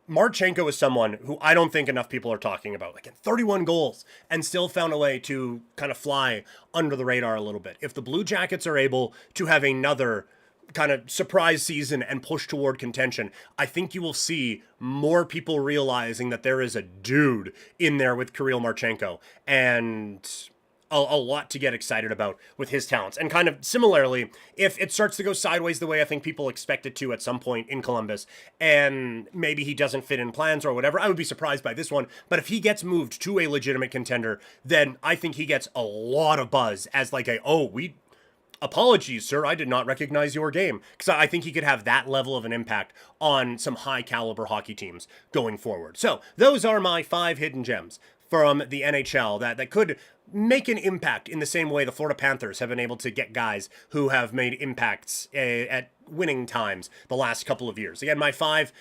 Marchenko is someone who I don't think enough people are talking about. Like, 31 goals and still found a way to kind of fly under the radar a little bit. If the Blue Jackets are able to have another kind of surprise season and push toward contention, I think you will see more people realizing that there is a dude in there with Kirill Marchenko. And a lot to get excited about with his talents. And kind of similarly, if it starts to go sideways the way I think people expect it to at some point in Columbus, and maybe he doesn't fit in plans or whatever, I would be surprised by this one. But if he gets moved to a legitimate contender, then I think he gets a lot of buzz as like apologies, sir, I did not recognize your game. Because I think he could have that level of an impact on some high caliber hockey teams going forward. So those are my 5 hidden gems from the NHL that could make an impact in the same way the Florida Panthers have been able to get guys who have made impacts at winning times the last couple of years. Again, my 5,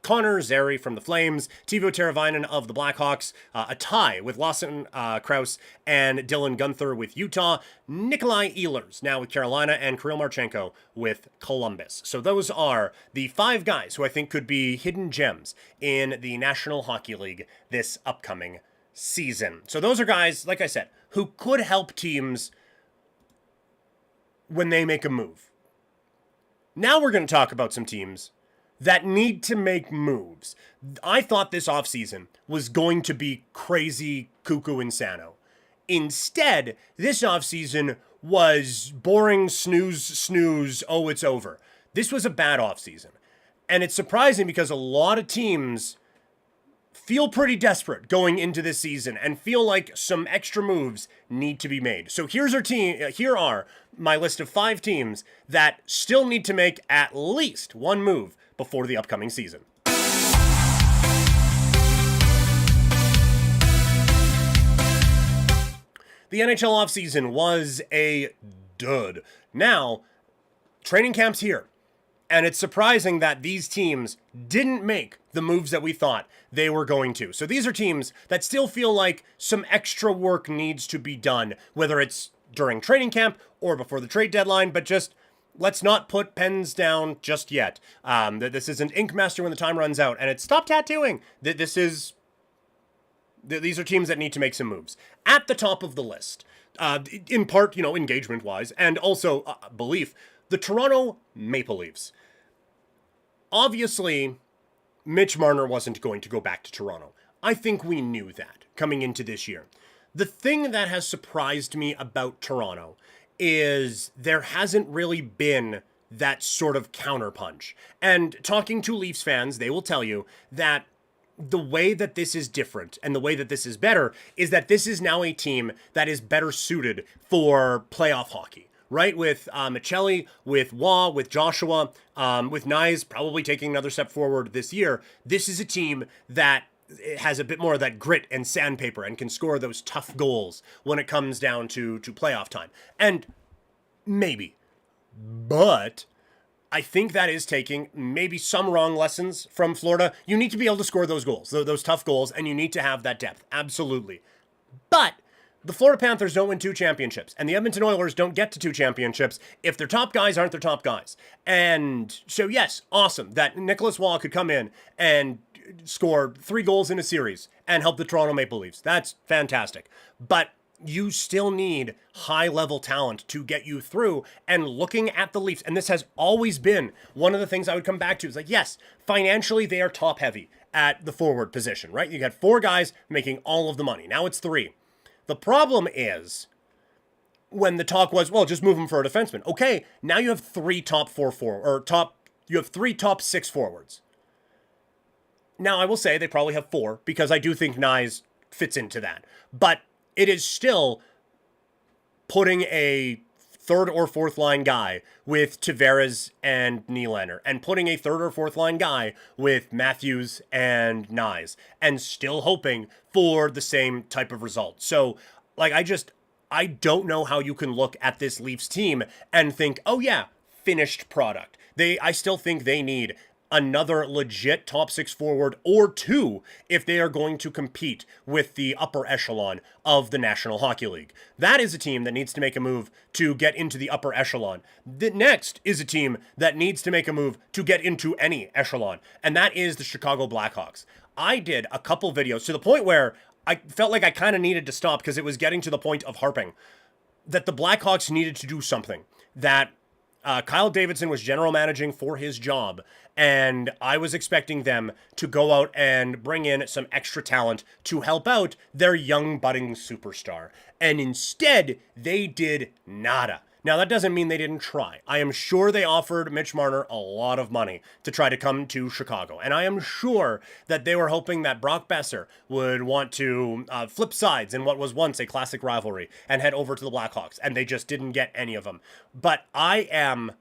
Connor Zary from the Flames, Teuvo Teravainen of the Blackhawks, a tie with Lawson Krause and Dylan Gunther with Utah, Nikolai Ehlers now with Carolina, and Kirill Marchenko with Columbus. So those are the 5 guys who I think could be hidden gems in the National Hockey League this upcoming season. So those are guys, like I said, who could help teams when they make a move. Now we're going to talk about some teams that need to make moves. I thought this offseason was going to be crazy, cuckoo, insano. Instead, this offseason was boring, snooze, oh, it's over. This was a bad offseason. And it's surprising because a lot of teams feel pretty desperate going into this season and feel like some extra moves need to be made. So here are my list of 5 teams that still need to make at least one move before the upcoming season. The NHL offseason was a dud. Now, training camp's here. And it's surprising that these teams didn't make the moves that we thought they were going to. So these are teams that still feel like some extra work needs to be done, whether it's during training camp or before the trade deadline, but just let's not put pens down just yet. This isn't Ink Master when the time runs out, and it's stop tattooing. These are teams that need to make some moves. At the top of the list, in part, engagement-wise, and also belief, the Toronto Maple Leafs. Obviously, Mitch Marner wasn't going to go back to Toronto. I think we knew that coming into this year. The thing that has surprised me about Toronto is there hasn't really been that sort of counterpunch. And talking to Leafs fans, they will tell you that the way that this is different and the way that this is better is that this is now a team that is better suited for playoff hockey. Right, with Michelli, with Waugh, with Joshua, with Nyes probably taking another step forward this year. This is a team that has a bit more of that grit and sandpaper and can score those tough goals when it comes down to playoff time. And maybe, but I think that is taking maybe some wrong lessons from Florida. You need to be able to score those goals, those tough goals, and you need to have that depth. Absolutely. But the Florida Panthers don't win 2 championships, and the Edmonton Oilers don't get to 2 championships if their top guys aren't their top guys. And so, yes, awesome that Nicholas Waugh could come in and score 3 goals in a series and help the Toronto Maple Leafs. That's fantastic. But you still need high-level talent to get you through. And looking at the Leafs, and this has always been one of the things I would come back to, is like, yes, financially they are top-heavy at the forward position, right? You got 4 guys making all of the money. Now it's 3. The problem is when the talk was, well, just move him for a defenseman. Okay, now you have 3 top 6 forwards. Now I will say they probably have 4 because I do think Nyes fits into that. But it is still putting a 3rd or 4th line guy with Tavares and Nylander and putting a 3rd or 4th line guy with Matthews and Nyes and still hoping for the same type of result. So, I don't know how you can look at this Leafs team and think, oh yeah, finished product. I still think they need another legit top 6 forward or 2 if they are going to compete with the upper echelon of the National Hockey League. That is a team that needs to make a move to get into the upper echelon. The next is a team that needs to make a move to get into any echelon, and that is the Chicago Blackhawks. I did a couple videos to the point where I felt like I kind of needed to stop because it was getting to the point of harping that the Blackhawks needed to do something, that Kyle Davidson was general managing for his job, and I was expecting them to go out and bring in some extra talent to help out their young budding superstar. And instead, they did nada. Now, that doesn't mean they didn't try. I am sure they offered Mitch Marner a lot of money to try to come to Chicago. And I am sure that they were hoping that Brock Besser would want to flip sides in what was once a classic rivalry and head over to the Blackhawks. And they just didn't get any of them. But I am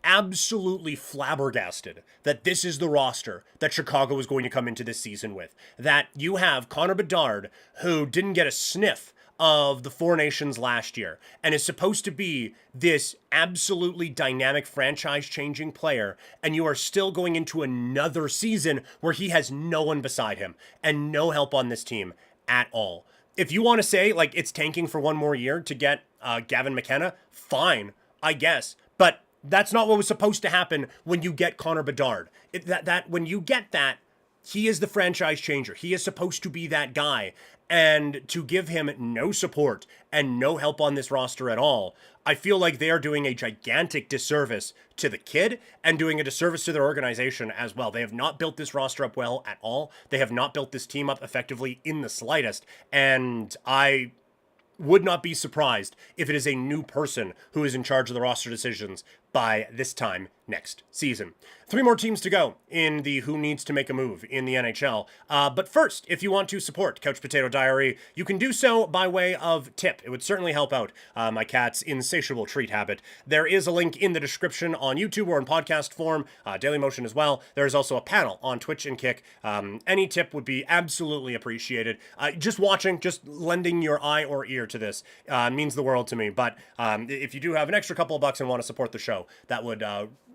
absolutely flabbergasted that this is the roster that Chicago is going to come into this season with. That you have Connor Bedard, who didn't get a sniff of the Four Nations last year and is supposed to be this absolutely dynamic franchise-changing player, and you are still going into another season where he has no one beside him and no help on this team at all. If you want to say, like, it's tanking for one more year to get Gavin McKenna, fine, I guess. But that's not what was supposed to happen when you get Connor Bedard. When you get that, he is the franchise changer. He is supposed to be that guy. And to give him no support and no help on this roster at all, I feel like they are doing a gigantic disservice to the kid and doing a disservice to their organization as well. They have not built this roster up well at all. They have not built this team up effectively in the slightest. And I would not be surprised if it is a new person who is in charge of the roster decisions by this time next season. 3 more teams to go in the who needs to make a move in the NHL. But first, if you want to support Couch Potato Diary, you can do so by way of tip. It would certainly help out my cat's insatiable treat habit. There is a link in the description on YouTube or in podcast form, Daily Motion as well. There is also a panel on Twitch and Kick. Any tip would be absolutely appreciated. Just watching, just lending your eye or ear to this means the world to me. But if you do have an extra couple of bucks and want to support the show, that would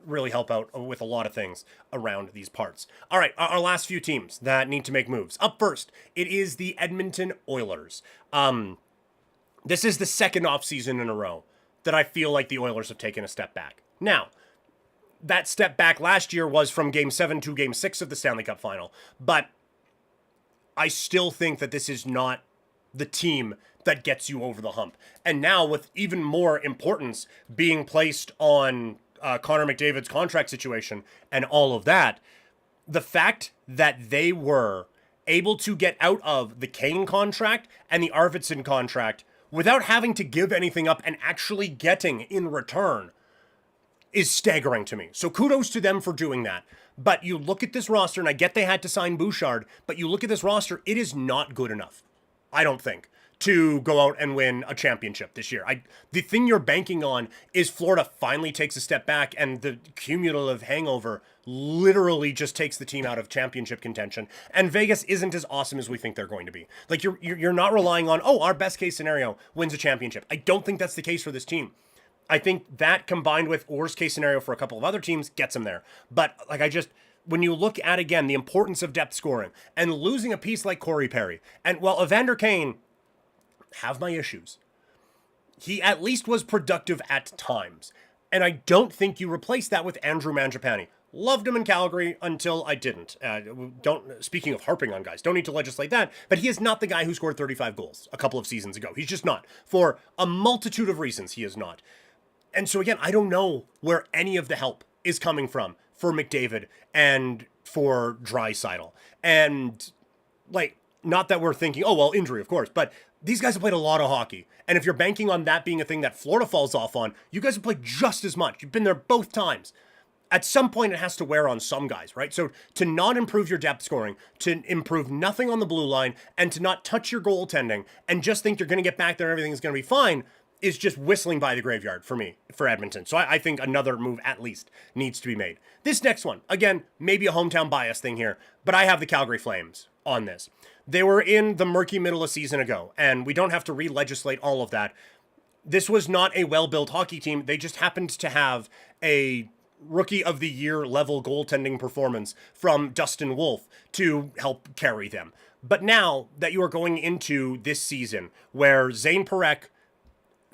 really help out with a lot of things around these parts. All right, our last few teams that need to make moves. Up first, it is the Edmonton Oilers. This is the second offseason in a row that I feel like the Oilers have taken a step back. Now, that step back last year was from Game 7 to Game 6 of the Stanley Cup Final, but I still think that this is not the team that gets you over the hump. And now with even more importance being placed on Connor McDavid's contract situation and all of that, the fact that they were able to get out of the Kane contract and the Arvidsson contract without having to give anything up and actually getting in return is staggering to me. So kudos to them for doing that. But you look at this roster, and I get they had to sign Bouchard, but you look at this roster, it is not good enough, I don't think, to go out and win a championship this year. The thing you're banking on is Florida finally takes a step back and the cumulative hangover literally just takes the team out of championship contention. And Vegas isn't as awesome as we think they're going to be. Like you're not relying on, our best case scenario wins a championship. I don't think that's the case for this team. I think that combined with worst case scenario for a couple of other teams gets them there. But when you look at, again, the importance of depth scoring and losing a piece like Corey Perry, and Evander Kane, have my issues, he at least was productive at times. And I don't think you replace that with Andrew Mangiapane. Loved him in Calgary until I didn't. Speaking of harping on guys, don't need to legislate that, but he is not the guy who scored 35 goals a couple of seasons ago. He's just not. For a multitude of reasons, he is not. And so again, I don't know where any of the help is coming from for McDavid and for Draisaitl. And not that we're thinking, injury, of course, but these guys have played a lot of hockey. And if you're banking on that being a thing that Florida falls off on, you guys have played just as much. You've been there both times. At some point, it has to wear on some guys, right? So to not improve your depth scoring, to improve nothing on the blue line, and to not touch your goaltending, and just think you're going to get back there and everything's going to be fine, is just whistling by the graveyard for me, for Edmonton. So I think another move at least needs to be made. This next one, again, maybe a hometown bias thing here, but I have the Calgary Flames on this. They were in the murky middle a season ago, and we don't have to re-legislate all of that. This was not a well-built hockey team. They just happened to have a rookie of the year level goaltending performance from Dustin Wolf to help carry them. But now that you are going into this season where Zane Parekh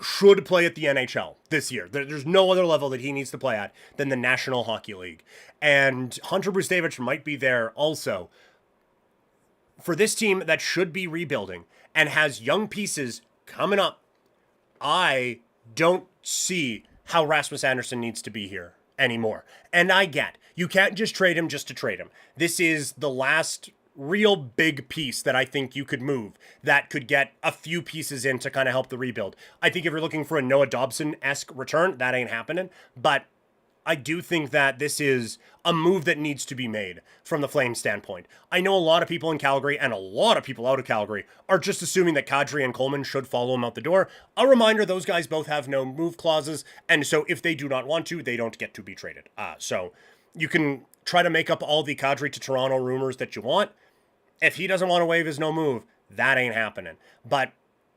should play at the NHL this year, there's no other level that he needs to play at than the National Hockey League. And Hunter Brzustevich might be there also. For this team that should be rebuilding and has young pieces coming up, I don't see how Rasmus Andersson needs to be here anymore. And I get, you can't just trade him just to trade him. This is the last real big piece that I think you could move that could get a few pieces in to kind of help the rebuild. I think if you're looking for a Noah Dobson-esque return, that ain't happening. But I do think that this is a move that needs to be made from the Flames standpoint. I know a lot of people in Calgary and a lot of people out of Calgary are just assuming that Kadri and Coleman should follow him out the door. A reminder, those guys both have no move clauses, and so if they do not want to, they don't get to be traded. So you can try to make up all the Kadri to Toronto rumors that you want. If he doesn't want to waive his no move, that ain't happening. But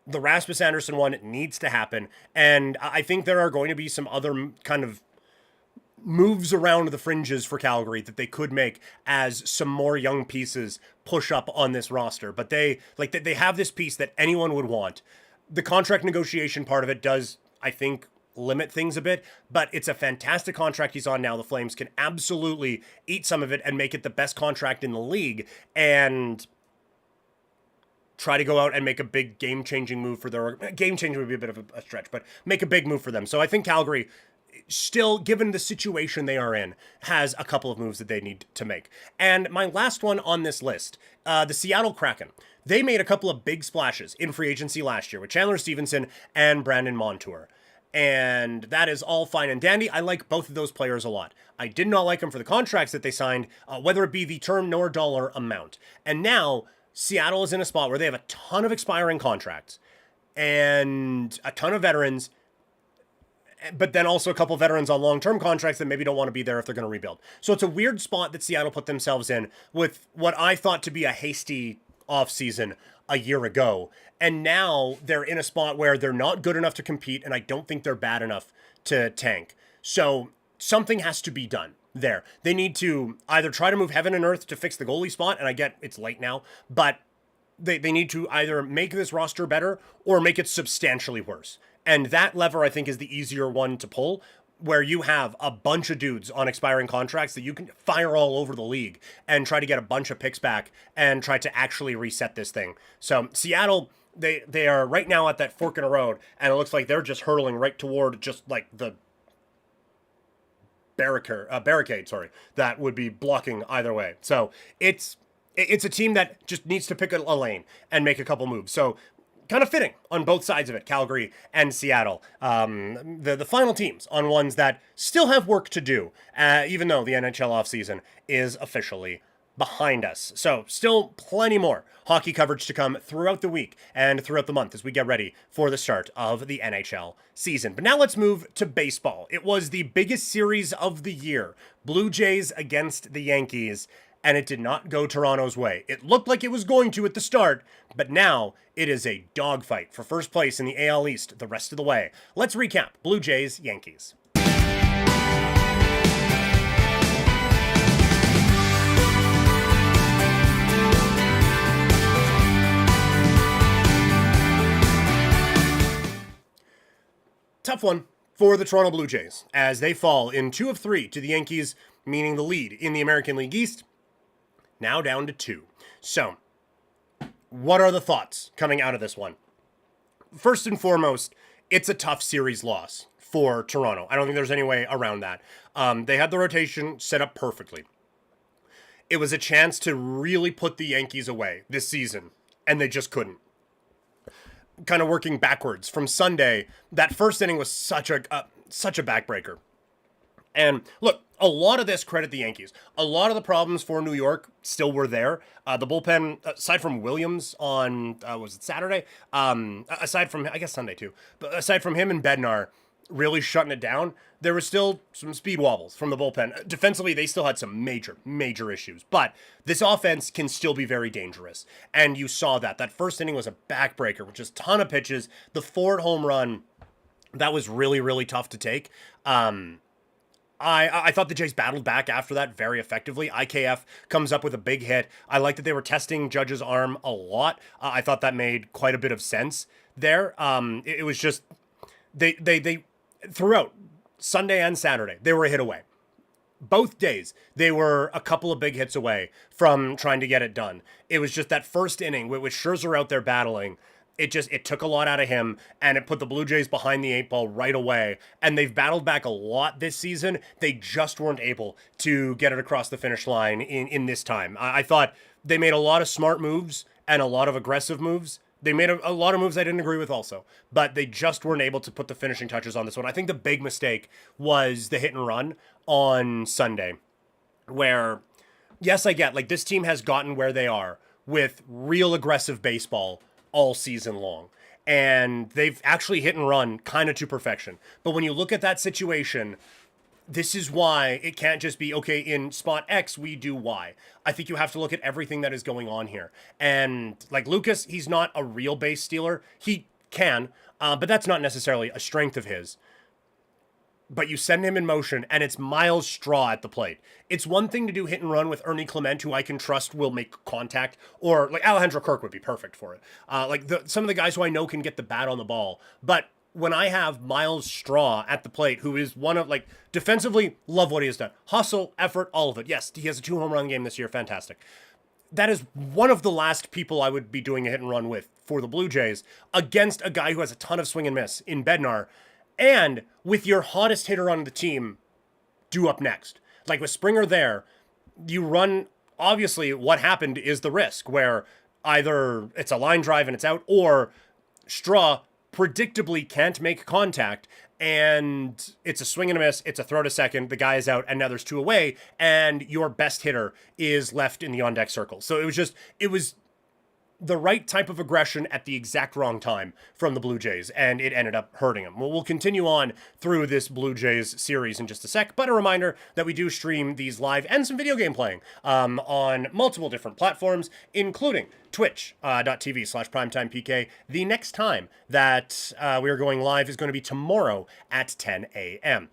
the Rasmus Andersson one needs to happen, and I think there are going to be some other kind of moves around the fringes for Calgary that they could make as some more young pieces push up on this roster. But they have this piece that anyone would want. The contract negotiation part of it does, I think, limit things a bit, but it's a fantastic contract he's on now. The Flames can absolutely eat some of it and make it the best contract in the league and try to go out and make a big game-changing move for their... Game-changing would be a bit of a stretch, but make a big move for them. So I think Calgary, still, given the situation they are in, has a couple of moves that they need to make. And my last one on this list, the Seattle Kraken. They made a couple of big splashes in free agency last year with Chandler Stevenson and Brandon Montour. And that is all fine and dandy. I like both of those players a lot. I did not like them for the contracts that they signed, whether it be the term nor dollar amount. And now Seattle is in a spot where they have a ton of expiring contracts and a ton of veterans, but then also a couple of veterans on long-term contracts that maybe don't want to be there if they're going to rebuild. So it's a weird spot that Seattle put themselves in with what I thought to be a hasty offseason a year ago. And now they're in a spot where they're not good enough to compete, and I don't think they're bad enough to tank. So something has to be done there. They need to either try to move heaven and earth to fix the goalie spot, and I get it's late now, but they need to either make this roster better or make it substantially worse. And that lever, I think, is the easier one to pull, where you have a bunch of dudes on expiring contracts that you can fire all over the league and try to get a bunch of picks back and try to actually reset this thing. So Seattle, they are right now at that fork in the road, and it looks like they're just hurtling right toward just like the barricade, that would be blocking either way. So it's a team that just needs to pick a lane and make a couple moves. So kind of fitting on both sides of it, Calgary and Seattle. The final teams on ones that still have work to do, even though the NHL offseason is officially behind us. So still plenty more hockey coverage to come throughout the week and throughout the month as we get ready for the start of the NHL season. But now let's move to baseball. It was the biggest series of the year, Blue Jays against the Yankees, and it did not go Toronto's way. It looked like it was going to at the start, but now it is a dogfight for first place in the AL East the rest of the way. Let's recap Blue Jays, Yankees. Tough one for the Toronto Blue Jays as they fall in 2 of 3 to the Yankees, meaning the lead in the American League East, now down to 2. So, what are the thoughts coming out of this one? First and foremost, it's a tough series loss for Toronto. I don't think there's any way around that. They had the rotation set up perfectly. It was a chance to really put the Yankees away this season, and they just couldn't. Kind of working backwards from Sunday, that first inning was such a backbreaker. And look, a lot of this credit the Yankees. A lot of the problems for New York still were there. The bullpen, aside from Williams on, was it Saturday? Aside from, I guess Sunday too, but aside from him and Bednar really shutting it down, there was still some speed wobbles from the bullpen. Defensively, they still had some major issues. But this offense can still be very dangerous. And you saw that. That first inning was a backbreaker with just a ton of pitches. The Ford home run, that was really tough to take. I thought the Jays battled back after that very effectively. IKF comes up with a big hit. I like that they were testing Judge's arm a lot. I thought that made quite a bit of sense there. It was just, they throughout Sunday and Saturday, they were a hit away. Both days, they were a couple of big hits away from trying to get it done. It was just that first inning with Scherzer out there battling. It took a lot out of him, and it put the Blue Jays behind the 8 ball right away. And they've battled back a lot this season. They just weren't able to get it across the finish line in this time. I thought they made a lot of smart moves and a lot of aggressive moves. They made a lot of moves I didn't agree with also, but they just weren't able to put the finishing touches on this one. I think the big mistake was the hit and run on Sunday, where, yes, I get, like, this team has gotten where they are with real aggressive baseball all season long. And they've actually hit and run kind of to perfection. But when you look at that situation, this is why it can't just be, okay, in spot X, we do Y. I think you have to look at everything that is going on here. And like Lucas, he's not a real base stealer. He can, but that's not necessarily a strength of his. But you send him in motion, and it's Miles Straw at the plate. It's one thing to do hit and run with Ernie Clement, who I can trust will make contact, or like Alejandro Kirk would be perfect for it. Some of the guys who I know can get the bat on the ball. But when I have Miles Straw at the plate, who is one of, like, defensively, love what he has done. Hustle, effort, all of it. Yes, he has a 2 home run game this year. Fantastic. That is one of the last people I would be doing a hit and run with for the Blue Jays against a guy who has a ton of swing and miss in Bednar, and with your hottest hitter on the team due up next. Like with Springer there, you run, obviously what happened is the risk where either it's a line drive and it's out, or Straw predictably can't make contact and it's a swing and a miss, it's a throw to second, the guy is out, and now there's 2 away, and your best hitter is left in the on-deck circle. So it was the right type of aggression at the exact wrong time from the Blue Jays, and it ended up hurting them. Well, we'll continue on through this Blue Jays series in just a sec, but a reminder that we do stream these live and some video game playing on multiple different platforms, including twitch.tv/primetimepk. The next time that we are going live is going to be tomorrow at 10 a.m.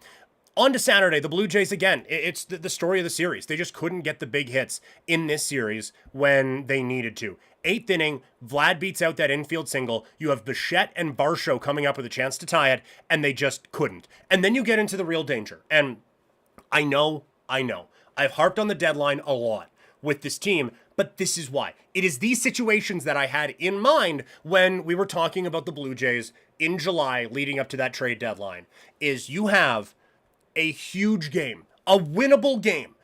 On to Saturday, the Blue Jays again. It's the story of the series. They just couldn't get the big hits in this series when they needed to. 8th inning, Vlad beats out that infield single. You have Bichette and Varsho coming up with a chance to tie it, and they just couldn't. And then you get into the real danger. And I know. I've harped on the deadline a lot with this team, but this is why. It is these situations that I had in mind when we were talking about the Blue Jays in July leading up to that trade deadline, is you have a huge game, a winnable game,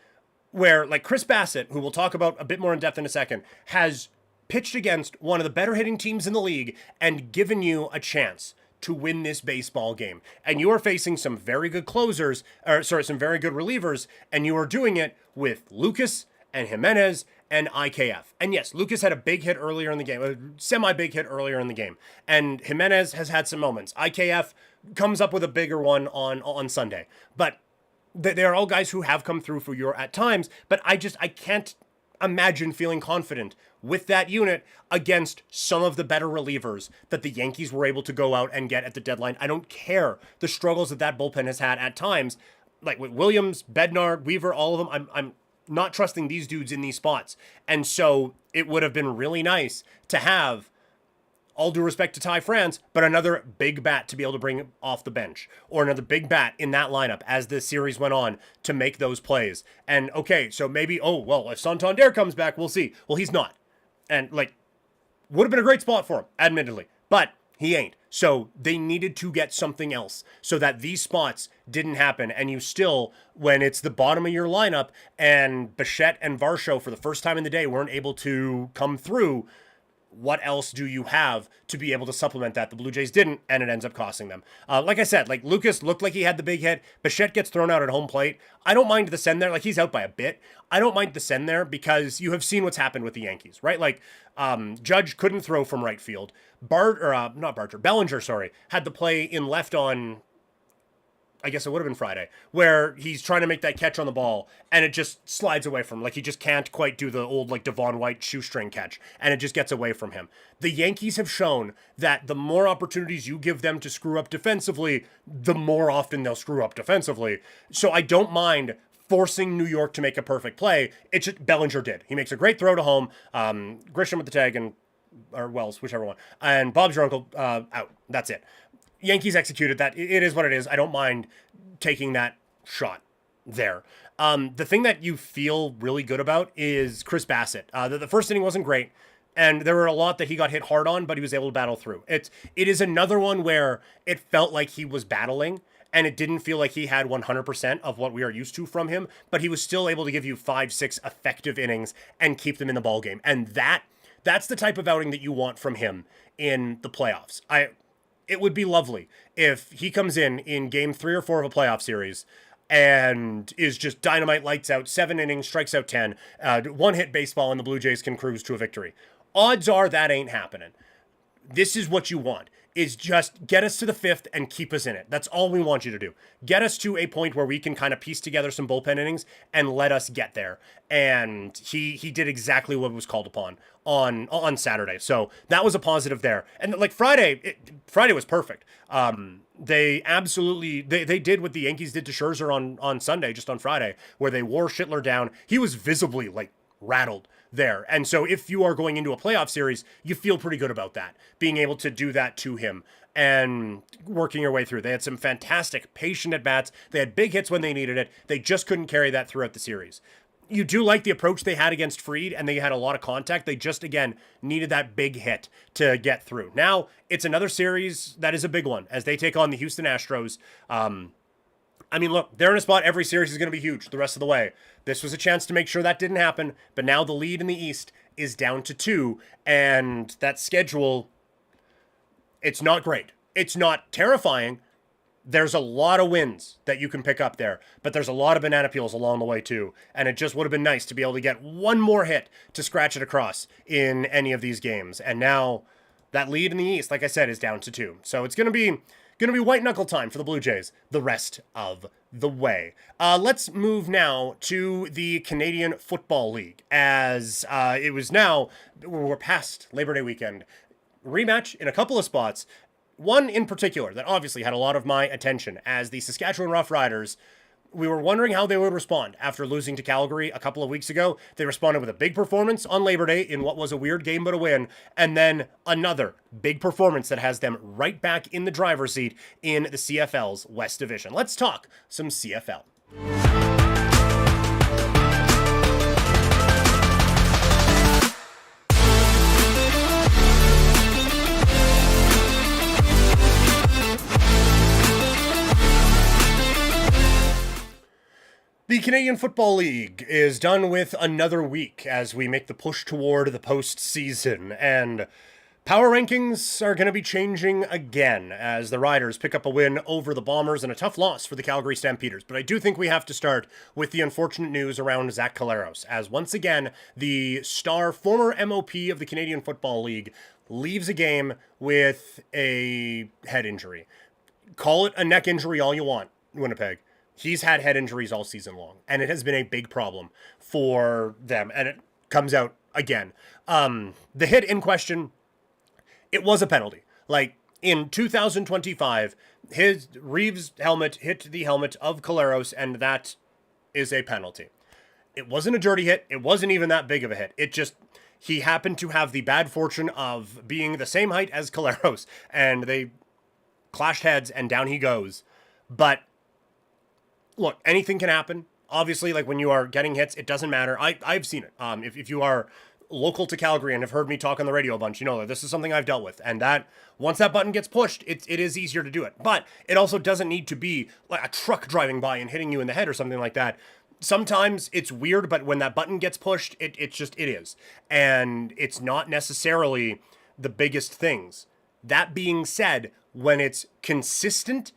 where, like, Chris Bassett, who we'll talk about a bit more in depth in a second, has pitched against one of the better hitting teams in the league and given you a chance to win this baseball game. And you are facing some very good closers, some very good relievers, and you are doing it with Lucas and Jimenez and IKF. And yes, Lucas had a big hit earlier in the game, a semi-big hit earlier in the game. And Jimenez has had some moments. IKF comes up with a bigger one on Sunday. But they are all guys who have come through for you at times, but I can't imagine feeling confident with that unit against some of the better relievers that the Yankees were able to go out and get at the deadline. I don't care the struggles that bullpen has had at times, like with Williams, Bednar, Weaver, all of them. I'm not trusting these dudes in these spots. And so it would have been really nice to have, all due respect to Ty France, but another big bat to be able to bring off the bench, or another big bat in that lineup as the series went on to make those plays. And okay, so maybe, if Santander comes back, we'll see. Well, he's not. And, like, would have been a great spot for him, admittedly, but he ain't. So they needed to get something else so that these spots didn't happen. And you still, when it's the bottom of your lineup and Bichette and Varsho for the first time in the day weren't able to come through, what else do you have to be able to supplement that? The Blue Jays didn't, and it ends up costing them. Like I said, like, Lucas looked like he had the big hit. Bichette gets thrown out at home plate. I don't mind the send there. Like, he's out by a bit. I don't mind the send there because you have seen what's happened with the Yankees, right? Like, Judge couldn't throw from right field. Bellinger, had the play in left on, I guess it would have been Friday, where he's trying to make that catch on the ball and it just slides away from him. Like, he just can't quite do the old, like, Devon White shoestring catch, and it just gets away from him. The Yankees have shown that the more opportunities you give them to screw up defensively, the more often they'll screw up defensively. So I don't mind forcing New York to make a perfect play. It's just, Bellinger did. He makes a great throw to home. Grisham with the tag, or Wells, whichever one. And Bob's your uncle, out. That's it. Yankees executed that. It is what it is. I don't mind taking that shot there. The thing that you feel really good about is Chris Bassett. The first inning wasn't great, and there were a lot that he got hit hard on, but he was able to battle through. It is another one where it felt like he was battling, and it didn't feel like he had 100% of what we are used to from him, but he was still able to give you 5-6 effective innings and keep them in the ballgame. And that's the type of outing that you want from him in the playoffs. It would be lovely if he comes in game 3 or 4 of a playoff series and is just dynamite, lights out, 7 innings, strikes out 10, one hit baseball, and the Blue Jays can cruise to a victory. Odds are that ain't happening. This is what you want, is just get us to the 5th and keep us in it. That's all we want you to do. Get us to a point where we can kind of piece together some bullpen innings and let us get there. And he did exactly what was called upon on Saturday. So that was a positive there. And like Friday was perfect. They absolutely, they did what the Yankees did to Scherzer on Sunday, just on Friday, where they wore Schitler down. He was visibly, like, rattled there. And so if you are going into a playoff series, you feel pretty good about that, being able to do that to him and working your way through. They had some fantastic patient at-bats. They had big hits when they needed it. They just couldn't carry that throughout the series. You do like the approach they had against Fried, and they had a lot of contact. They just, again, needed that big hit to get through. Now, it's another series that is a big one as they take on the Houston Astros. I mean, look, they're in a spot. Every series is going to be huge the rest of the way. This was a chance to make sure that didn't happen, but now the lead in the East is down to 2, and that schedule, it's not great. It's not terrifying. There's a lot of wins that you can pick up there, but there's a lot of banana peels along the way too, and it just would have been nice to be able to get one more hit to scratch it across in any of these games, and now that lead in the East, like I said, is down to 2. So it's going to be white knuckle time for the Blue Jays the rest of the way. Let's move now to the Canadian Football League, as it was now, we're past Labor Day weekend. Rematch in a couple of spots. One in particular that obviously had a lot of my attention, as the Saskatchewan Roughriders, we were wondering how they would respond after losing to Calgary a couple of weeks ago. They responded with a big performance on Labor Day in what was a weird game but a win, and then another big performance that has them right back in the driver's seat in the CFL's West Division. Let's talk some CFL. The Canadian Football League is done with another week as we make the push toward the postseason, and power rankings are going to be changing again as the Riders pick up a win over the Bombers and a tough loss for the Calgary Stampeders. But I do think we have to start with the unfortunate news around Zach Collaros, as once again, the star former MOP of the Canadian Football League leaves a game with a head injury. Call it a neck injury all you want, Winnipeg. He's had head injuries all season long, and it has been a big problem for them, and it comes out again. The hit in question, it was a penalty. Like, in 2025, Reeves' helmet hit the helmet of Collaros, and that is a penalty. It wasn't a dirty hit. It wasn't even that big of a hit. It just, he happened to have the bad fortune of being the same height as Collaros, and they clashed heads, and down he goes. But look, anything can happen. Obviously, like when you are getting hits, it doesn't matter. I've seen it. If you are local to Calgary and have heard me talk on the radio a bunch, you know that this is something I've dealt with. And that once that button gets pushed, it is easier to do it. But it also doesn't need to be like a truck driving by and hitting you in the head or something like that. Sometimes it's weird, but when that button gets pushed, it is. And it's not necessarily the biggest things. That being said, when it's consistent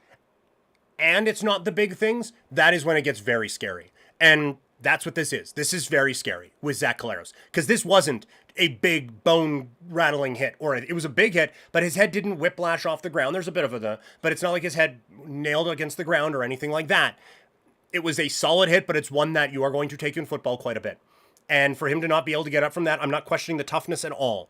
and it's not the big things, that is when it gets very scary. And that's what this is. This is very scary with Zach Collaros, because this wasn't a big bone-rattling hit, or it was a big hit, but his head didn't whiplash off the ground. There's a bit of but it's not like his head nailed against the ground or anything like that. It was a solid hit, but it's one that you are going to take in football quite a bit. And for him to not be able to get up from that, I'm not questioning the toughness at all.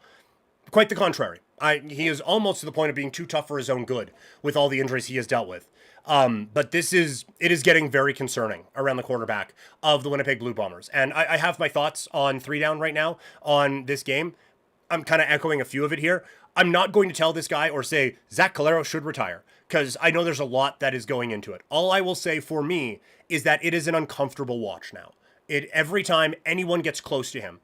Quite the contrary. He is almost to the point of being too tough for his own good with all the injuries he has dealt with. But it is getting very concerning around the quarterback of the Winnipeg Blue Bombers. And I have my thoughts on 3 down right now on this game. I'm kind of echoing a few of it here. I'm not going to tell this guy or say Zach Collaros should retire, because I know there's a lot that is going into it. All I will say for me is that it is an uncomfortable watch now. Every time anyone gets close to him,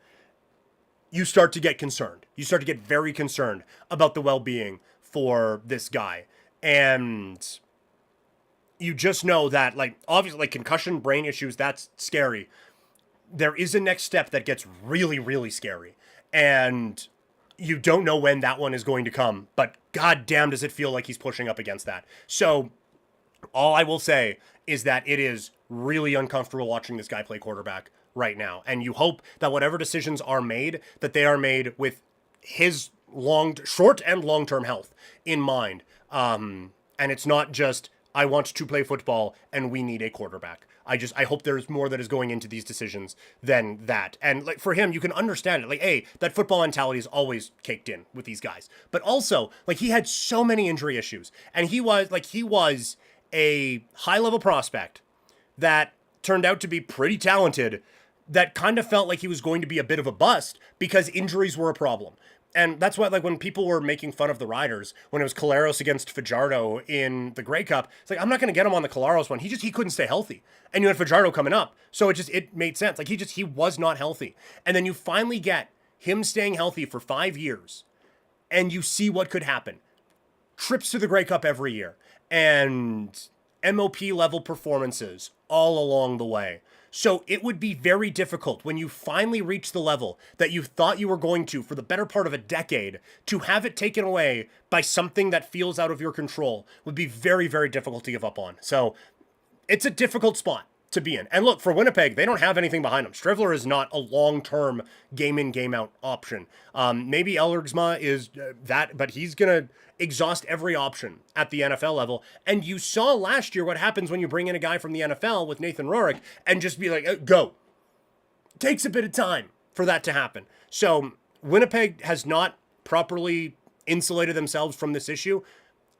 you start to get concerned. You start to get very concerned about the well-being for this guy. And you just know that, like, obviously, like, concussion, brain issues, that's scary. There is a next step that gets really, really scary. And you don't know when that one is going to come. But goddamn does it feel like he's pushing up against that. So all I will say is that it is really uncomfortable watching this guy play quarterback right now. And you hope that whatever decisions are made, that they are made with his short and long-term health in mind. And it's not just, I want to play football and we need a quarterback. I hope there's more that is going into these decisions than that. And like for him, you can understand it. Like, hey, that football mentality is always caked in with these guys. But also, like, he had so many injury issues. And he was a high-level prospect that turned out to be pretty talented, that kind of felt like he was going to be a bit of a bust because injuries were a problem. And that's why, like, when people were making fun of the Riders, when it was Collaros against Fajardo in the Grey Cup, it's like, I'm not going to get him on the Collaros one. He couldn't stay healthy. And you had Fajardo coming up. So it made sense. Like, he was not healthy. And then you finally get him staying healthy for 5 years, and you see what could happen. Trips to the Grey Cup every year, and MOP level performances all along the way. So it would be very difficult when you finally reach the level that you thought you were going to for the better part of a decade, to have it taken away by something that feels out of your control would be very, very difficult to give up on. So it's a difficult spot to be in. And look, for Winnipeg, they don't have anything behind them. Strivler is not a long-term game-in, game-out option. Maybe Ellersma is that, but he's going to exhaust every option at the NFL level. And you saw last year what happens when you bring in a guy from the NFL with Nathan Rourke and just be like, go. It takes a bit of time for that to happen. So Winnipeg has not properly insulated themselves from this issue.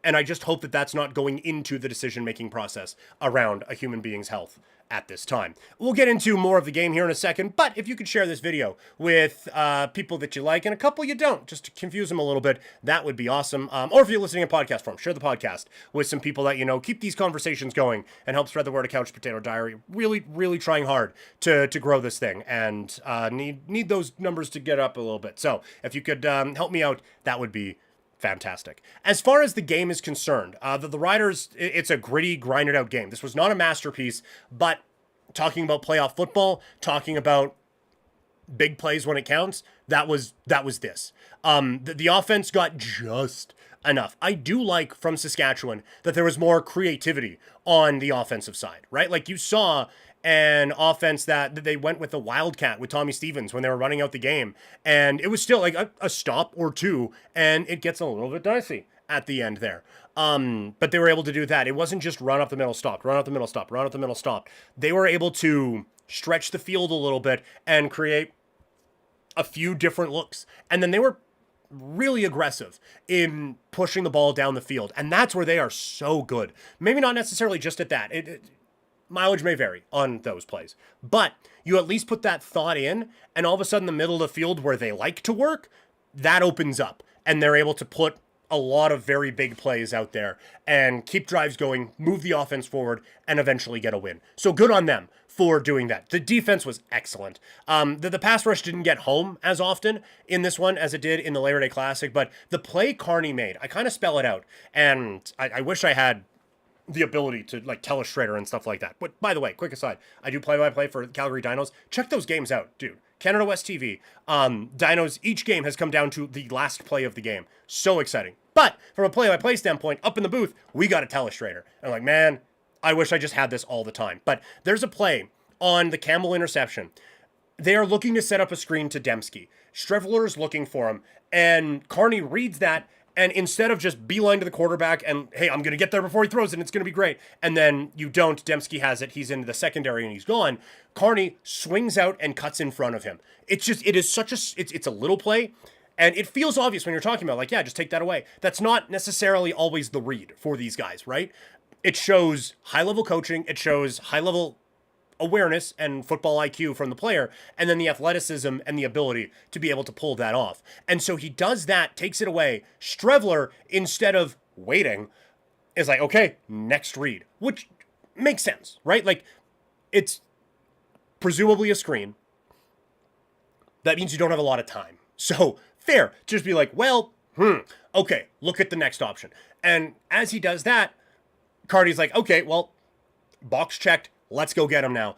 And I just hope that that's not going into the decision-making process around a human being's health at this time. We'll get into more of the game here in a second, but if you could share this video with people that you like and a couple you don't, just to confuse them a little bit, that would be awesome. Or if you're listening in podcast form, share the podcast with some people that you know. Keep these conversations going and help spread the word of Couch Potato Diary. Really, really trying hard to grow this thing, and need those numbers to get up a little bit. So if you could help me out, that would be fantastic. As far as the game is concerned, the Riders, it's a gritty, grinded out game. This was not a masterpiece, but talking about playoff football, talking about big plays when it counts, that was this. The offense got just enough. I do like from Saskatchewan that there was more creativity on the offensive side, right? Like you saw an offense that they went with the Wildcat with Tommy Stevens when they were running out the game. And it was still like a stop or two, and it gets a little bit dicey at the end there. But they were able to do that. It wasn't just run up the middle, stop, run up the middle, stop, run up the middle, stop. They were able to stretch the field a little bit and create a few different looks. And then they were really aggressive in pushing the ball down the field. And that's where they are so good. Maybe not necessarily just at that. Mileage may vary on those plays, but you at least put that thought in, and all of a sudden the middle of the field where they like to work, that opens up, and they're able to put a lot of very big plays out there and keep drives going, move the offense forward, and eventually get a win. So good on them for doing that. The defense was excellent. The pass rush didn't get home as often in this one as it did in the Labor Day Classic, but the play Carney made, I kind of spell it out, and I wish I had the ability to like telestrator and stuff like that. But by the way, quick aside, I do play-by-play for Calgary Dinos. Check those games out, dude. Canada West TV. Dinos, each game has come down to the last play of the game. So exciting. But from a play-by-play standpoint, up in the booth, we got a telestrator. And I'm like, man, I wish I just had this all the time. But there's a play on the Campbell interception. They are looking to set up a screen to Dembski. Strevler's looking for him, and Carney reads that. And instead of just beeline to the quarterback and, hey, I'm going to get there before he throws it, and it's going to be great. And then you don't, Dembski has it, he's into the secondary and he's gone. Carney swings out and cuts in front of him. It's a little play. And it feels obvious when you're talking about, like, yeah, just take that away. That's not necessarily always the read for these guys, right? It shows high-level coaching. It shows high-level awareness and football IQ from the player, and then the athleticism and the ability to be able to pull that off. And so he does that, takes it away. Strevler, instead of waiting, is like, okay, next read, which makes sense, right? Like, it's presumably a screen. That means you don't have a lot of time. So fair, just be like, well, okay, look at the next option. And as he does that, Carney's like, okay, well, box checked, let's go get him now.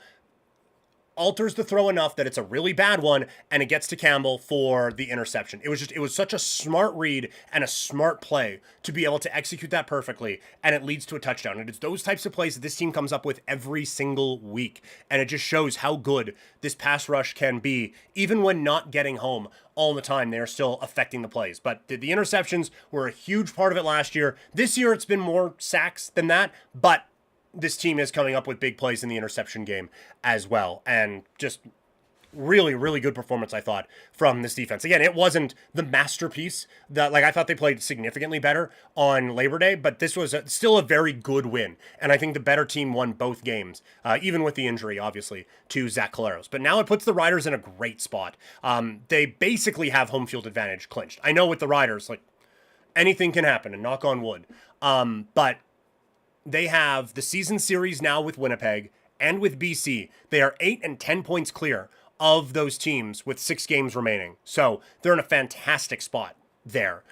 Alters the throw enough that it's a really bad one, and it gets to Campbell for the interception. It was such a smart read and a smart play to be able to execute that perfectly, and it leads to a touchdown. And it's those types of plays that this team comes up with every single week, and it just shows how good this pass rush can be, even when not getting home all the time. They're still affecting the plays. But the interceptions were a huge part of it last year. This year, it's been more sacks than that, but this team is coming up with big plays in the interception game as well. And just really, really good performance, I thought, from this defense. Again, it wasn't the masterpiece that, like, I thought they played significantly better on Labor Day, but this was still a very good win. And I think the better team won both games, even with the injury, obviously, to Zach Collaros. But now it puts the Riders in a great spot. They basically have home field advantage clinched. I know with the Riders, like, anything can happen, and knock on wood. But they have the season series now with Winnipeg and with BC. They are 8 and 10 points clear of those teams with 6 games remaining. So they're in a fantastic spot there.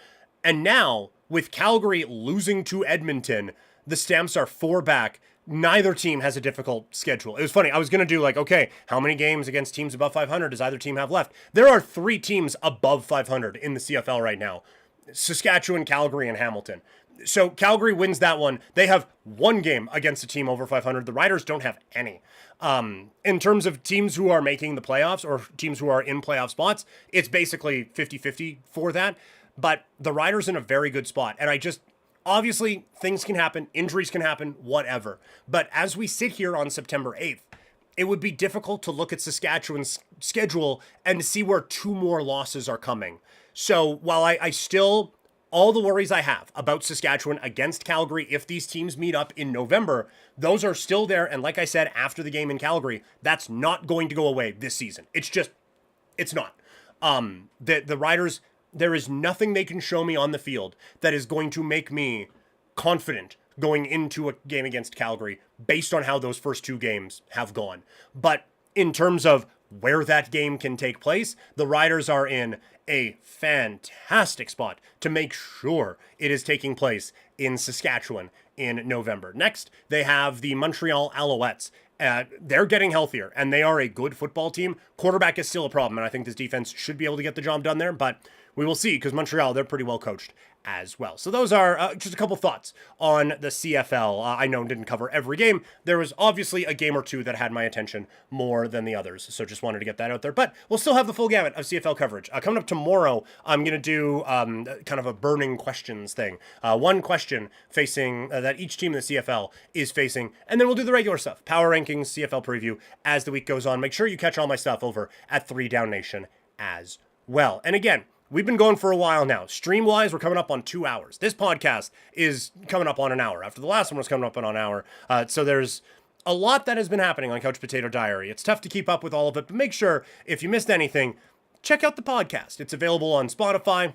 And now, with Calgary losing to Edmonton, the Stamps are 4 back. Neither team has a difficult schedule. It was funny. I was going to do like, okay, how many games against teams above 500 does either team have left? There are 3 teams above 500 in the CFL right now. Saskatchewan, Calgary, and Hamilton. So Calgary wins that one. They have 1 game against a team over 500. The Riders don't have any. In terms of teams who are making the playoffs or teams who are in playoff spots, it's basically 50-50 for that. But the Riders in a very good spot. And obviously things can happen, injuries can happen, whatever. But as we sit here on September 8th, it would be difficult to look at Saskatchewan's schedule and to see where 2 more losses are coming. So while I still, all the worries I have about Saskatchewan against Calgary, if these teams meet up in November, those are still there. And like I said, after the game in Calgary, that's not going to go away this season. It's not. The Riders, there is nothing they can show me on the field that is going to make me confident going into a game against Calgary based on how those first 2 games have gone. But in terms of where that game can take place, the Riders are in a fantastic spot to make sure it is taking place in Saskatchewan in November. Next, they have the Montreal Alouettes. They're getting healthier, and they are a good football team. Quarterback is still a problem, and I think this defense should be able to get the job done there, but we will see, because Montreal, they're pretty well coached as well. So those are just a couple thoughts on the CFL. I know didn't cover every game. There was obviously a game or 2 that had my attention more than the others, so just wanted to get that out there. But we'll still have the full gamut of CFL coverage. Coming up tomorrow, I'm going to do kind of a burning questions thing. One question facing that each team in the CFL is facing, and then we'll do the regular stuff. Power rankings, CFL preview as the week goes on. Make sure you catch all my stuff over at 3 Down Nation as well. And again, we've been going for a while now. Stream-wise, we're coming up on 2 hours. This podcast is coming up on an hour. After the last one was coming up on an hour. So there's a lot that has been happening on Couch Potato Diary. It's tough to keep up with all of it, but make sure, if you missed anything, check out the podcast. It's available on Spotify.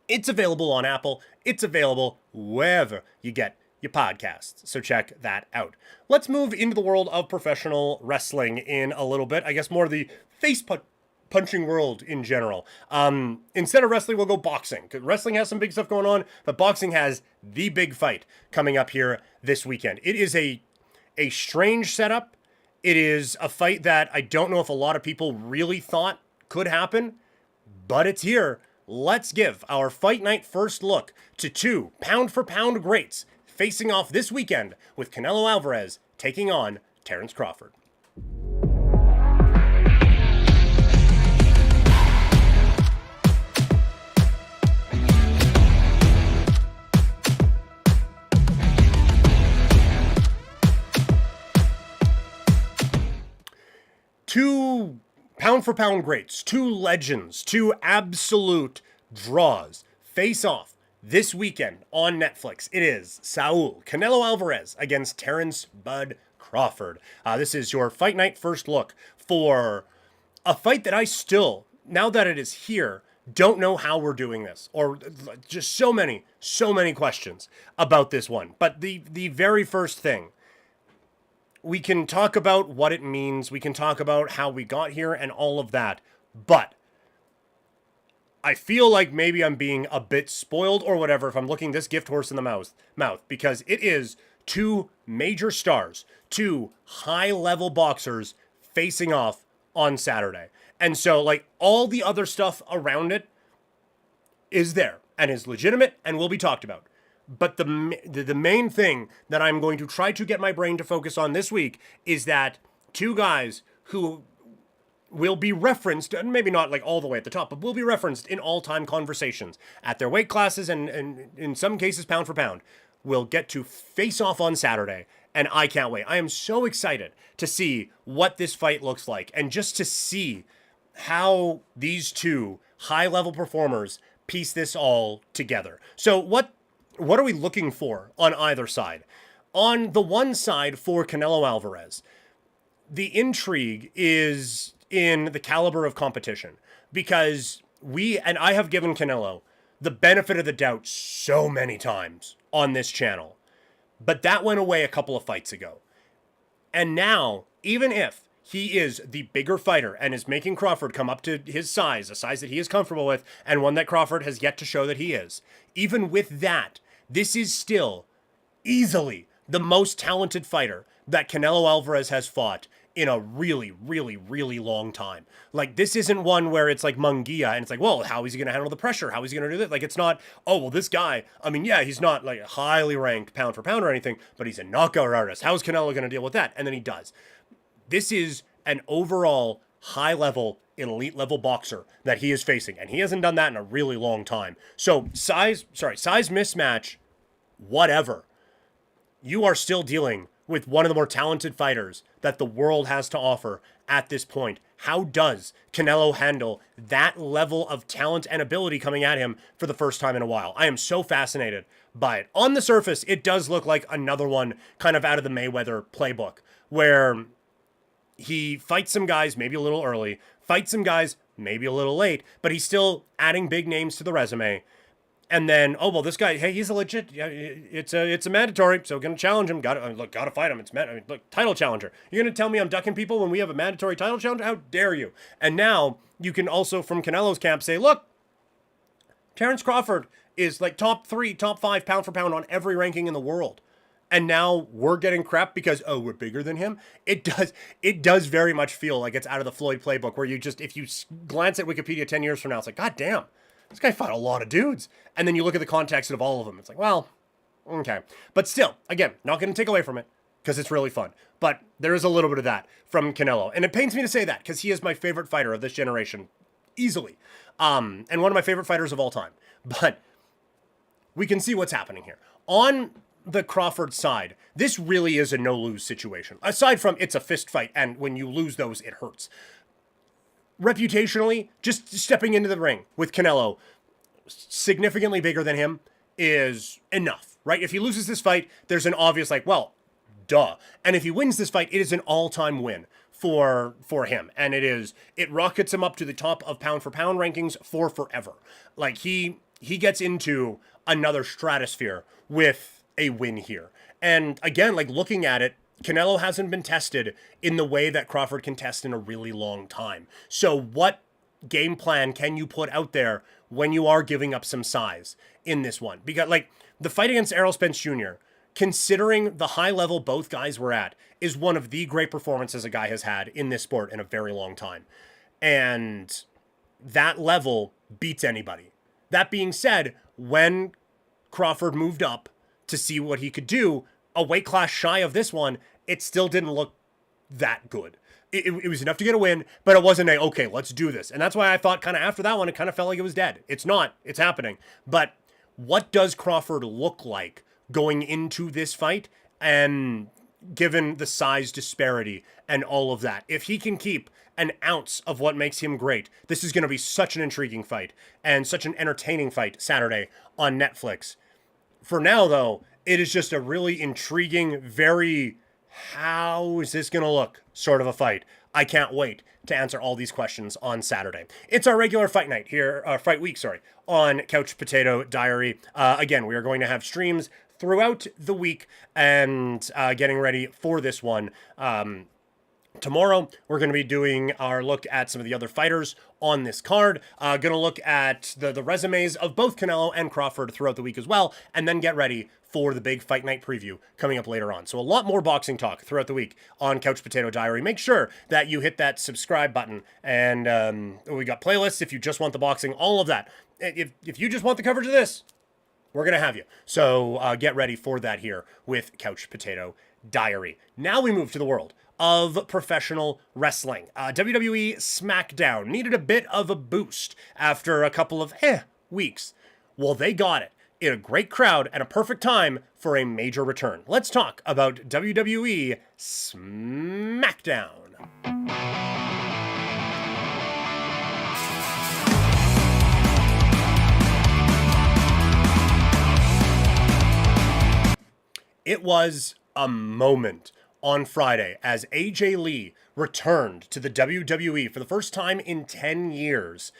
It's available on Apple. It's available wherever you get your podcasts. So check that out. Let's move into the world of professional wrestling in a little bit. I guess more the punching world in general. Instead of wrestling, we'll go boxing, because wrestling has some big stuff going on, but boxing has the big fight coming up here this weekend. It is a strange setup. It is a fight that I don't know if a lot of people really thought could happen, but it's here. Let's give our fight night first look to 2 pound-for-pound greats facing off this weekend, with Canelo Alvarez taking on Terrence Crawford. Two pound-for-pound greats, 2 legends, 2 absolute draws face off this weekend on Netflix. It is Saul Canelo Alvarez against Terrence Bud Crawford. This is your fight night first look for a fight that I still, now that it is here, don't know how we're doing this, or just so many questions about this one. But the very first thing, we can talk about what it means. We can talk about how we got here and all of that. But I feel like maybe I'm being a bit spoiled or whatever if I'm looking this gift horse in the mouth, because it is 2 major stars, 2 high-level boxers facing off on Saturday. And so, like, all the other stuff around it is there and is legitimate and will be talked about. But the main thing that I'm going to try to get my brain to focus on this week is that 2 guys who will be referenced, and maybe not like all the way at the top, but will be referenced in all-time conversations at their weight classes and in some cases pound for pound, will get to face off on Saturday. and I can't wait. I am so excited to see what this fight looks like, and just to see how these two high-level performers piece this all together. So what are we looking for on either side? On the one side, for Canelo Alvarez, the intrigue is in the caliber of competition, because I have given Canelo the benefit of the doubt so many times on this channel, but that went away a couple of fights ago. And now, even if he is the bigger fighter and is making Crawford come up to his size, a size that he is comfortable with, and one that Crawford has yet to show that he is, even with that, this is still easily the most talented fighter that Canelo Alvarez has fought in a really, really, really long time. Like, this isn't one where it's like Munguia and it's like, well, how is he going to handle the pressure? How is he going to do this? Like, it's not, oh, well, this guy, I mean, yeah, he's not like highly ranked pound for pound or anything, but he's a knockout artist. How's Canelo going to deal with that? And then he does. This is an overall high-level, elite-level boxer that he is facing, and he hasn't done that in a really long time. So size mismatch, whatever. You are still dealing with one of the more talented fighters that the world has to offer at this point. How does Canelo handle that level of talent and ability coming at him for the first time in a while? I am so fascinated by it. On the surface, it does look like another one kind of out of the Mayweather playbook, where he fights some guys maybe a little early, fights some guys maybe a little late, but he's still adding big names to the resume. And then, oh, well, this guy, hey, he's a legit, it's a mandatory, so gonna challenge him, gotta fight him, look, title challenger. You're gonna tell me I'm ducking people when we have a mandatory title challenger? How dare you? And now, you can also, from Canelo's camp, say, look, Terence Crawford is like top 3, top 5 pound for pound on every ranking in the world. And now we're getting crap because, oh, we're bigger than him? It does very much feel like it's out of the Floyd playbook, where you just, if you glance at Wikipedia 10 years from now, it's like, God damn, this guy fought a lot of dudes. And then you look at the context of all of them. It's like, well, okay. But still, again, not going to take away from it because it's really fun. But there is a little bit of that from Canelo. And it pains me to say that because he is my favorite fighter of this generation, easily. And one of my favorite fighters of all time. But we can see what's happening here. On the Crawford side, this really is a no-lose situation. Aside from it's a fist fight, and when you lose those, it hurts. Reputationally, just stepping into the ring with Canelo, significantly bigger than him, is enough, right? If he loses this fight, there's an obvious, like, well, duh. And if he wins this fight, it is an all-time win for him. And it rockets him up to the top of pound-for-pound rankings for forever. Like, he gets into another stratosphere with a win here. And again, like, looking at it, Canelo hasn't been tested in the way that Crawford can test in a really long time. So what game plan can you put out there when you are giving up some size in this one? Because, like, the fight against Errol Spence Jr., considering the high level both guys were at, is one of the great performances a guy has had in this sport in a very long time. And that level beats anybody. That being said, when Crawford moved up to see what he could do, a weight class shy of this one, it still didn't look that good. It was enough to get a win, but it wasn't okay, let's do this. And that's why I thought kind of after that one, it kind of felt like it was dead. It's not. It's happening. But what does Crawford look like going into this fight? And given the size disparity and all of that, if he can keep an ounce of what makes him great, this is going to be such an intriguing fight and such an entertaining fight Saturday on Netflix. For now, though, it is just a really intriguing, very, how is this going to look sort of a fight. I can't wait to answer all these questions on Saturday. It's our regular fight night here, fight week, on Couch Potato Diary. Again, we are going to have streams throughout the week and getting ready for this one. Tomorrow, we're going to be doing our look at some of the other fighters on this card. Going to look at the resumes of both Canelo and Crawford throughout the week as well, and then get ready for the big fight night preview coming up later on. So a lot more boxing talk throughout the week on Couch Potato Diary. Make sure that you hit that subscribe button, and we got playlists if you just want the boxing, all of that. If you just want the coverage of this, we're going to have you. So get ready for that here with Couch Potato Diary. Now we move to the world of professional wrestling. WWE SmackDown needed a bit of a boost after a couple of weeks. Well, they got it. in a great crowd and a perfect time for a major return. Let's talk about WWE SmackDown. It was a moment on Friday as AJ Lee returned to the WWE for the first time in 10 years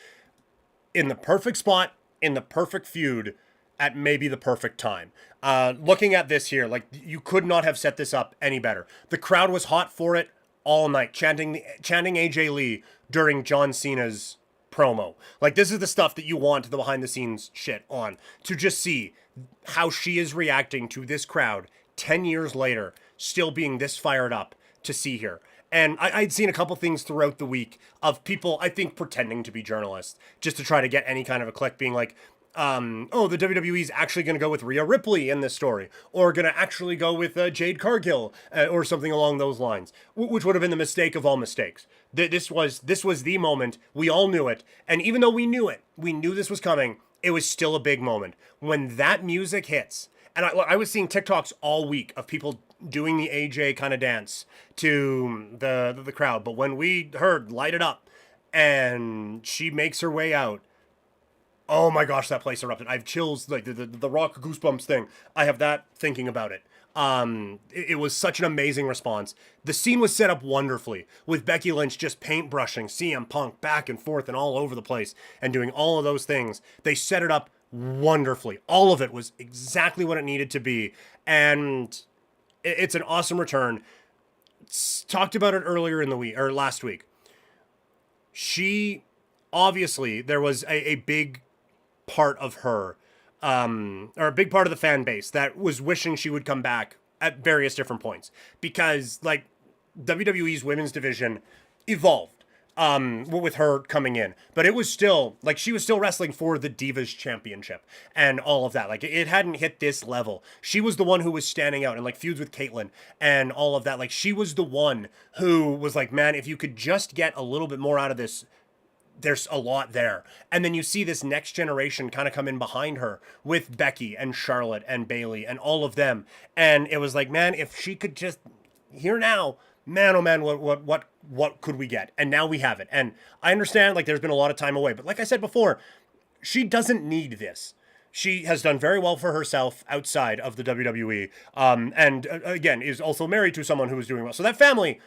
in the perfect spot, in the perfect feud, at maybe the perfect time. Looking at this here, like, you could not have set this up any better. The crowd was hot for it all night, chanting AJ Lee during John Cena's promo. Like, this is the stuff that you want the behind the scenes shit on, to just see how she is reacting to this crowd 10 years later, still being this fired up to see here. And I'd seen a couple things throughout the week of people, I think, pretending to be journalists just to try to get any kind of a click, being like, oh, the WWE's actually going to go with Rhea Ripley in this story, or going to actually go with Jade Cargill, or something along those lines, which would have been the mistake of all mistakes. This was the moment. We all knew it. And even though we knew it, we knew this was coming, it was still a big moment. When that music hits, and I was seeing TikToks all week of people doing the AJ kind of dance to the crowd. But when we heard Light It Up and she makes her way out, oh my gosh, that place erupted. I have chills, like the Rock goosebumps thing. I have that thinking about it. It was such an amazing response. The scene was set up wonderfully with Becky Lynch just paintbrushing CM Punk back and forth and all over the place and doing all of those things. They set it up wonderfully. All of it was exactly what it needed to be. And it's an awesome return. Talked about it earlier in the week, or last week. She, obviously, there was a big part of her, or a big part of the fan base that was wishing she would come back at various different points. Because, like, WWE's women's division evolved with her coming in. But it was still, like, she was still wrestling for the Divas Championship and all of that. Like, it hadn't hit this level. She was the one who was standing out and, like, feuds with Caitlyn and all of that. Like, she was the one who was like, man, if you could just get a little bit more out of this, there's a lot there. And then you see this next generation kind of come in behind her with Becky and Charlotte and Bayley and all of them. And it was like, man, if she could just, here now, man, oh man, what could we get? And now we have it. And I understand, like, there's been a lot of time away, but like I said before, she doesn't need this. She has done very well for herself outside of the WWE. And again, is also married to someone who is doing well. So that family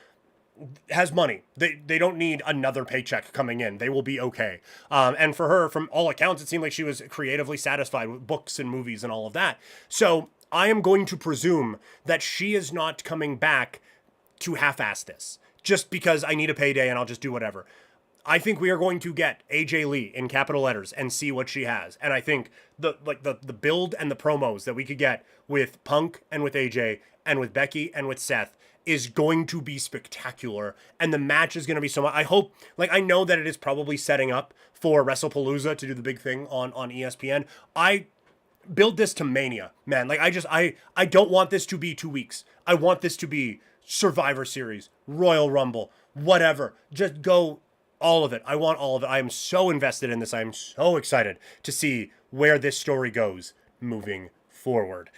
has money. They don't need another paycheck coming in. They will be okay. And for her, from all accounts, it seemed like she was creatively satisfied with books and movies and all of that. So I am going to presume that she is not coming back to half-ass this just because I need a payday and I'll just do whatever. I think we are going to get AJ Lee in capital letters and see what she has. And I think the build and the promos that we could get with Punk and with AJ and with Becky and with Seth is going to be spectacular. And the match is going to be so much. I hope, like, I know that it is probably setting up for WrestlePalooza to do the big thing on ESPN. I build this to Mania, man. Like, I don't want this to be 2 weeks. I want this to be Survivor Series, Royal Rumble, whatever. Just go all of it. I want all of it. I am so invested in this. I am so excited to see where this story goes moving forward.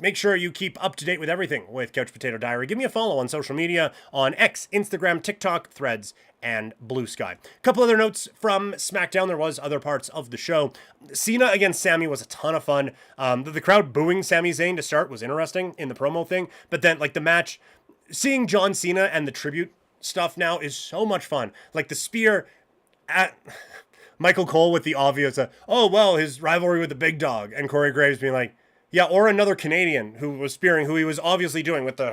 Make sure you keep up to date with everything with Couch Potato Diary. Give me a follow on social media on X, Instagram, TikTok, Threads, and Blue Sky. A couple other notes from SmackDown. There was other parts of the show. Cena against Sami was a ton of fun. The crowd booing Sami Zayn to start was interesting in the promo thing, but then, like, the match, seeing John Cena and the tribute stuff now is so much fun. Like the spear at Michael Cole with the obvious, oh, well, his rivalry with the big dog, and Corey Graves being like, yeah, or another Canadian who was spearing, who he was obviously doing with the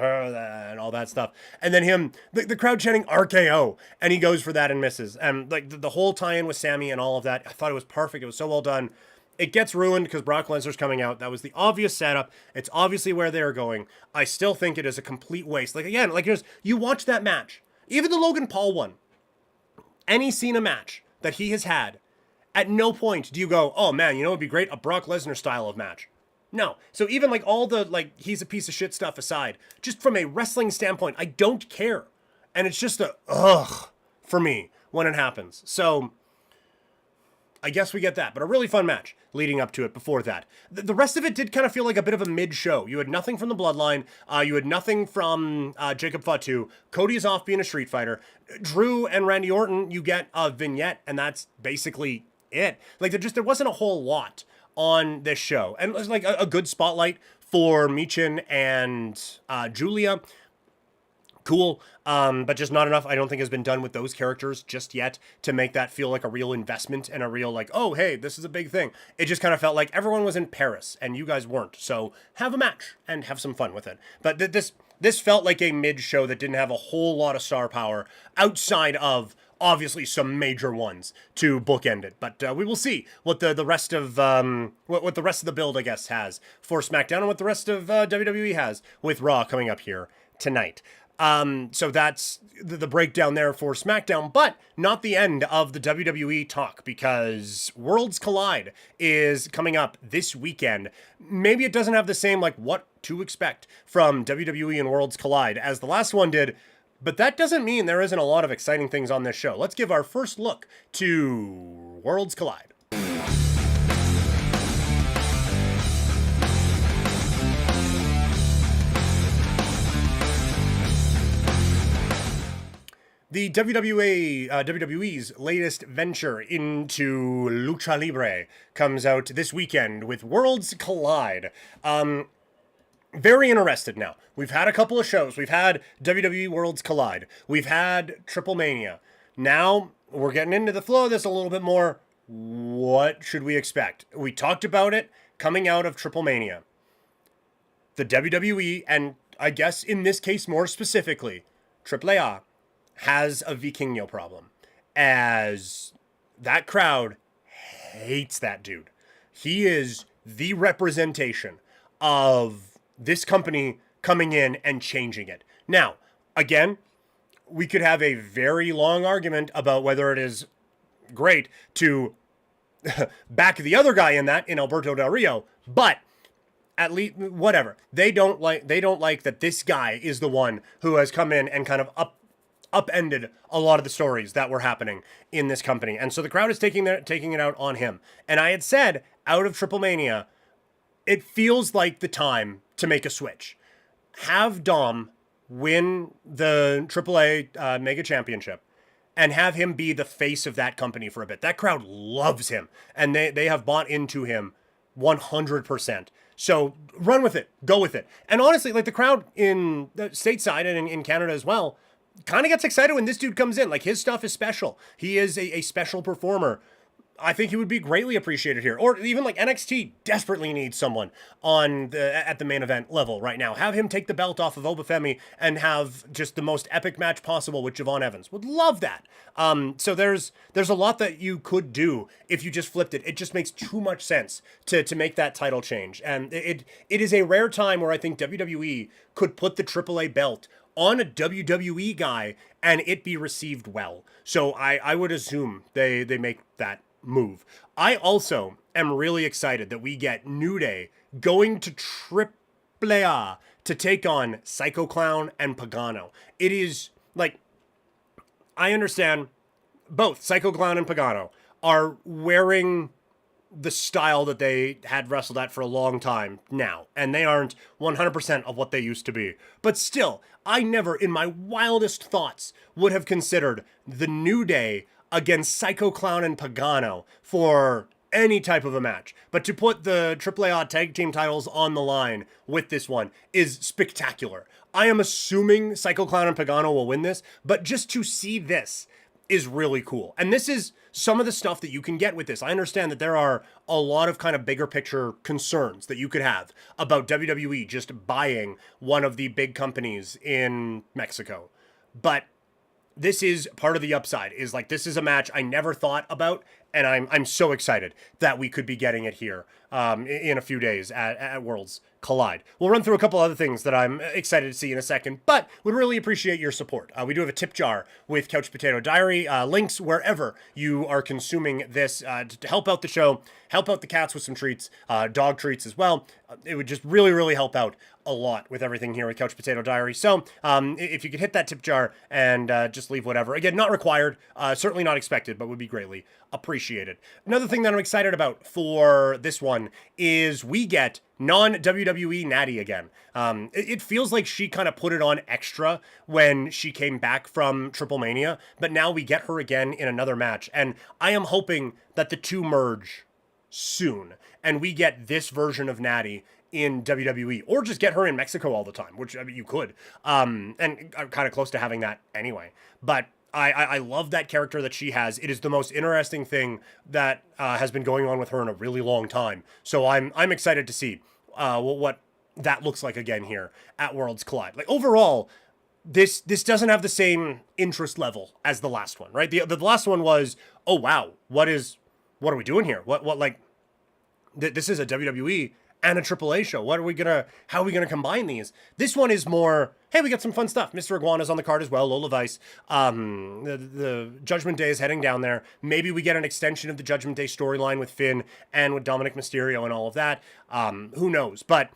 and all that stuff. And then him, the crowd chanting RKO, and he goes for that and misses. And like the whole tie-in with Sami and all of that, I thought it was perfect. It was so well done. It gets ruined because Brock Lesnar's coming out. That was the obvious setup. It's obviously where they're going. I still think it is a complete waste. Like, again, like, you watch that match. Even the Logan Paul one. Any Cena match that he has had, at no point do you go, oh man, you know, it'd be great, a Brock Lesnar style of match. No. So even like all the, like, he's a piece of shit stuff aside, just from a wrestling standpoint, I don't care. And it's just a ugh for me when it happens. So I guess we get that, but a really fun match leading up to it before that. The rest of it did kind of feel like a bit of a mid-show. You had nothing from the Bloodline. You had nothing from Jacob Fatu. Cody is off being a Street Fighter. Drew and Randy Orton, you get a vignette, and that's basically it. Like, there wasn't a whole lot on this show. And it was like a good spotlight for Michin and Julia. Cool, but just not enough, I don't think, has been done with those characters just yet to make that feel like a real investment and a real, like, oh, hey, this is a big thing. It just kind of felt like everyone was in Paris and you guys weren't, so have a match and have some fun with it. But this felt like a mid-show that didn't have a whole lot of star power outside of, obviously, some major ones to bookend it. But we will see what the rest of what the rest of the build, I guess, has for SmackDown and what the rest of WWE has with Raw coming up here tonight. So that's the breakdown there for SmackDown, but not the end of the WWE talk, because Worlds Collide is coming up this weekend. Maybe it doesn't have the same, like, what to expect from WWE and Worlds Collide as the last one did, but that doesn't mean there isn't a lot of exciting things on this show. Let's give our first look to Worlds Collide. The WWE's latest venture into Lucha Libre comes out this weekend with Worlds Collide. Very interested now. We've had a couple of shows. We've had WWE Worlds Collide. We've had Triple Mania. Now we're getting into the flow of this a little bit more. What should we expect? We talked about it coming out of Triple Mania. The WWE, and I guess in this case more specifically, AAA, has a Vikingo problem, as that crowd hates that dude. He is the representation of this company coming in and changing it. Now, again, we could have a very long argument about whether it is great to back the other guy in Alberto Del Rio, but at least, whatever. They don't like that this guy is the one who has come in and kind of upended a lot of the stories that were happening in this company. And so the crowd is taking it out on him. And I had said, out of Triple Mania, it feels like the time to make a switch. Have Dom win the AAA Mega Championship and have him be the face of that company for a bit. That crowd loves him, and they have bought into him 100%. So run with it. Go with it. And honestly, like, the crowd in the stateside and in Canada as well kind of gets excited when this dude comes in. Like, his stuff is special. He is a special performer. I think he would be greatly appreciated here. Or even, like, NXT desperately needs someone at the main event level right now. Have him take the belt off of Obafemi and have just the most epic match possible with Javon Evans. Would love that. So there's a lot that you could do if you just flipped it. It just makes too much sense to make that title change. And it is a rare time where I think WWE could put the AAA belt on a WWE guy and it be received well. So I would assume they make that move. I also am really excited that we get New Day going to AAA to take on Psycho Clown and Pagano. It is, like, I understand both Psycho Clown and Pagano are wearing the style that they had wrestled at for a long time now, and they aren't 100% of what they used to be. But still, I never in my wildest thoughts would have considered the New Day against Psycho Clown and Pagano for any type of a match. But to put the AAA tag team titles on the line with this one is spectacular. I am assuming Psycho Clown and Pagano will win this, but just to see this is really cool. And this is some of the stuff that you can get with this. I understand that there are a lot of kind of bigger picture concerns that you could have about WWE just buying one of the big companies in Mexico. But this is part of the upside, is like, this is a match I never thought about, and I'm so excited that we could be getting it here in a few days at Worlds Collide. We'll run through a couple other things that I'm excited to see in a second, but would really appreciate your support. We do have a tip jar with Couch Potato Diary, links wherever you are consuming this to help out the show, help out the cats with some treats, dog treats as well. It would just really, really help out a lot with everything here with Couch Potato Diary. So if you could hit that tip jar and just leave whatever. Again, not required, certainly not expected, but would be greatly appreciated. appreciated. Another thing that I'm excited about for this one is we get non-WWE Natty again. It feels like she kind of put it on extra when she came back from Triple Mania, but now we get her again in another match. And I am hoping that the two merge soon and we get this version of Natty in WWE, or just get her in Mexico all the time, which I mean, you could. And I'm kind of close to having that anyway. But I love that character that she has. It is the most interesting thing that has been going on with her in a really long time. So I'm excited to see what that looks like again here at Worlds Collide. Like overall, this doesn't have the same interest level as the last one, right? The last one was, oh wow, what are we doing here? What like this is a WWE and a AAA show. How are we gonna combine these? This one is more, hey, we got some fun stuff. Mr. Iguana's on the card as well, Lola Vice. The Judgment Day is heading down there. Maybe we get an extension of the Judgment Day storyline with Finn and with Dominic Mysterio and all of that. Who knows? But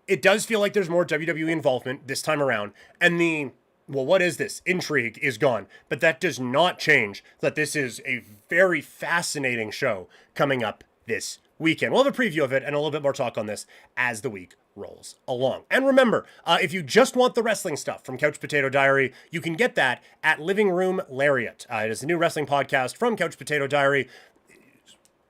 it does feel like there's more WWE involvement this time around. And what is this? Intrigue is gone. But that does not change that this is a very fascinating show coming up this weekend. We'll have a preview of it and a little bit more talk on this as the week rolls along. And remember, if you just want the wrestling stuff from Couch Potato Diary, you can get that at Living Room Lariat. It is a new wrestling podcast from Couch Potato Diary.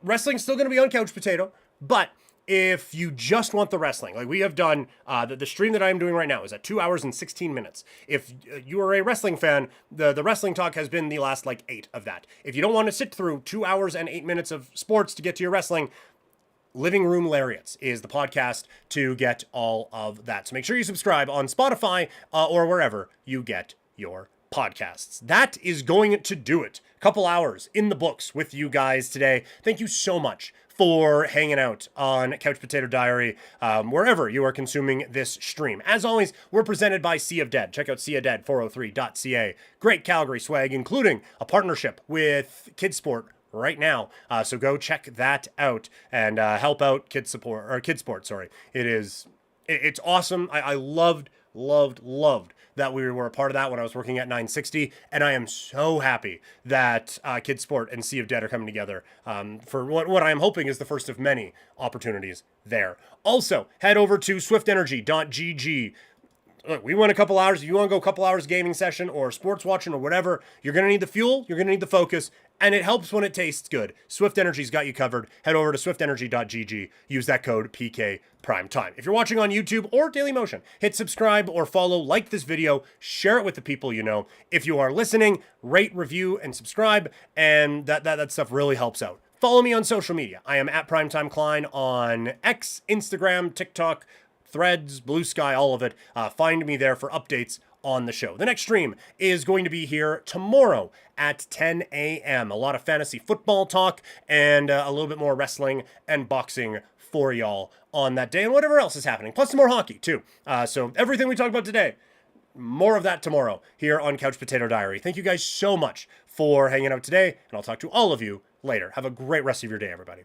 Wrestling's still going to be on Couch Potato, but if you just want the wrestling, like we have done, the stream that I'm doing right now is at 2 hours and 16 minutes. If you are a wrestling fan, the wrestling talk has been the last 8 of that. If you don't want to sit through 2 hours and 8 minutes of sports to get to your wrestling, Living Room Lariats is the podcast to get all of that. So make sure you subscribe on Spotify or wherever you get your podcasts. That is going to do it. Couple hours in the books with you guys today. Thank you so much for hanging out on Couch Potato Diary, wherever you are consuming this stream. As always, we're presented by Sea of Dead. Check out seaofdead403.ca. Great Calgary swag, including a partnership with Kidsport right now. So go check that out and help out Kidsport. Sorry. It's awesome. I loved that we were a part of that when I was working at 960, and I am so happy that Kidsport and Sea of Dead are coming together for what I am hoping is the first of many opportunities there. Also, head over to swiftenergy.gg. Look, we went a couple hours. If you want to go a couple hours gaming session or sports watching or whatever, you're going to need the fuel, you're going to need the focus, and it helps when it tastes good. Swift Energy's got you covered. Head over to swiftenergy.gg. Use that code PK Primetime. If you're watching on YouTube or Dailymotion, hit subscribe or follow, like this video, share it with the people you know. If you are listening, rate, review, and subscribe, and that stuff really helps out. Follow me on social media. I am at Primetime Klein on X, Instagram, TikTok, Threads, Blue Sky, all of it. Find me there for updates on the show. The next stream is going to be here tomorrow at 10 a.m. A lot of fantasy football talk and a little bit more wrestling and boxing for y'all on that day and whatever else is happening. Plus some more hockey too. So everything we talked about today, more of that tomorrow here on Couch Potato Diary. Thank you guys so much for hanging out today, and I'll talk to all of you later. Have a great rest of your day, everybody.